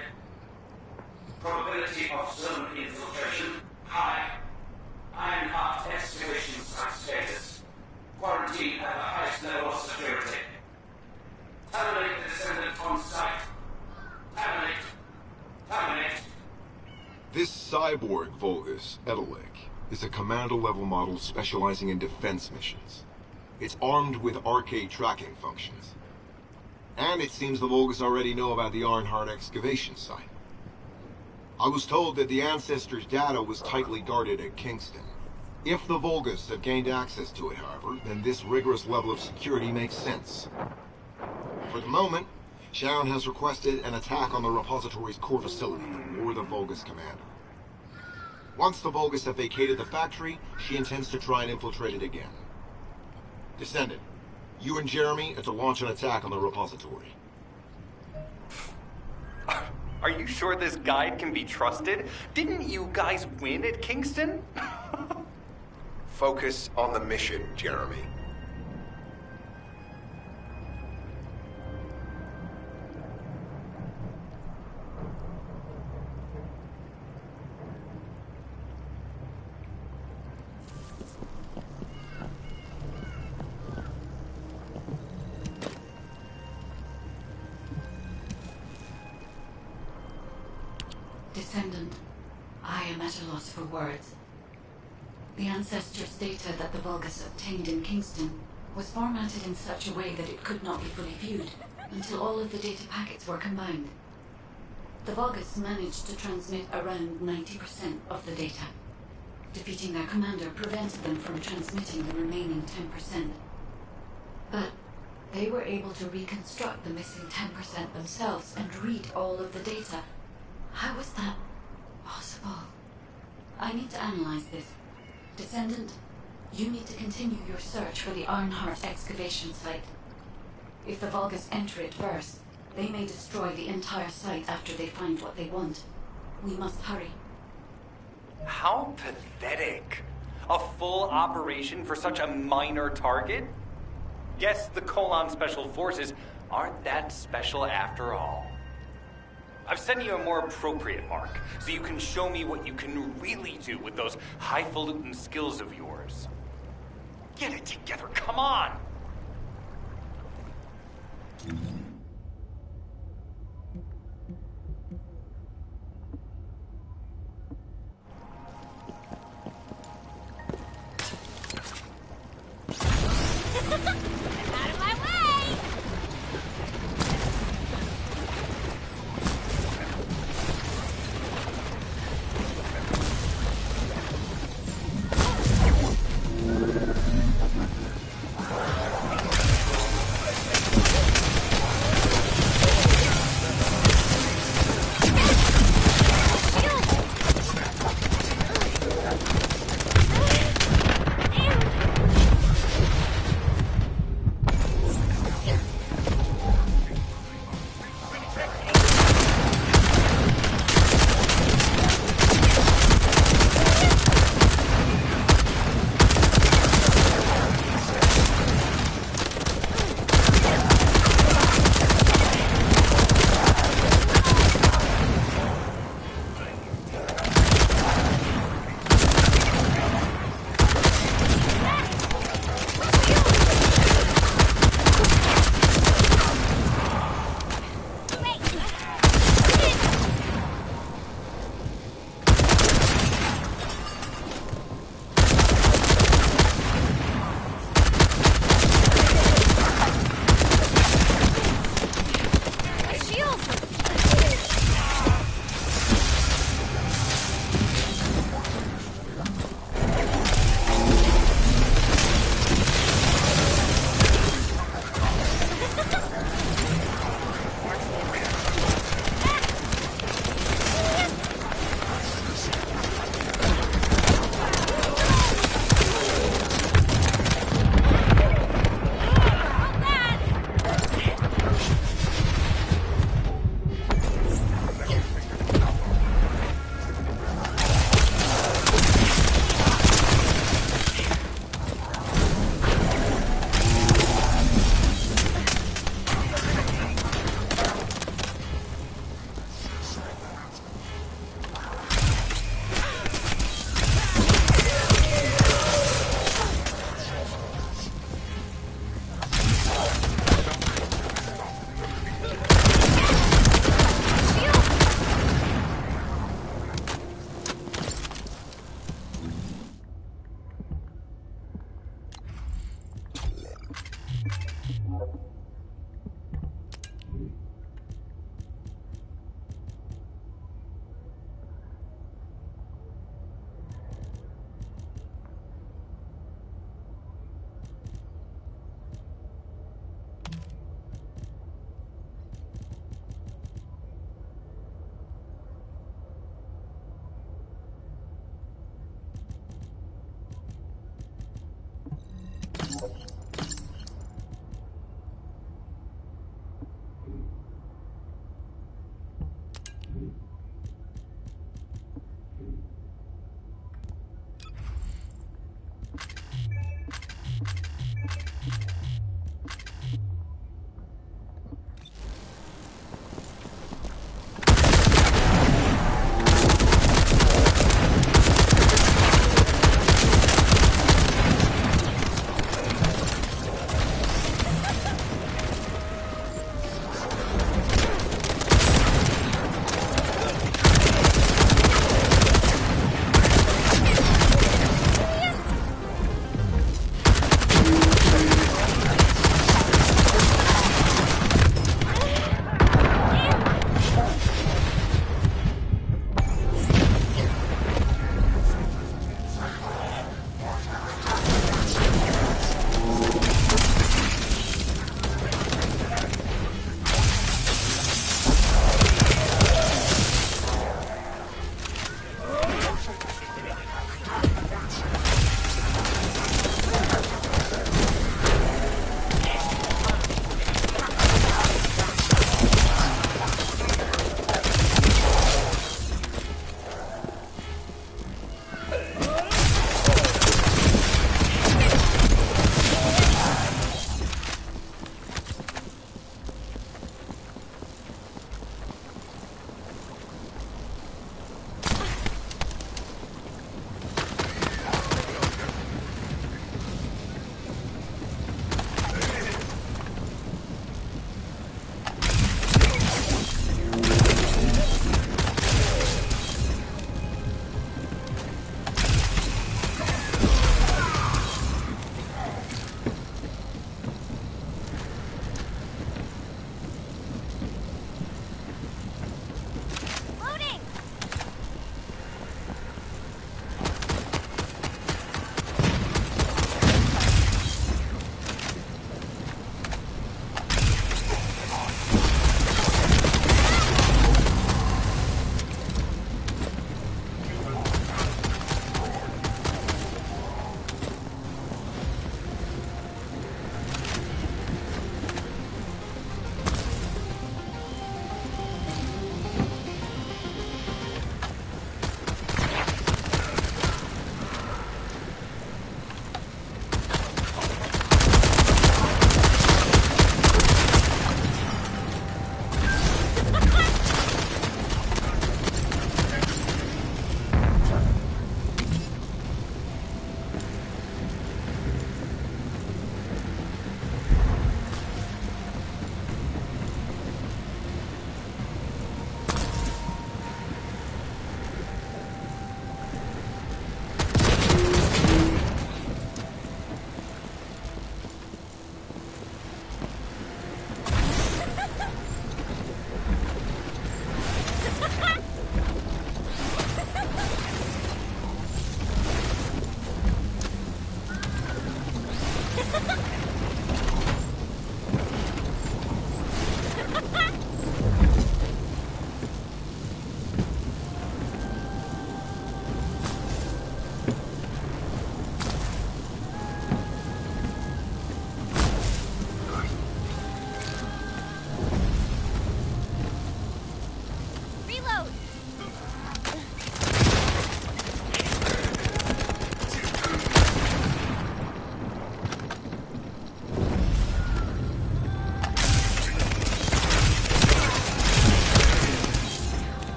Probability of zone infiltration high. Ironheart excavation site status. Quarantine at the highest level of security. Terminate the Descendant on site. Terminate. Terminate. This cyborg Vulgus, Edelik, is a commando-level model specializing in defense missions. It's armed with arcade tracking functions. And it seems the Vulgus already know about the Ironheart excavation site. I was told that the Ancestors' data was tightly guarded at Kingston. If the Vulgus have gained access to it, however, then this rigorous level of security makes sense. For the moment, Sharon has requested an attack on the repository's core facility or the Vulgus commander. Once the Vulgus have vacated the factory, she intends to try and infiltrate it again. Descendant, you and Jeremy are to launch an attack on the repository. Are you sure this guide can be trusted? Didn't you guys win at Kingston? Focus on the mission, Jeremy. Descendant, I am at a loss for words. The Ancestors' data that the Vulgus obtained in Kingston was formatted in such a way that it could not be fully viewed until all of the data packets were combined. The Vulgus managed to transmit around 90% of the data. Defeating their commander prevented them from transmitting the remaining 10%. But they were able to reconstruct the missing 10% themselves and read all of the data. How was that possible? I need to analyze this. Descendant, you need to continue your search for the Ironheart excavation site. If the Vulgus enter it first, they may destroy the entire site after they find what they want. We must hurry. How pathetic. A full operation for such a minor target? Guess the Colon Special Forces aren't that special after all. I've sent you a more appropriate mark, so you can show me what you can really do with those highfalutin skills of yours. Get it together, come on! Out of my way!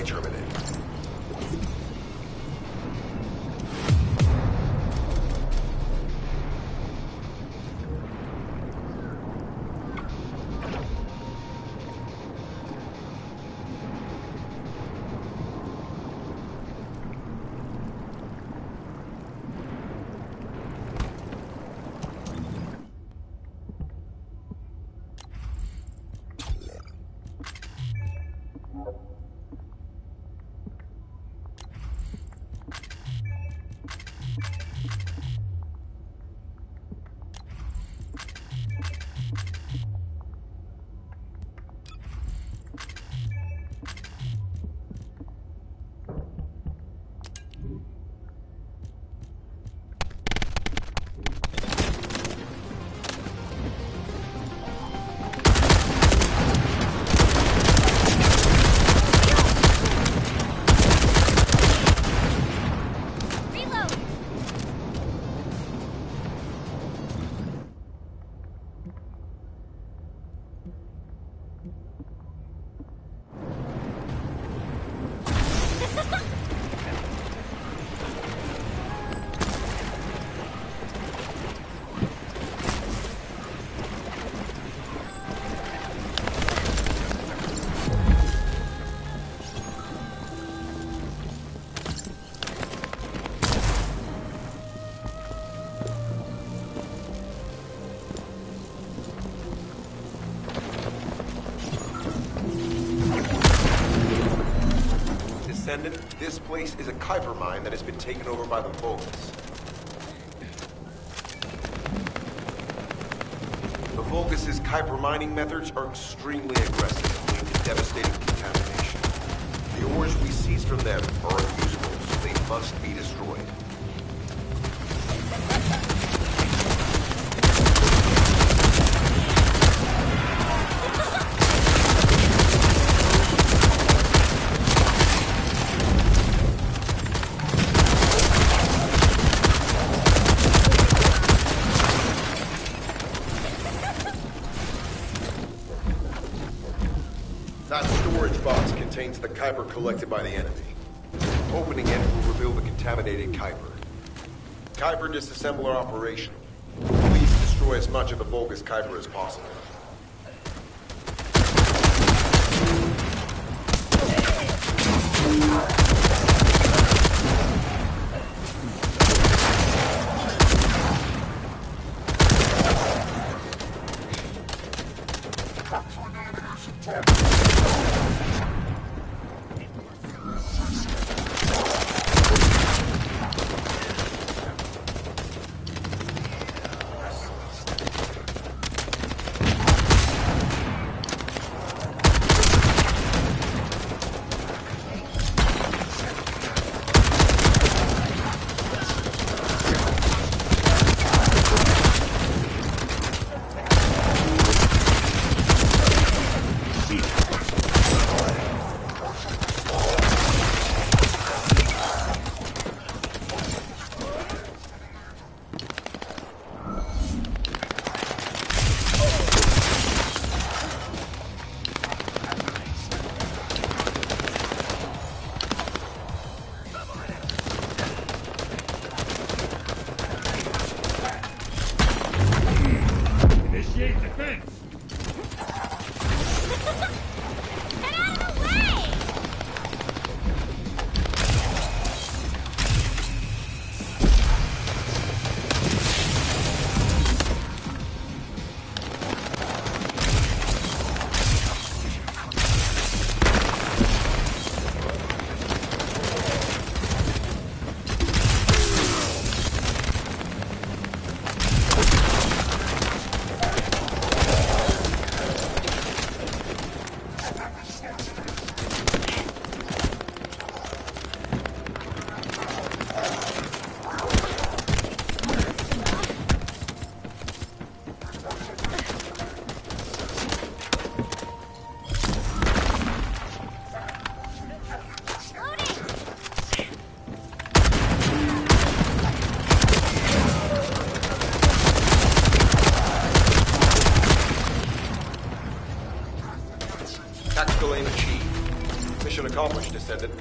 Array terminated. This place is a Kuiper mine that has been taken over by the Vulgus. The Vulgus' Kuiper mining methods are extremely aggressive, leading to devastating contamination. The ores we seize from them are unusable, so they must be destroyed. That storage box contains the Kuiper collected by the enemy. Opening it will reveal the contaminated Kuiper. Kuiper disassembler operational. Please destroy as much of the Vulgus Kuiper as possible. accomplished, Descendant.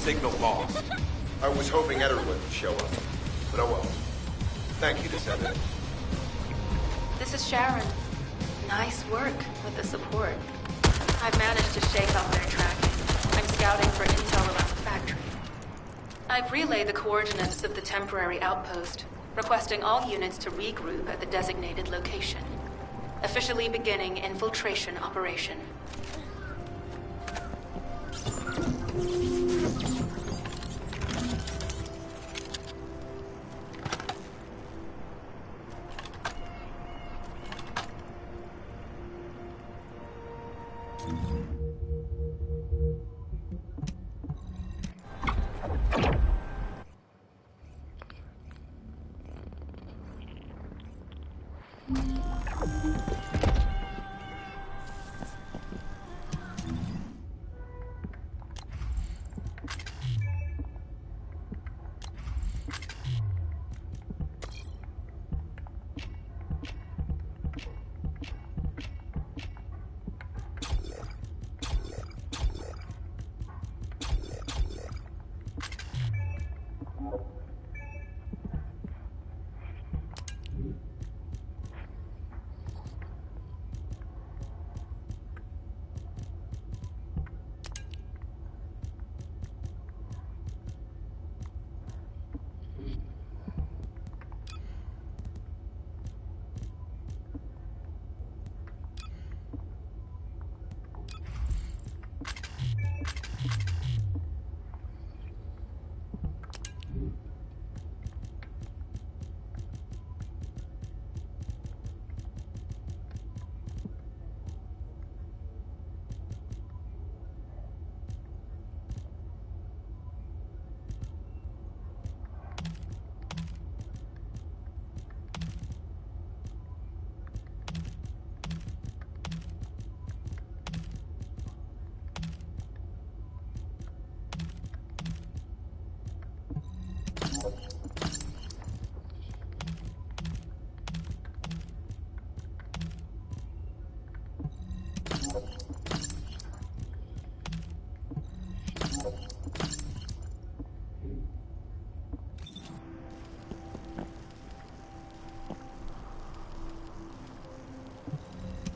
Signal lost. I was hoping Ederlin would show up, but oh well. Thank you, Descendant. This is Sharon. Nice work with the support. I've managed to shake off their tracking. I'm scouting for intel around the factory. I've relayed the coordinates of the temporary outpost, requesting all units to regroup at the designated location. Officially beginning infiltration operation.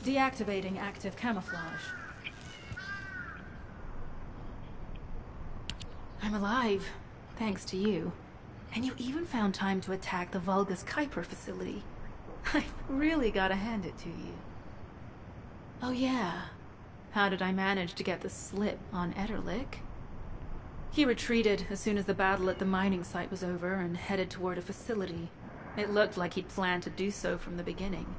Deactivating active camouflage. I'm alive, thanks to you. And you even found time to attack the Vulgus Kuiper facility. I've really gotta hand it to you. Oh yeah, how did I manage to get the slip on Ederlich? He retreated as soon as the battle at the mining site was over and headed toward a facility. It looked like he'd planned to do so from the beginning.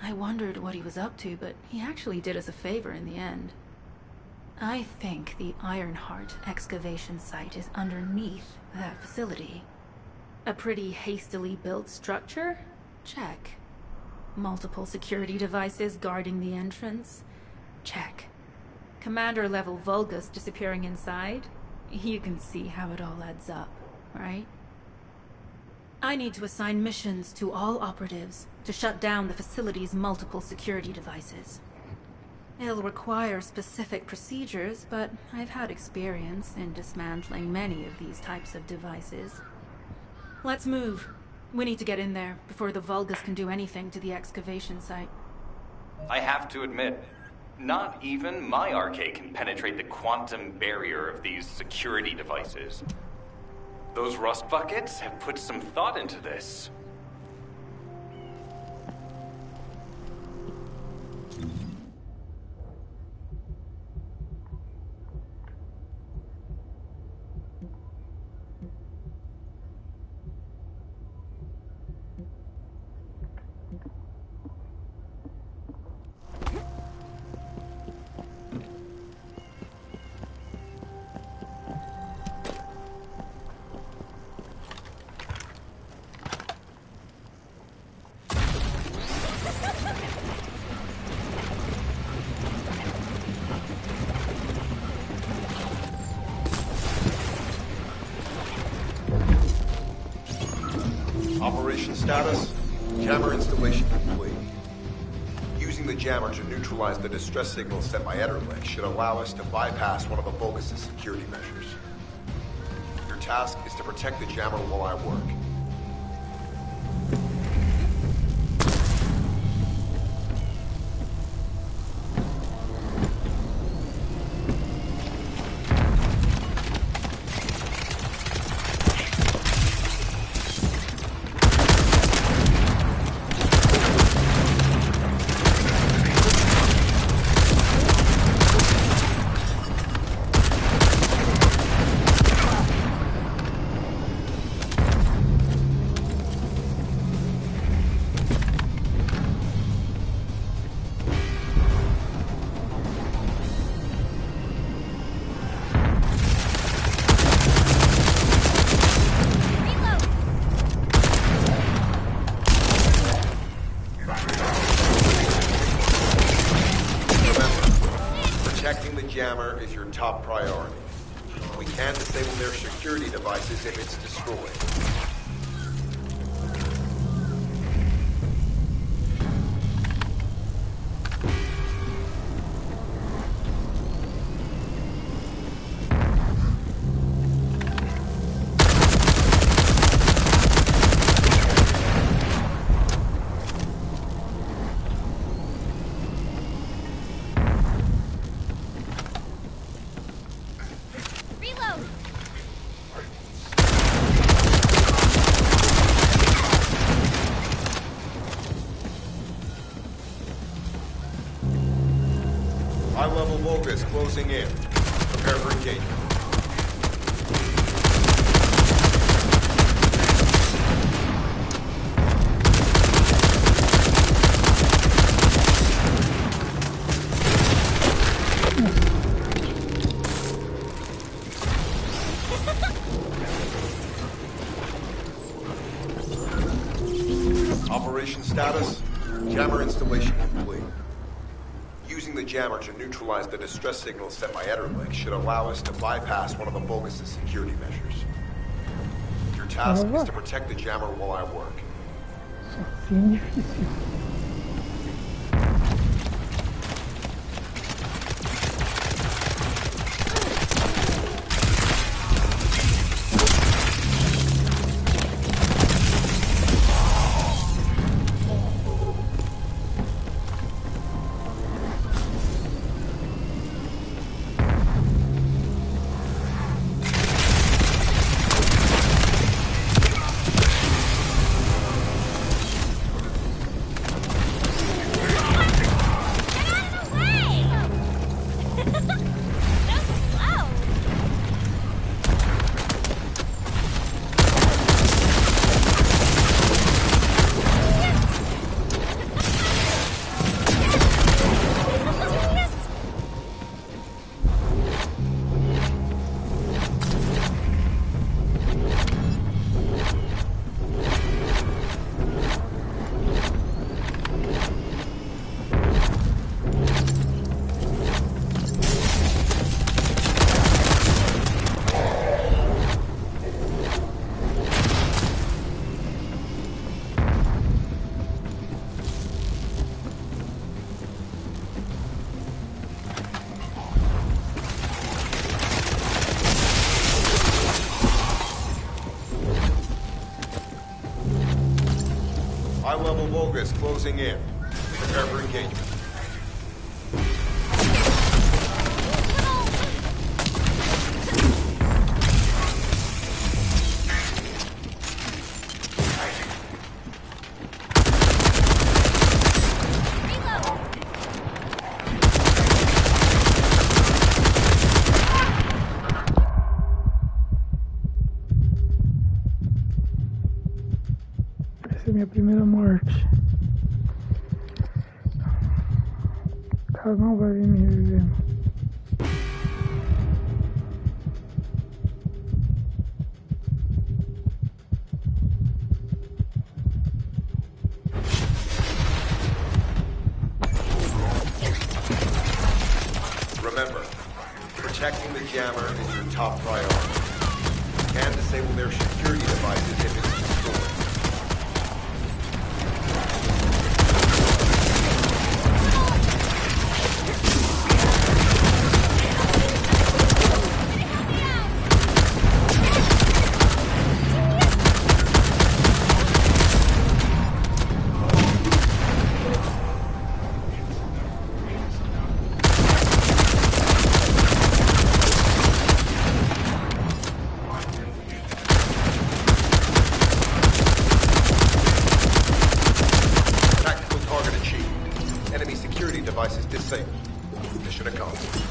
I wondered what he was up to, but he actually did us a favor in the end. I think the Ironheart excavation site is underneath that facility. A pretty hastily built structure? Check. Multiple security devices guarding the entrance? Check. Commander-level Vulgus disappearing inside? You can see how it all adds up, right? I need to assign missions to all operatives to shut down the facility's multiple security devices. It'll require specific procedures, but I've had experience in dismantling many of these types of devices. Let's move. We need to get in there before the Vulgus can do anything to the excavation site. I have to admit, not even my arcade can penetrate the quantum barrier of these security devices. Those rust buckets have put some thought into this. Operation status, jammer installation complete. Using the jammer to neutralize the distress signal sent by Ederlich should allow us to bypass one of the Vulgus' security measures. Your task is to protect the jammer while I work. Protecting the jammer is your top priority. We can disable their security devices if it's destroyed. High-level Vulgus closing in. Prepare for engagement. Operation status, jammer installation complete. Using the jammer to neutralize the distress signal sent by Ederlich should allow us to bypass one of the Vulgus' security measures. Your task is to protect the jammer while I work. Sozinho difícil. Vulgus closing in. Prepare for engagement. Essa é a minha primeira morte. O cara não vai vir me revivendo. Remember, protecting the jammer is your top priority. You can disable their security devices if it's destroyed. Devices disabled. Mission accomplished.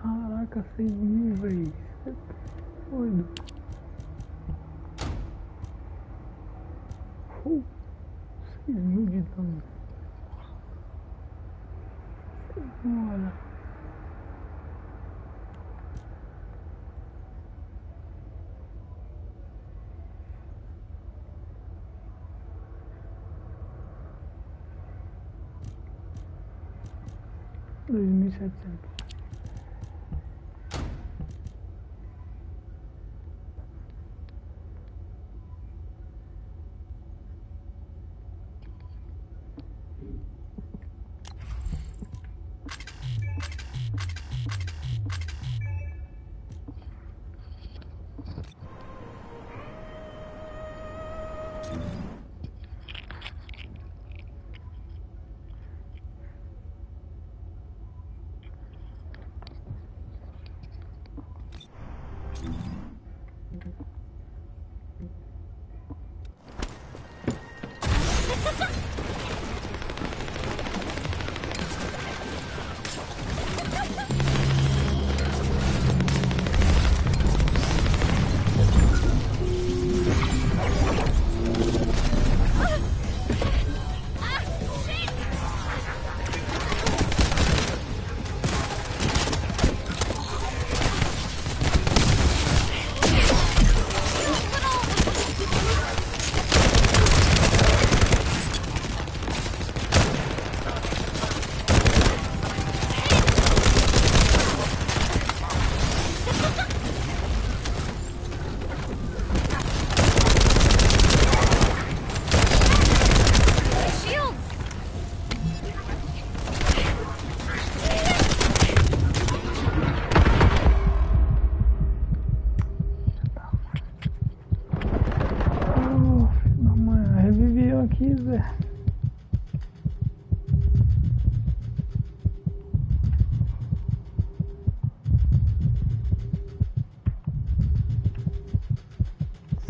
Caraca, 6.000, velho. Você tá doido. 6.000 de dano. Olha. $2.700.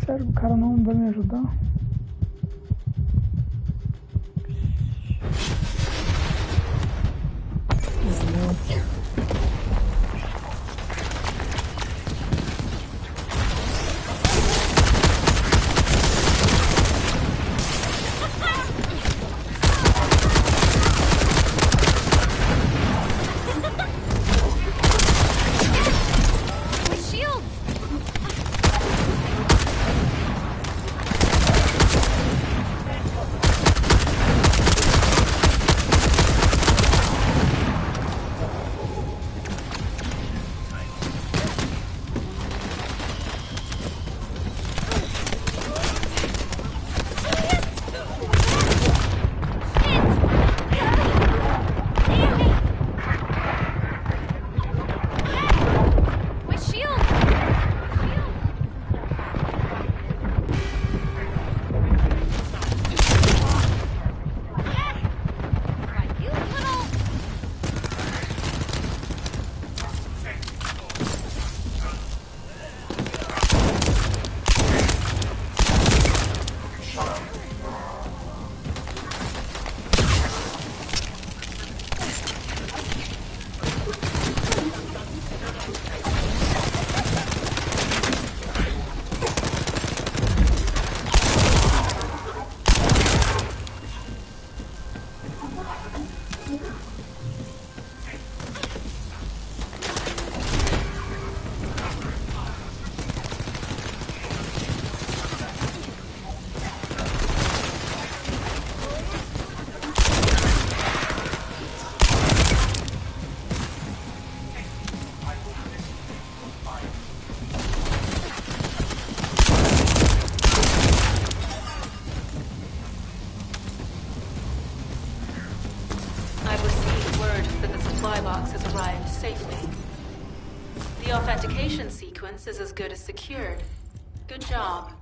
Sério, o cara não vai me ajudar? defense is as good as secured. Good job.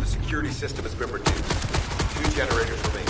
Security system has been reduced. 2 generators remaining.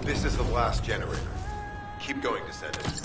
This is the last generator. Keep going, Descendant.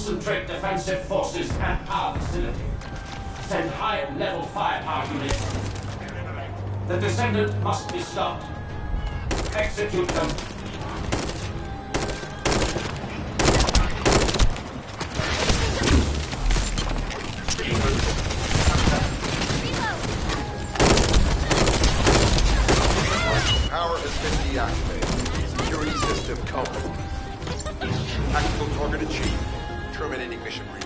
Concentrate defensive forces at our facility. Send high-level firepower units. The Descendant must be stopped. Execute them. Power has been deactivated. Security system compromised. Tactical target achieved. Terminating mission relay.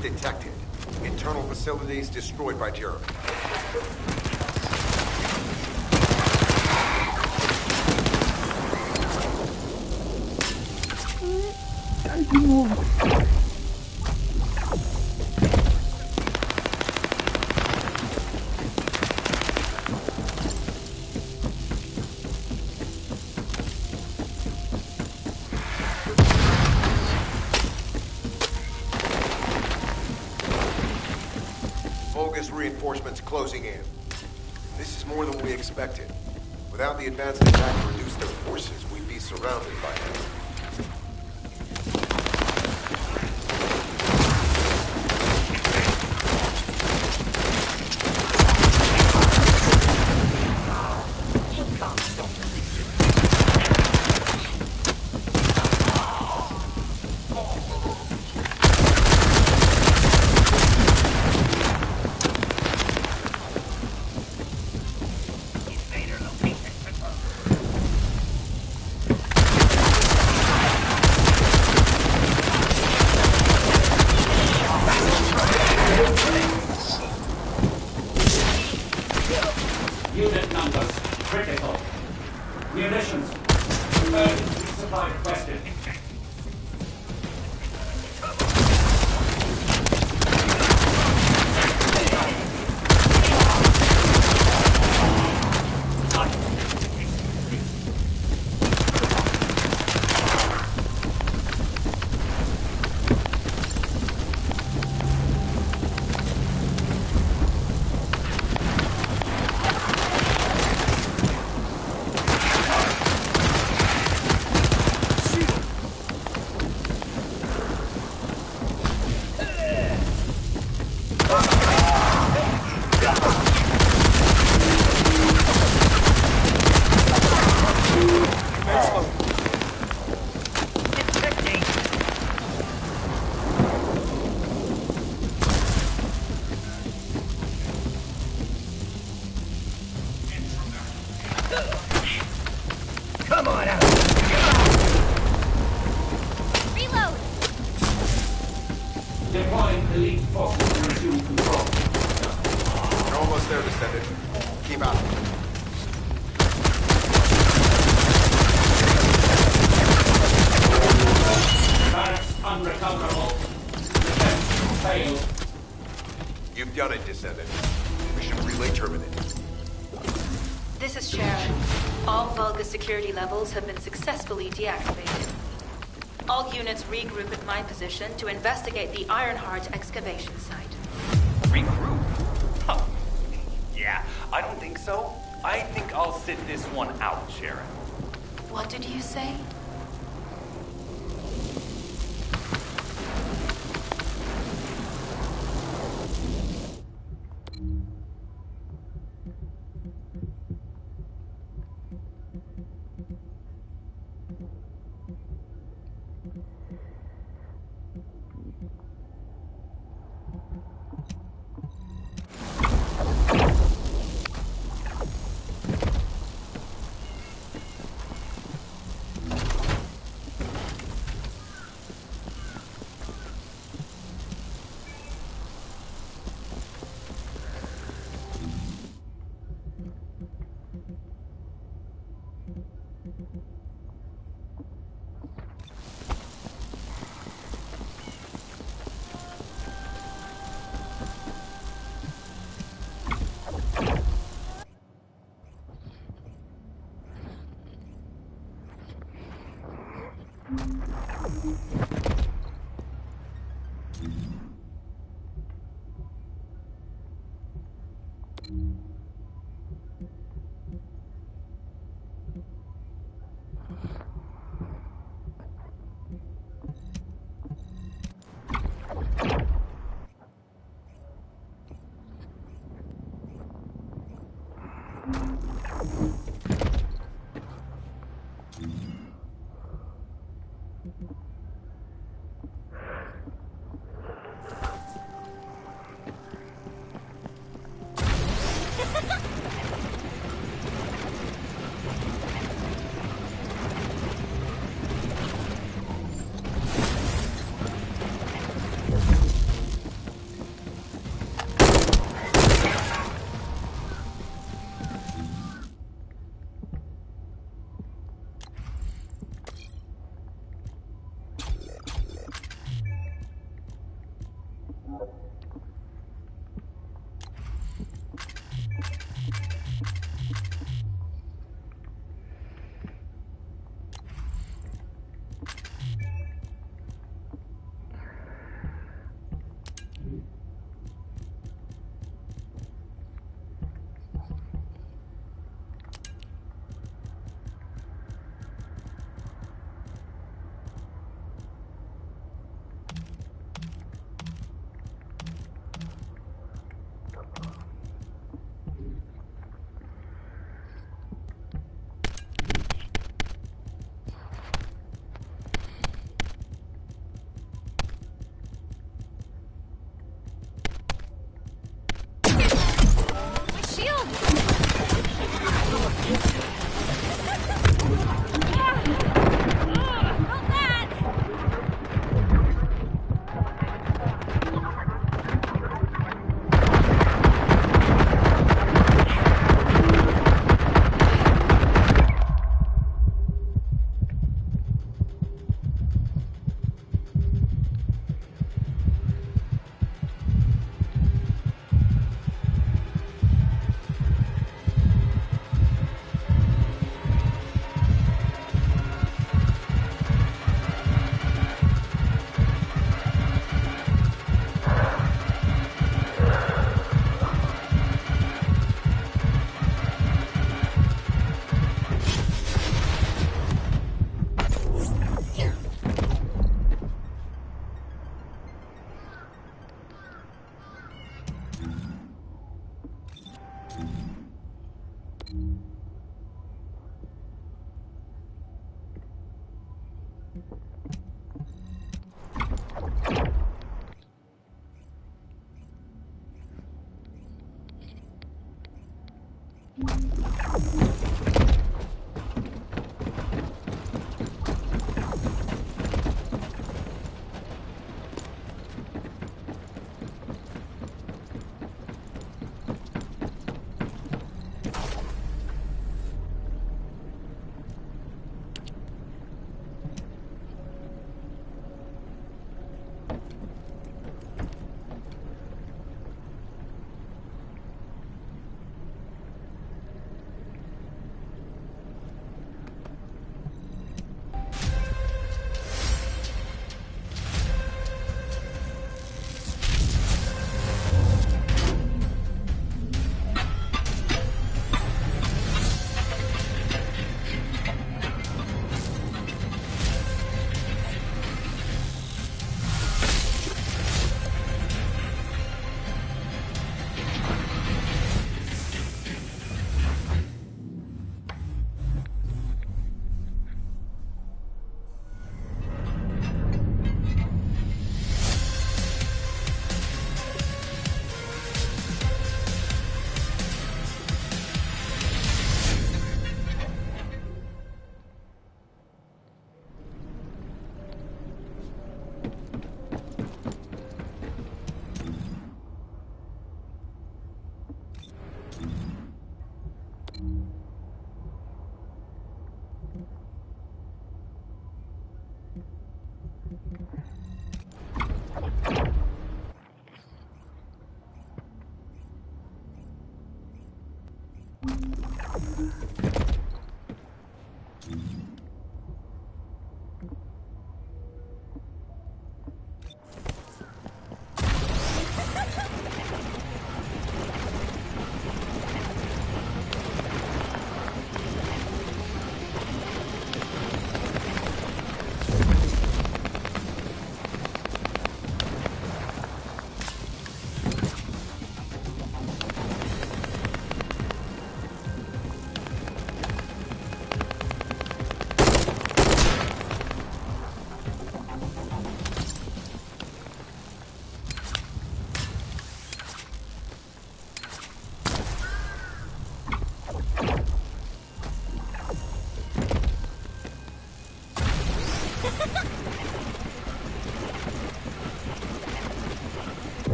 Detected. Internal facilities destroyed by Jeremy. Reinforcements closing in. This is more than we expected. Without the advanced attack to reduce their forces, we'd be surrounded by them. Unit numbers critical. Munitions. Emergency supply requested. Come on out! Reload! Deploying elite forces to resume control. You're almost there, Descendant. Keep out. Barracks unrecoverable. Defense failed. You've done it, Descendant. Mission relay terminated. This is Sharon. All Vulgus security levels have been successfully deactivated. All units regroup at my position to investigate the Ironheart excavation site. Regroup? Huh. Yeah, I don't think so. I think I'll sit this one out, Sharon. What did you say?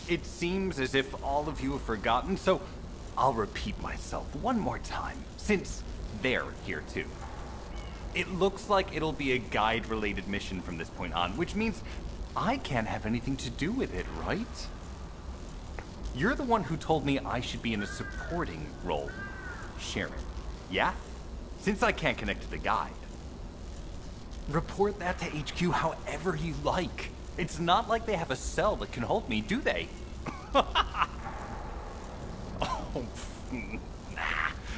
It seems as if all of you have forgotten, so I'll repeat myself one more time, since they're here too. It looks like it'll be a guide-related mission from this point on, which means I can't have anything to do with it, right? You're the one who told me I should be in a supporting role, Sharon. Yeah? Since I can't connect to the guide. Report that to HQ however you like. It's not like they have a cell that can hold me, do they?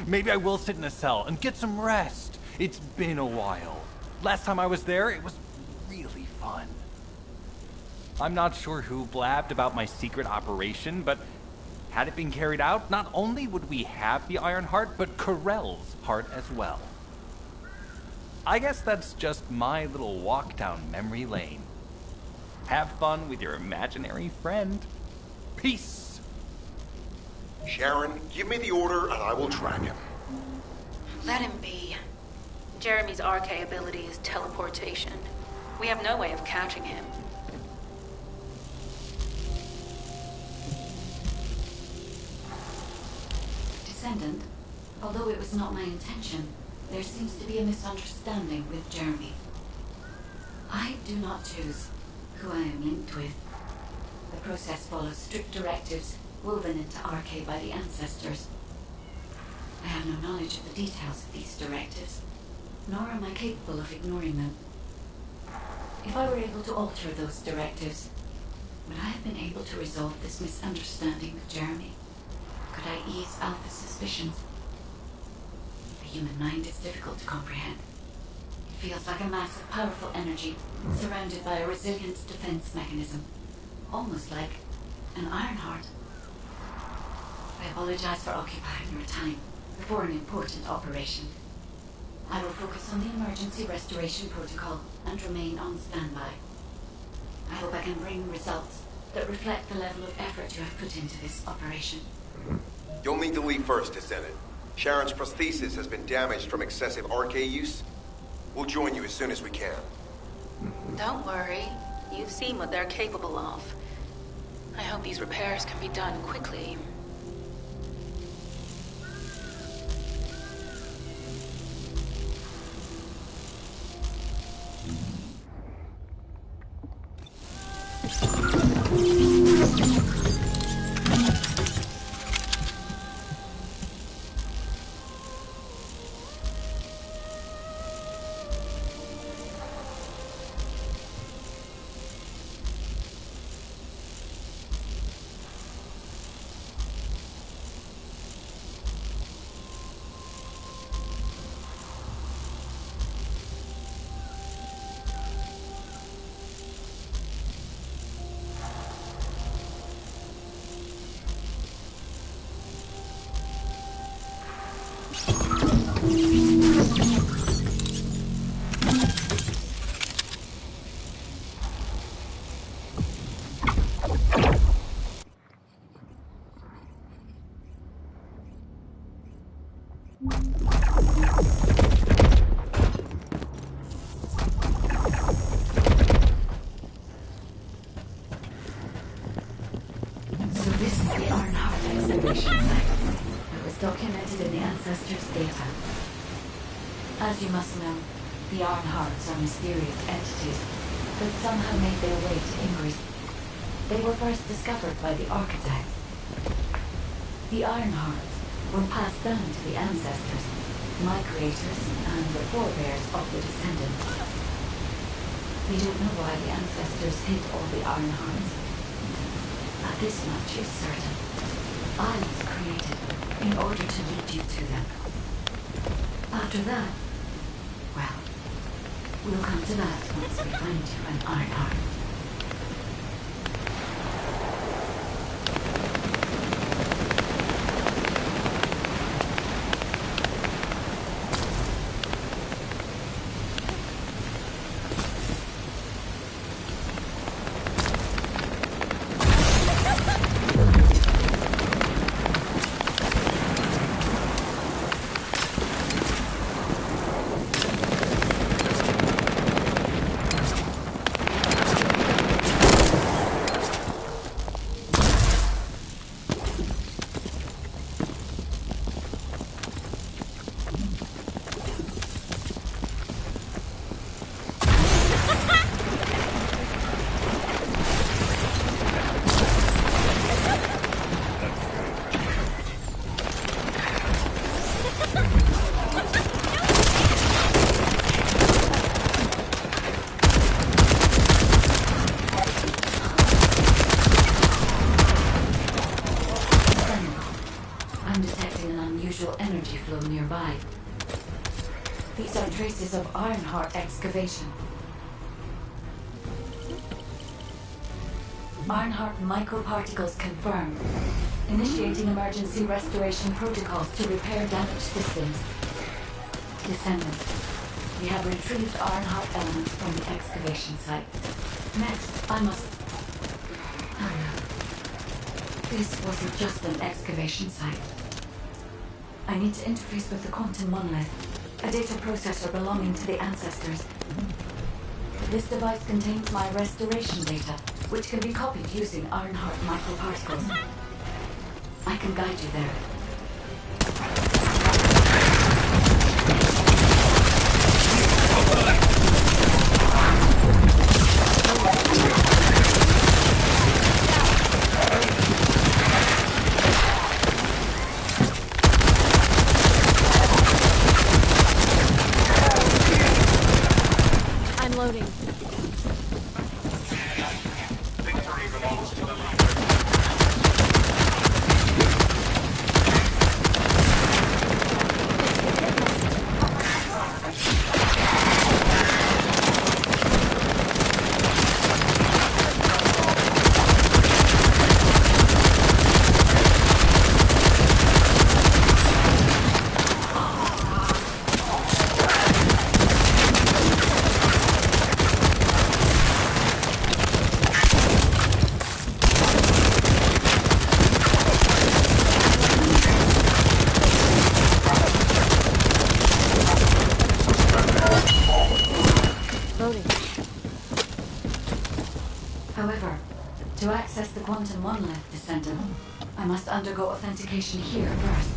Maybe I will sit in a cell and get some rest. It's been a while. Last time I was there, it was really fun. I'm not sure who blabbed about my secret operation, but had it been carried out, not only would we have the Iron Heart, but Corell's heart as well. I guess that's just my little walk down memory lane. Have fun with your imaginary friend. Peace. Sharon, give me the order and I will track him. Let him be. Jeremy's RK ability is teleportation. We have no way of catching him. Descendant, although it was not my intention, there seems to be a misunderstanding with Jeremy. I do not choose who I am linked with. The process follows strict directives woven into RK by the ancestors. I have no knowledge of the details of these directives, nor am I capable of ignoring them. If I were able to alter those directives, would I have been able to resolve this misunderstanding with Jeremy? Could I ease Alpha's suspicions? The human mind is difficult to comprehend. It feels like a mass of powerful energy surrounded by a resilient defense mechanism, almost like an iron heart. I apologize for occupying your time before an important operation. I will focus on the emergency restoration protocol and remain on standby. I hope I can bring results that reflect the level of effort you have put into this operation. You'll need to leave first, Descendant. Sharon's prosthesis has been damaged from excessive RK use. We'll join you as soon as we can. Don't worry. You've seen what they're capable of. I hope these repairs can be done quickly. So this is the Arnhart excavation site. It was documented in the ancestors' data. As you must know, the Arnharts are mysterious entities that somehow made their way to Ingrid. They were first discovered by the architect. The Ironhearts were passed down to the ancestors, my creators, and the forebears of the Descendant. We don't know why the ancestors hid all the Ironhearts. But this much is certain. I was created in order to lead you to them. After that, well, we'll come to that once we find you an Ironheart. unusual energy flow nearby. These are traces of Ironheart excavation. Ironheart microparticles confirmed. Initiating emergency restoration protocols to repair damaged systems. Descendant, we have retrieved Ironheart elements from the excavation site. Next, I must... Oh no. This wasn't just an excavation site. I need to interface with the quantum monolith, a data processor belonging to the ancestors. This device contains my restoration data, which can be copied using Ironheart microparticles. I can guide you there. I'm loading. However, to access the quantum monolith, Descendant, I must undergo authentication here first.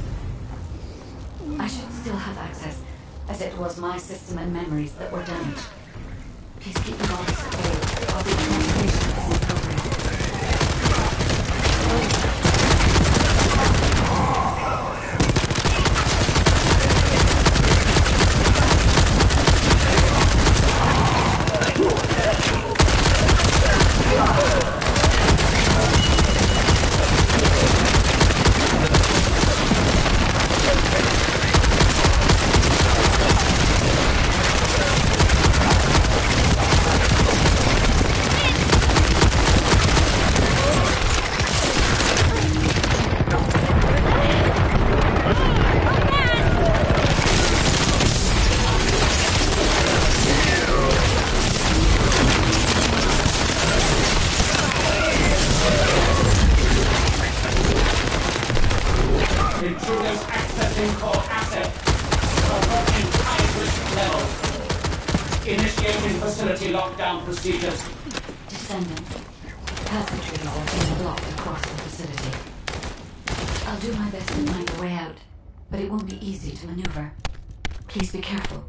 I should still have access, as it was my system and memories that were damaged. Please keep the bodies at bay while the authentication is in progress. Intruders accessing core asset. Approaching high-risk level. Initiating facility lockdown procedures. Descendant, passageways are being blocked across the facility. I'll do my best to find a way out, but it won't be easy to maneuver. Please be careful.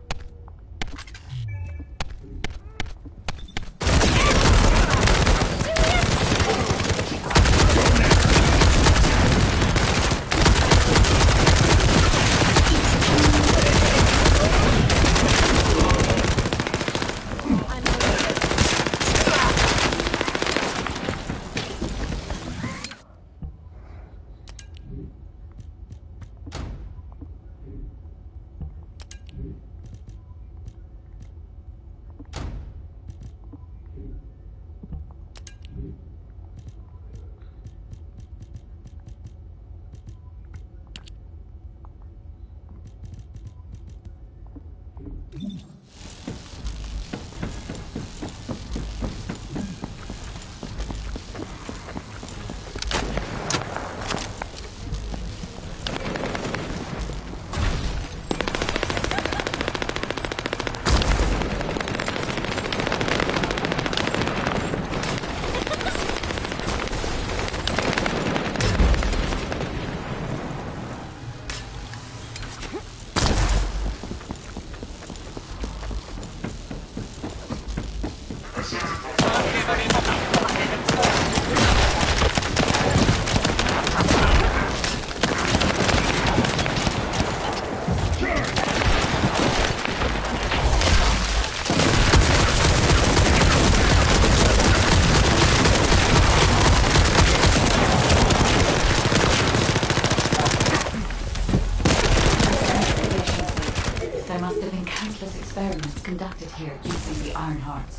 here using the Ironheart.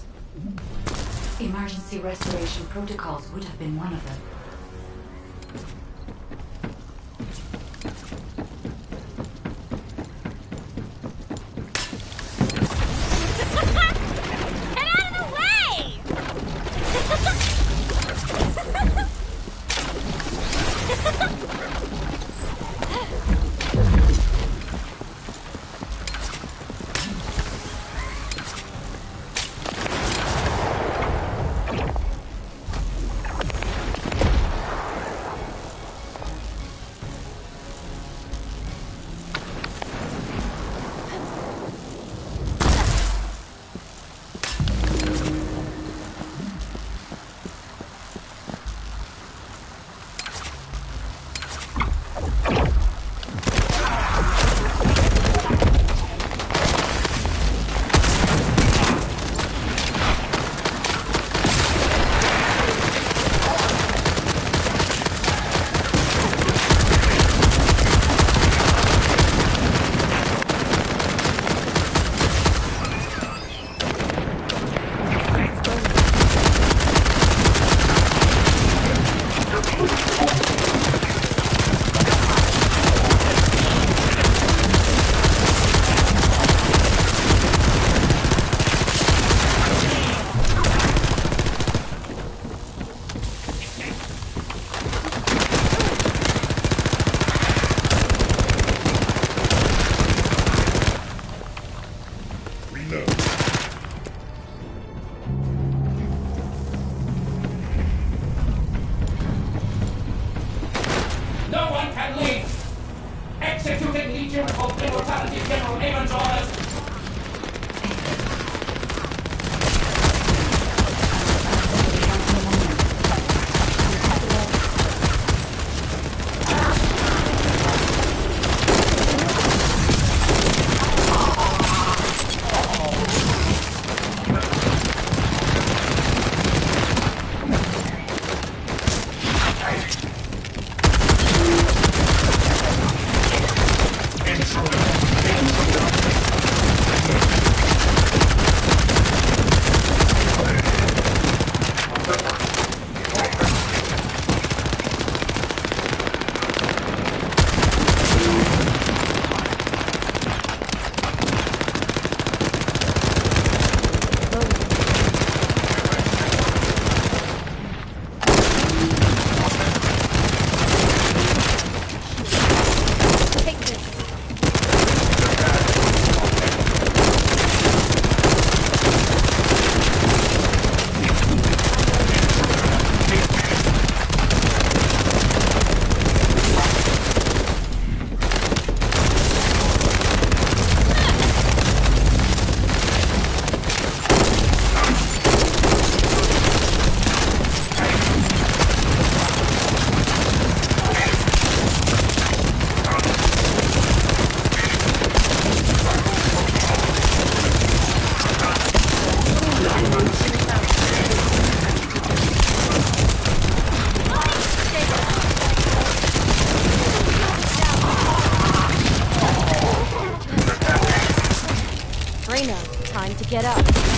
Emergency restoration protocols would have been one of them. Time to get up.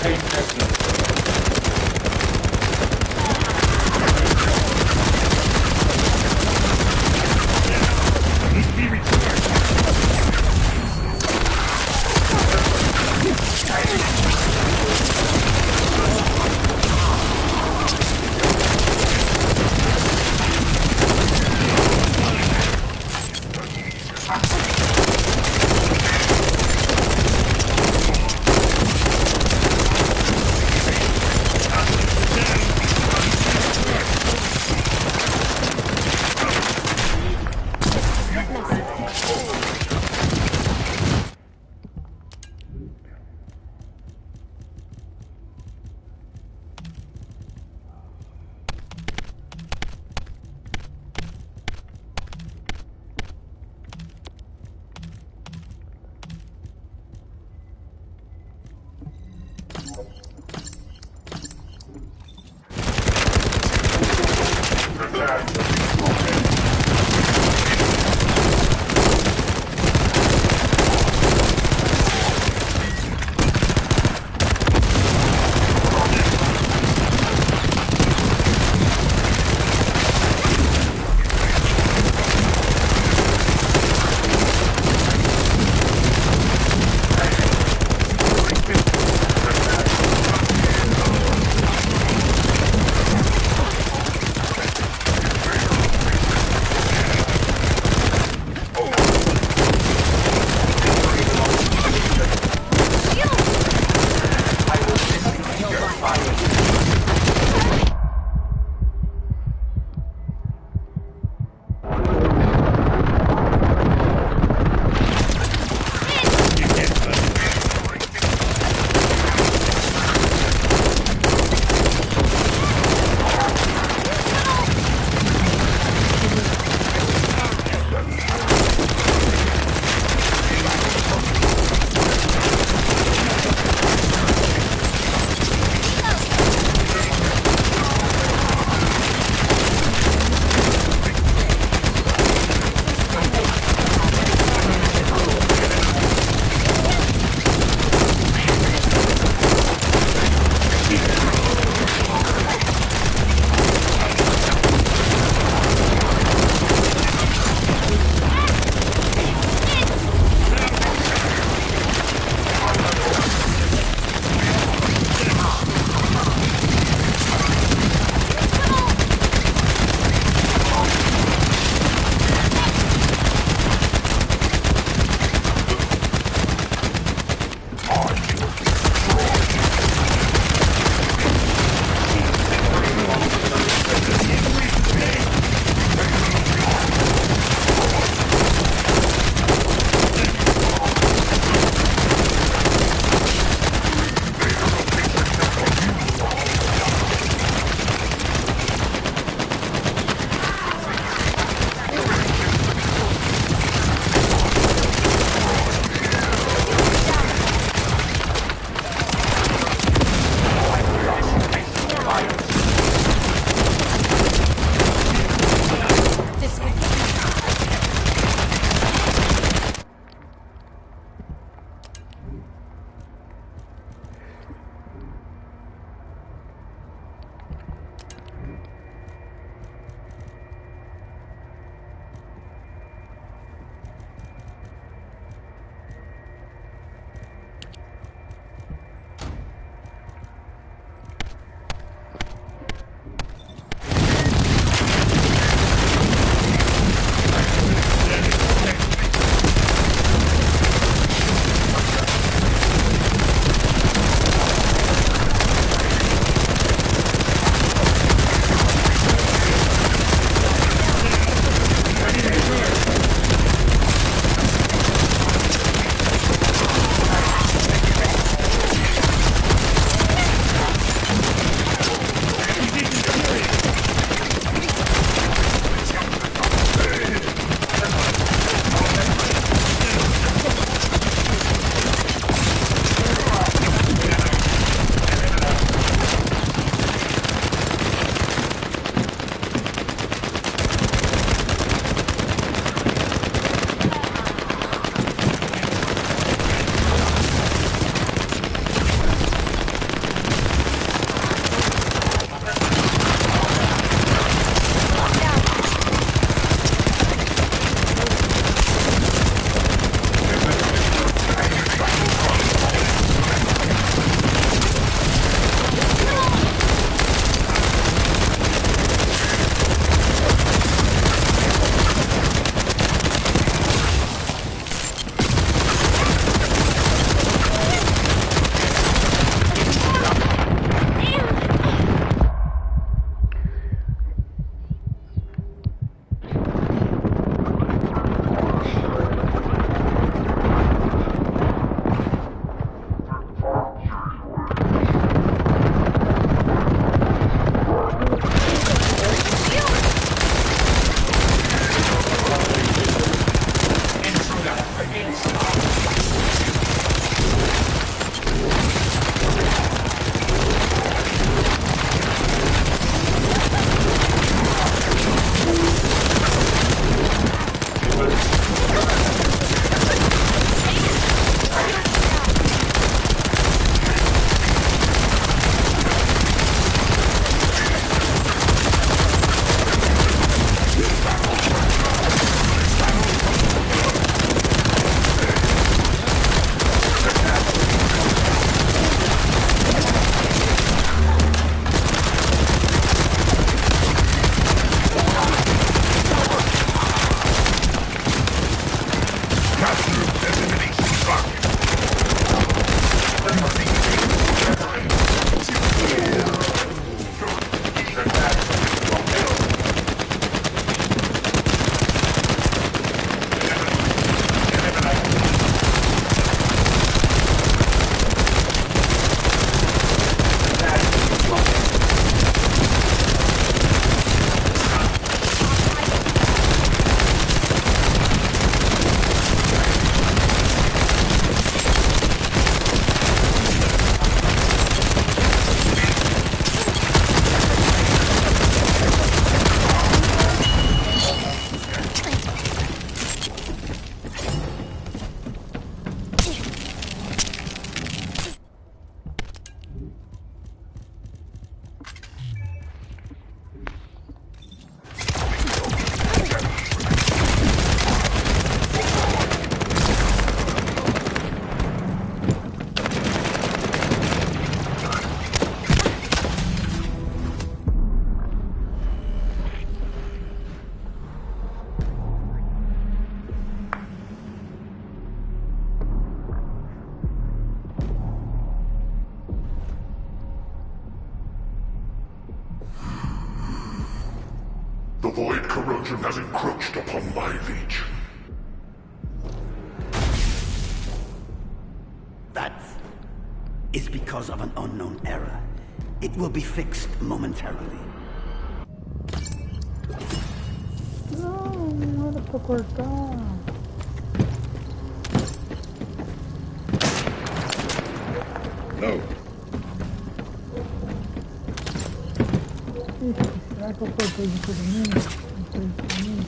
Maintain distance. void corrosion has encroached upon my legion. That is because of an unknown error. It will be fixed momentarily. Não era pra cortar. No. Ixi, será que eu cortei de todo mundo? Não foi de mim.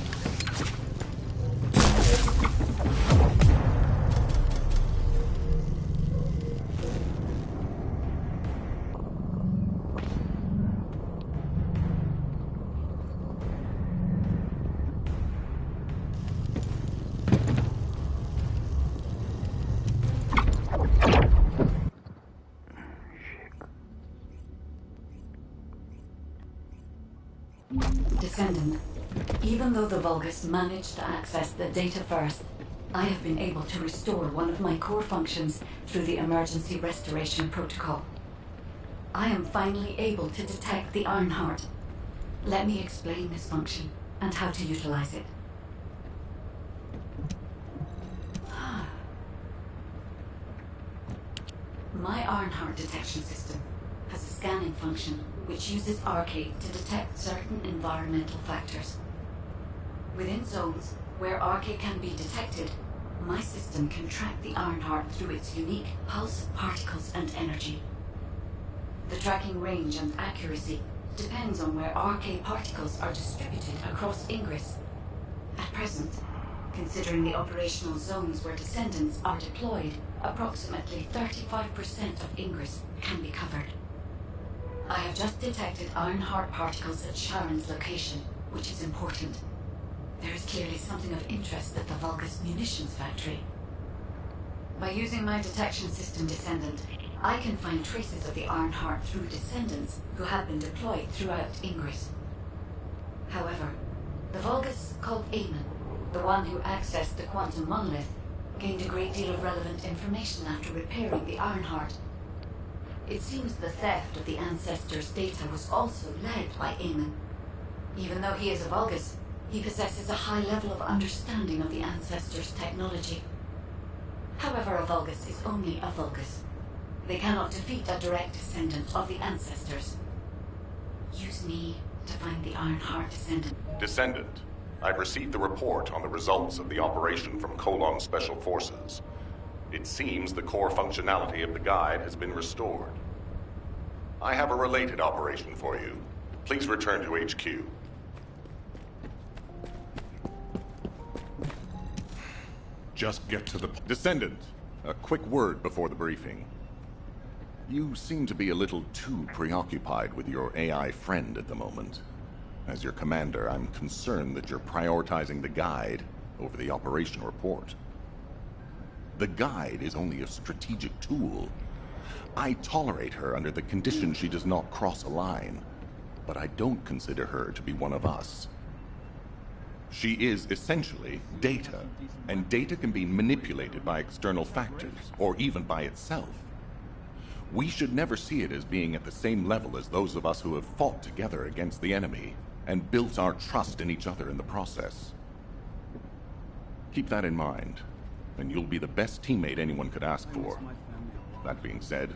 Descendant, even though the Vulgus managed to access the data first, I have been able to restore one of my core functions through the emergency restoration protocol. I am finally able to detect the Ironheart. Let me explain this function and how to utilize it. My Ironheart detection system has a scanning function which uses Arcade to detect certain environmental factors. Within zones where Arcade can be detected, my system can track the Ironheart through its unique pulse, particles, and energy. The tracking range and accuracy depends on where Arcade particles are distributed across Ingress. At present, considering the operational zones where Descendants are deployed, approximately 35% of Ingress can be covered. I have just detected Ironheart particles at Sharon's location, which is important. There is clearly something of interest at the Vulgus munitions factory. By using my detection system Descendant, I can find traces of the Ironheart through Descendants who have been deployed throughout Ingress. However, the Vulgus called Eamon, the one who accessed the quantum monolith, gained a great deal of relevant information after repairing the Ironheart. It seems the theft of the Ancestors' data was also led by Eamon. Even though he is a Vulgus, he possesses a high level of understanding of the Ancestors' technology. However, a Vulgus is only a Vulgus. They cannot defeat a direct descendant of the Ancestors. Use me to find the Ironheart Descendant. Descendant, I've received the report on the results of the operation from Colon Special Forces. It seems the core functionality of the guide has been restored. I have a related operation for you. Please return to HQ. Just get to the... Descendant, a quick word before the briefing. You seem to be a little too preoccupied with your AI friend at the moment. As your commander, I'm concerned that you're prioritizing the guide over the operation report. The guide is only a strategic tool. I tolerate her under the condition she does not cross a line, but I don't consider her to be one of us. She is essentially data, and data can be manipulated by external factors, or even by itself. We should never see it as being at the same level as those of us who have fought together against the enemy, and built our trust in each other in the process. Keep that in mind, and you'll be the best teammate anyone could ask for. That being said,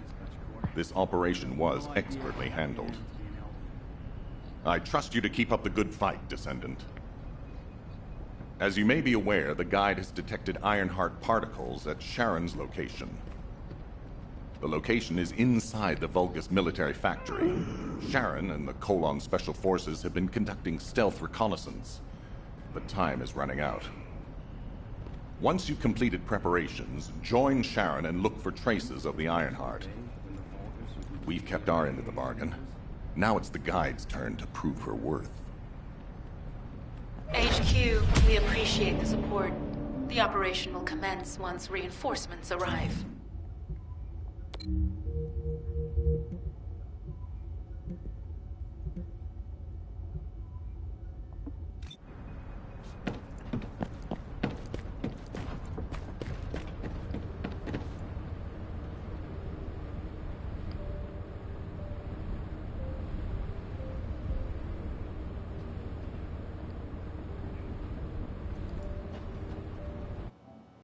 this operation was expertly handled. I trust you to keep up the good fight, Descendant. As you may be aware, the guide has detected Ironheart particles at Sharon's location. The location is inside the Vulgus military factory. Sharon and the Colon Special Forces have been conducting stealth reconnaissance, but time is running out. Once you've completed preparations, join Sharon and look for traces of the Ironheart. We've kept our end of the bargain. Now it's the guide's turn to prove her worth. HQ, we appreciate the support. The operation will commence once reinforcements arrive.